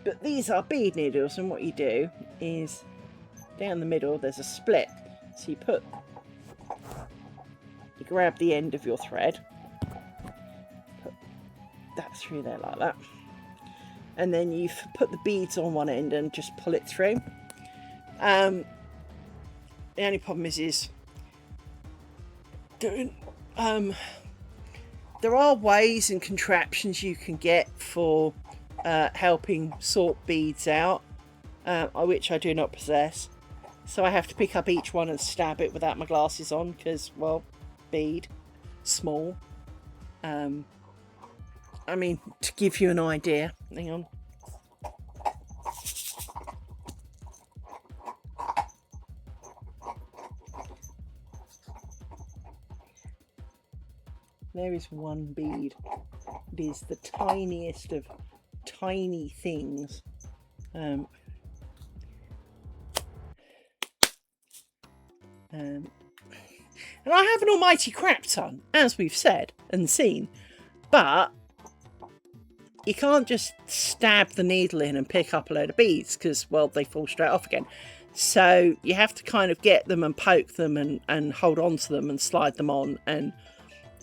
But these are bead needles, and what you do is down the middle there's a split. So you grab the end of your thread, put that through there like that, and then you put the beads on one end and just pull it through. The only problem is doing there are ways and contraptions you can get for helping sort beads out, which I do not possess. So I have to pick up each one and stab it without my glasses on because, well, bead, small. I mean, to give you an idea, hang on. There is one bead. It is the tiniest of tiny things. And I have an almighty crap ton, as we've said and seen, but you can't just stab the needle in and pick up a load of beads because, well, they fall straight off again. So you have to kind of get them and poke them and hold on to them and slide them on, and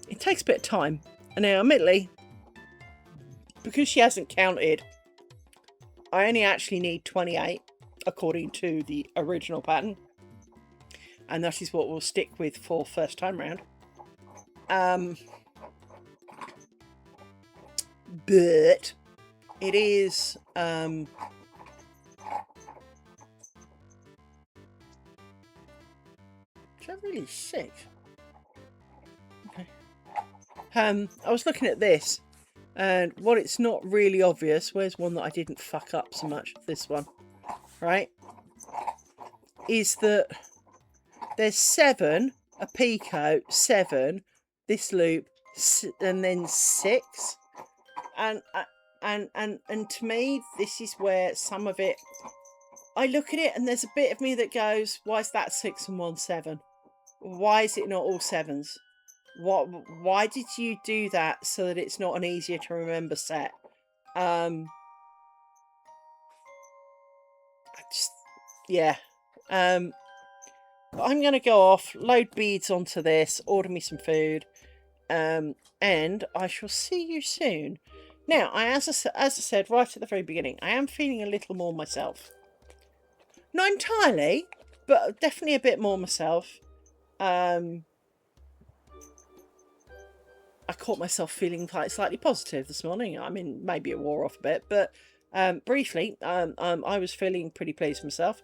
it takes a bit of time. And now, admittedly, because she hasn't counted, I only actually need 28 according to the original pattern, and that is what we'll stick with for first time round. But it is is that really sick? Okay. I was looking at this, and what it's not really obvious, where's one that I didn't fuck up so much, this one, right, is that there's 7, a picot, 7, this loop, and then 6, and to me, this is where some of it, I look at it and there's a bit of me that goes, why is that 6 and 1 7? Why is it not all 7s? Why did you do that so that it's not an easier to remember set? Yeah. But I'm going to go off, load beads onto this, order me some food, and I shall see you soon. Now, as I said right at the very beginning, I am feeling a little more myself. Not entirely, but definitely a bit more myself. I caught myself feeling quite slightly positive this morning. I mean, maybe it wore off a bit, but briefly, I was feeling pretty pleased with myself.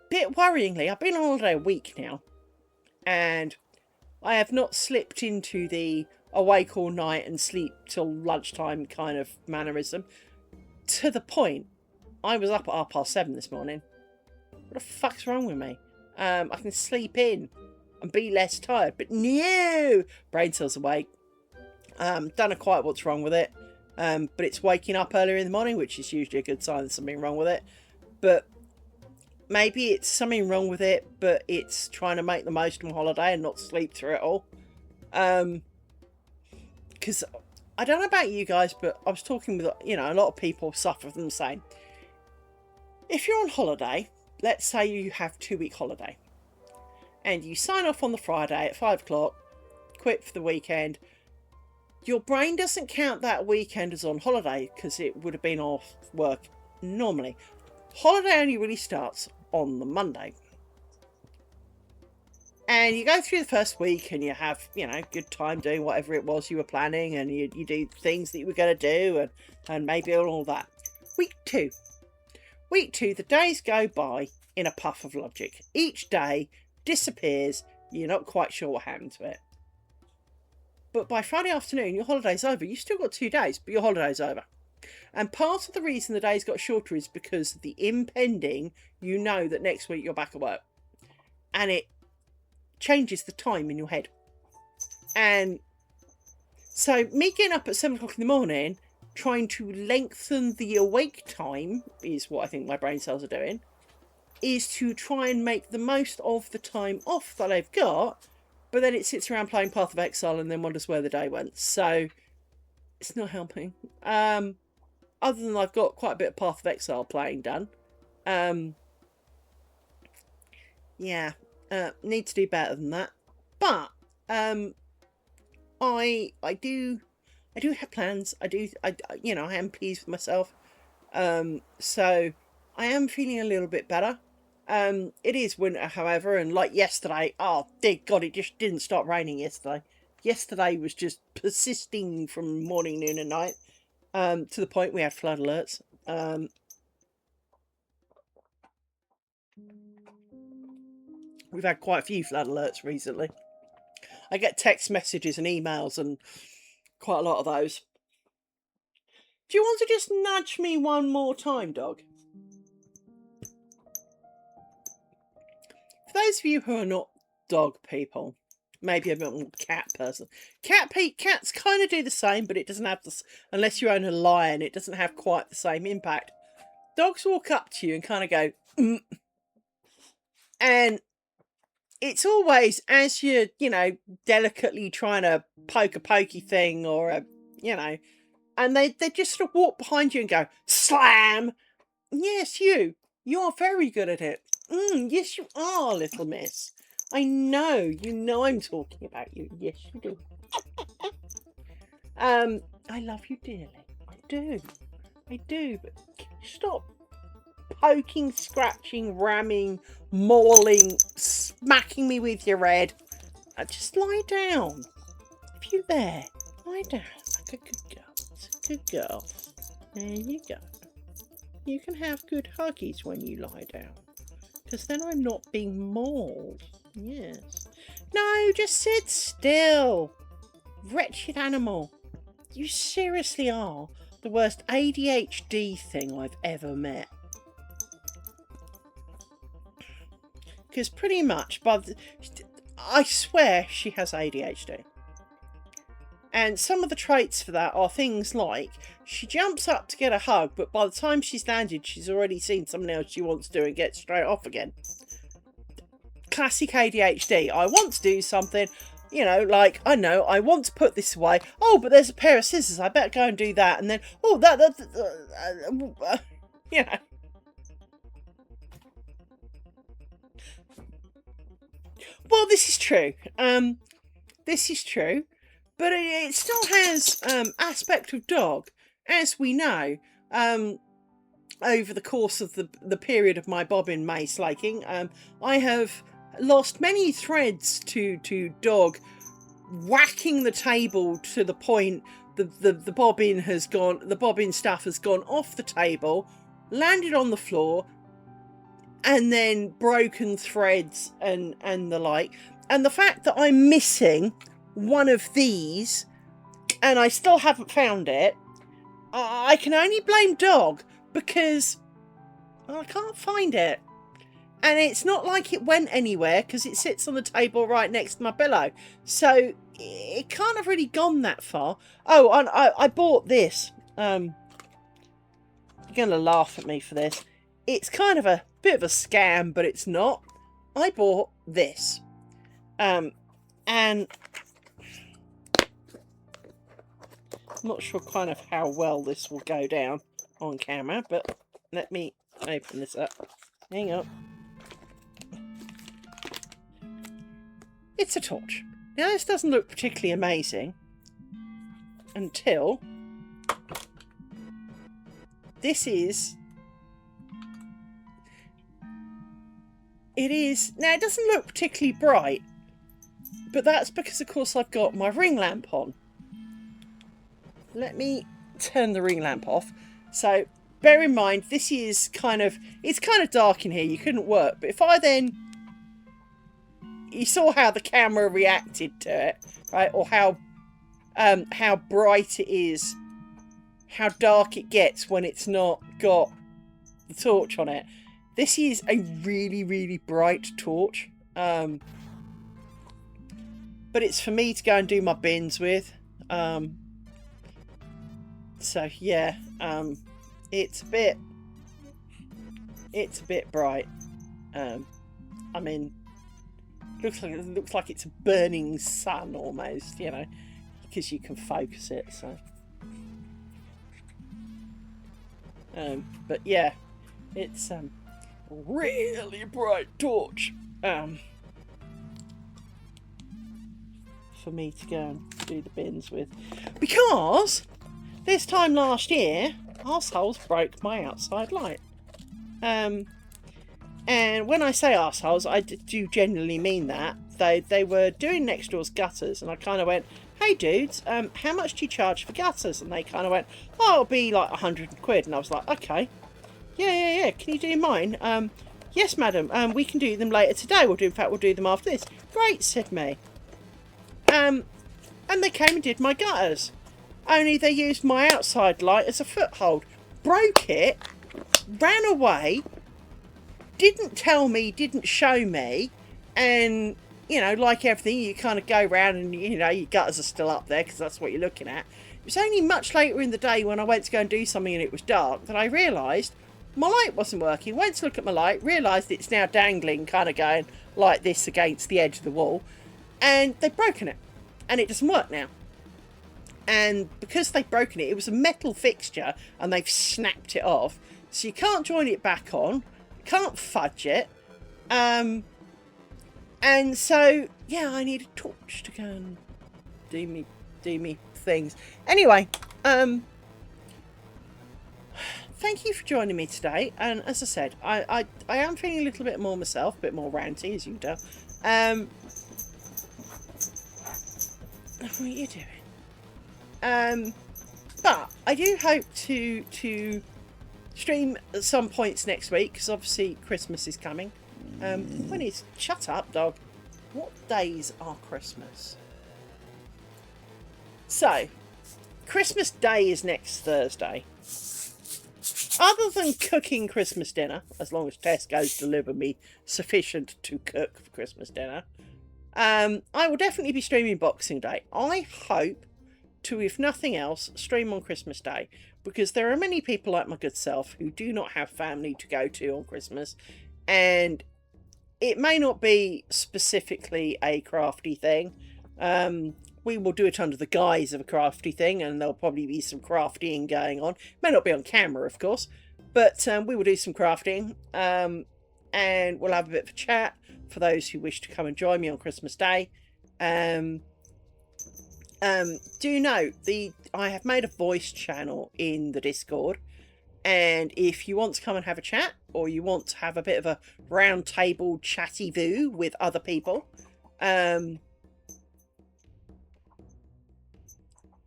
Bit worryingly, I've been on holiday a week now, and I have not slipped into the awake all night and sleep till lunchtime kind of mannerism. To the point, I was up at 7:30 this morning. What the fuck's wrong with me? I can sleep in and be less tired, but no! Brain cells awake. Don't know quite what's wrong with it, but it's waking up earlier in the morning, which is usually a good sign there's something wrong with it. But maybe it's something wrong with it, but it's trying to make the most of my holiday and not sleep through it all. Because I don't know about you guys, but I was talking with, a lot of people suffer from the same. If you're on holiday, let's say you have 2-week holiday, and you sign off on the Friday at 5 o'clock, quit for the weekend, your brain doesn't count that weekend as on holiday because it would have been off work normally. Holiday only really starts on the Monday. And you go through the first week and you have, you know, good time doing whatever it was you were planning, and you do things that you were going to do, and maybe all that. Week two, the days go by in a puff of logic. Each day disappears. You're not quite sure what happened to it. But by Friday afternoon, your holiday's over. You've still got 2 days, but your holiday's over. And part of the reason the days got shorter is because of the impending, you know that next week you're back at work. And it changes the time in your head. And so me getting up at 7 o'clock in the morning, trying to lengthen the awake time, is what I think my brain cells are doing, is to try and make the most of the time off that I've got, but then it sits around playing Path of Exile and then wonders where the day went. So it's not helping. Other than I've got quite a bit of Path of Exile playing done. Yeah. Need to do better than that. But I do have plans. I am pleased with myself. So I am feeling a little bit better. It is winter, however, and like yesterday, oh dear God, it just didn't stop raining yesterday. Yesterday was just persisting from morning, noon and night, to the point we had flood alerts. We've had quite a few flood alerts recently. I get text messages and emails and quite a lot of those. Do you want to just nudge me one more time, dog? For those of you who are not dog people, maybe a bit more cat person. Cats kind of do the same, but it doesn't have this, unless you own a lion, it doesn't have quite the same impact. Dogs walk up to you and kind of go, and it's always as you're, delicately trying to poke a pokey thing or and they just sort of walk behind you and go, slam! Yes, you are very good at it. Yes, you are, little miss. I know, I'm talking about you. Yes, you do. I love you dearly. I do, but stop poking, scratching, ramming, mauling, smacking me with your head. Just lie down. If you're there, lie down like a good girl. It's a good girl. There you go. You can have good huggies when you lie down, because then I'm not being mauled. Yes. No, just sit still. Wretched animal. You seriously are the worst ADHD thing I've ever met. Because pretty much, I swear she has ADHD. And some of the traits for that are things like, she jumps up to get a hug, but by the time she's landed, she's already seen something else she wants to do and gets straight off again. Classic ADHD. I want to do something, like, I know, I want to put this away. Oh, but there's a pair of scissors. I better go and do that. And then, oh, Well, this is true. But it still has aspect of dog, as we know. Over the course of the period of my bobbin mace laking, I have lost many threads to dog whacking the table to the point the bobbin stuff has gone off the table, landed on the floor, and then broken threads and the like. And the fact that I'm missing one of these and I still haven't found it, I can only blame dog, because I can't find it. And it's not like it went anywhere, because it sits on the table right next to my pillow. So it can't have really gone that far. Oh, and I bought this. You're going to laugh at me for this. It's kind of a bit of a scam, but it's not. I bought this. And I'm not sure kind of how well this will go down on camera, but let me open this up. Hang on. It's a torch. Now, this doesn't look particularly amazing until this is It is. Now, it doesn't look particularly bright, but that's because, of course, I've got my ring lamp on. Let me turn the ring lamp off. So, bear in mind, this is it's kind of dark in here. You couldn't work. But if I then... You saw how the camera reacted to it, right? Or how bright it is, how dark it gets when it's not got the torch on it. This is a really, really bright torch. But it's for me to go and do my bins with. So yeah, it's a bit bright. I mean, looks like it's a burning sun almost, you know, because you can focus it. So, but yeah, it's really bright torch. For me to go and do the bins with, because this time last year arseholes broke my outside light. And when I say arseholes, I do genuinely mean that. They were doing next door's gutters, and I kind of went, hey dudes, how much do you charge for gutters? And they kind of went, oh, it'll be like 100 quid. And I was like, okay, yeah, can you do mine? Yes madam, we can do them later today. We'll do them after this. Great, said me. And they came and did my gutters. Only they used my outside light as a foothold. Broke it, ran away, didn't tell me, didn't show me. And, you know, like everything, you kind of go round and, you know, your gutters are still up there because that's what you're looking at. It was only much later in the day when I went to go and do something and it was dark that I realised my light wasn't working. Went to look at my light, realised it's now dangling, kind of going like this against the edge of the wall. And they've broken it. And it doesn't work now. And because they've broken it, it was a metal fixture and they've snapped it off. So you can't join it back on. Can't fudge it. And so, yeah, I need a torch to go and do me things. Anyway, thank you for joining me today. And as I said, I am feeling a little bit more myself, a bit more ranty, as you do. What are you doing? But I do hope to stream at some points next week, because obviously Christmas is coming. When is... Shut up, dog. What days are Christmas? So, Christmas Day is next Thursday. Other than cooking Christmas dinner, as long as Tesco's deliver me sufficient to cook for Christmas dinner, I will definitely be streaming Boxing Day. I hope to, if nothing else, stream on Christmas Day, because there are many people like my good self who do not have family to go to on Christmas, and it may not be specifically a crafty thing. We will do it under the guise of a crafty thing, and there'll probably be some crafting going on. It may not be on camera, of course, but we will do some crafting, and we'll have a bit of a chat for those who wish to come and join me on Christmas Day. Do note, I have made a voice channel in the Discord, and if you want to come and have a chat, or you want to have a bit of a round table chatty-voo with other people,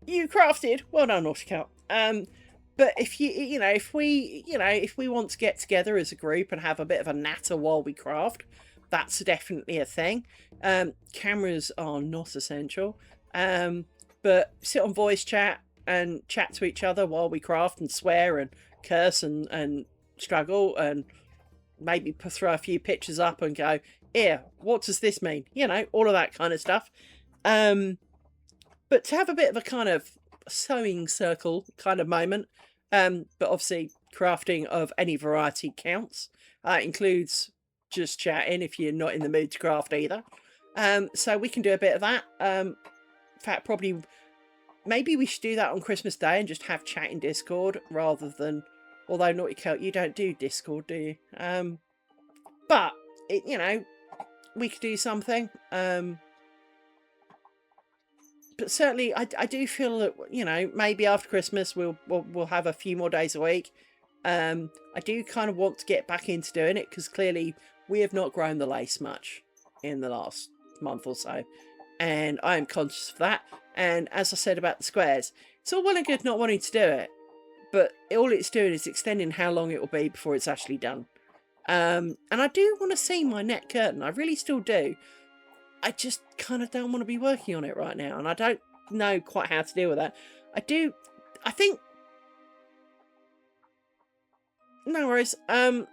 you crafted, well done, Nautical. But if if we want to get together as a group and have a bit of a natter while we craft, that's definitely a thing. Cameras are not essential. But sit on voice chat and chat to each other while we craft and swear and curse and struggle, and maybe throw a few pictures up and go, here, what does this mean? You know, all of that kind of stuff. But to have a bit of a kind of sewing circle kind of moment, but obviously crafting of any variety counts. Includes just chatting if you're not in the mood to craft either. So we can do a bit of that. In fact, probably, maybe we should do that on Christmas Day and just have chat in Discord rather than, although Naughty Celt, you don't do Discord, do you? But, we could do something. But certainly, I do feel that, maybe after Christmas we'll have a few more days a week. I do kind of want to get back into doing it, because clearly we have not grown the lace much in the last month or so, and I am conscious of that. And as I said about the squares, it's all well and good not wanting to do it, but all it's doing is extending how long it will be before it's actually done. And I do want to see my net curtain. I really still do. I just kind of don't want to be working on it right now, and I don't know quite how to deal with that. I think, no worries. I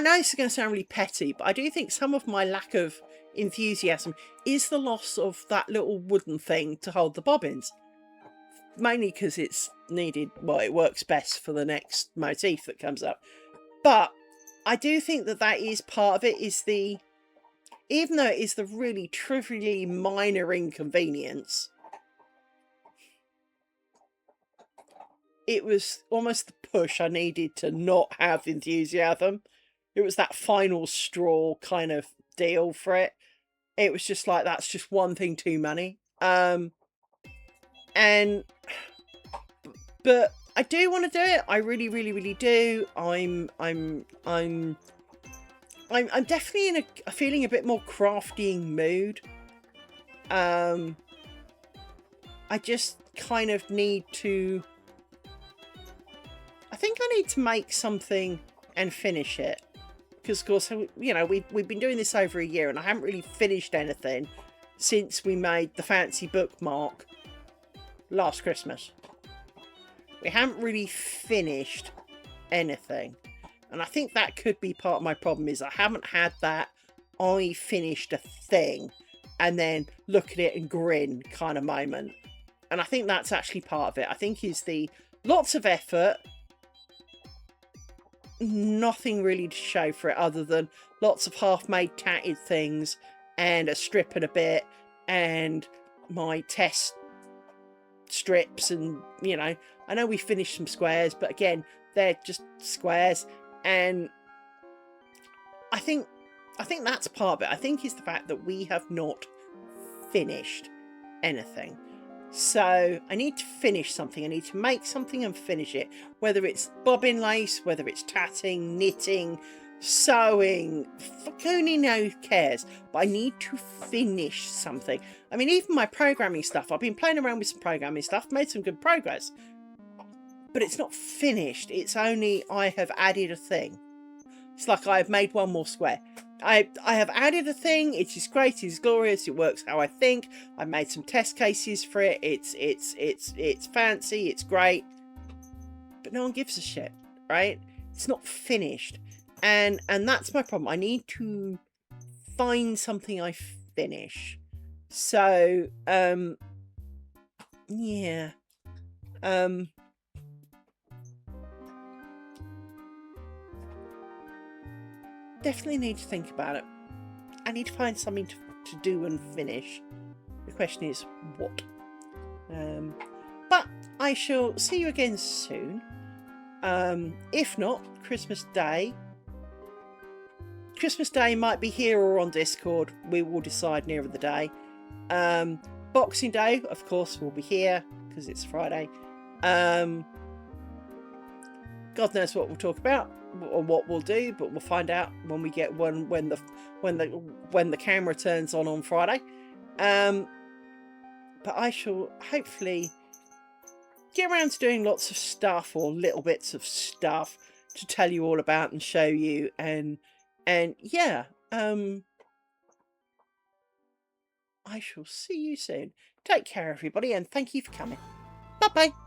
know this is going to sound really petty, but I do think some of my lack of enthusiasm is the loss of that little wooden thing to hold the bobbins. Mainly because it's needed, well, it works best for the next motif that comes up. But I do think that is part of it, is even though it is the really trivially minor inconvenience, it was almost the push I needed to not have enthusiasm. It was that final straw kind of deal for it. It was just like, that's just one thing too many. But I do want to do it. I really, really, really do. I'm definitely in a feeling a bit more crafting mood. I just kind of need to. I think I need to make something and finish it, because of course, you know, we've been doing this over a year, and I haven't really finished anything since we made the fancy bookmark last Christmas. We haven't really finished anything, and I think that could be part of my problem, is I haven't had that I finished a thing and then look at it and grin kind of moment. And I think that's actually part of it. I think is the lots of effort, nothing really to show for it other than lots of half-made tatted things and a strip and a bit and my test strips, and you know, I know we finished some squares, but again, they're just squares. And I think that's part of it. I think is the fact that we have not finished anything. So I need to finish something. I need to make something and finish it, whether it's bobbin lace, whether it's tatting, knitting, sewing, fuck only knows cares, but I need to finish something. I mean, even my programming stuff, I've been playing around with some programming stuff, made some good progress, but it's not finished. It's only I have added a thing. It's like I've made one more square. I have added a thing. It is great. It is glorious. It works how I think. I made some test cases for it. It's fancy. It's great. But no one gives a shit, right? It's not finished, and that's my problem. I need to find something I finish. So yeah. Definitely need to think about it. I need to find something to do and finish. The question is what. But I shall see you again soon. If not, Christmas Day. Christmas Day might be here or on Discord. We will decide nearer the day. Boxing Day, of course, will be here because it's Friday. God knows what we'll talk about or what we'll do, but we'll find out when we get one, when the camera turns on Friday. But I shall hopefully get around to doing lots of stuff or little bits of stuff to tell you all about and show you, and yeah, I shall see you soon. Take care, everybody, and thank you for coming. Bye bye.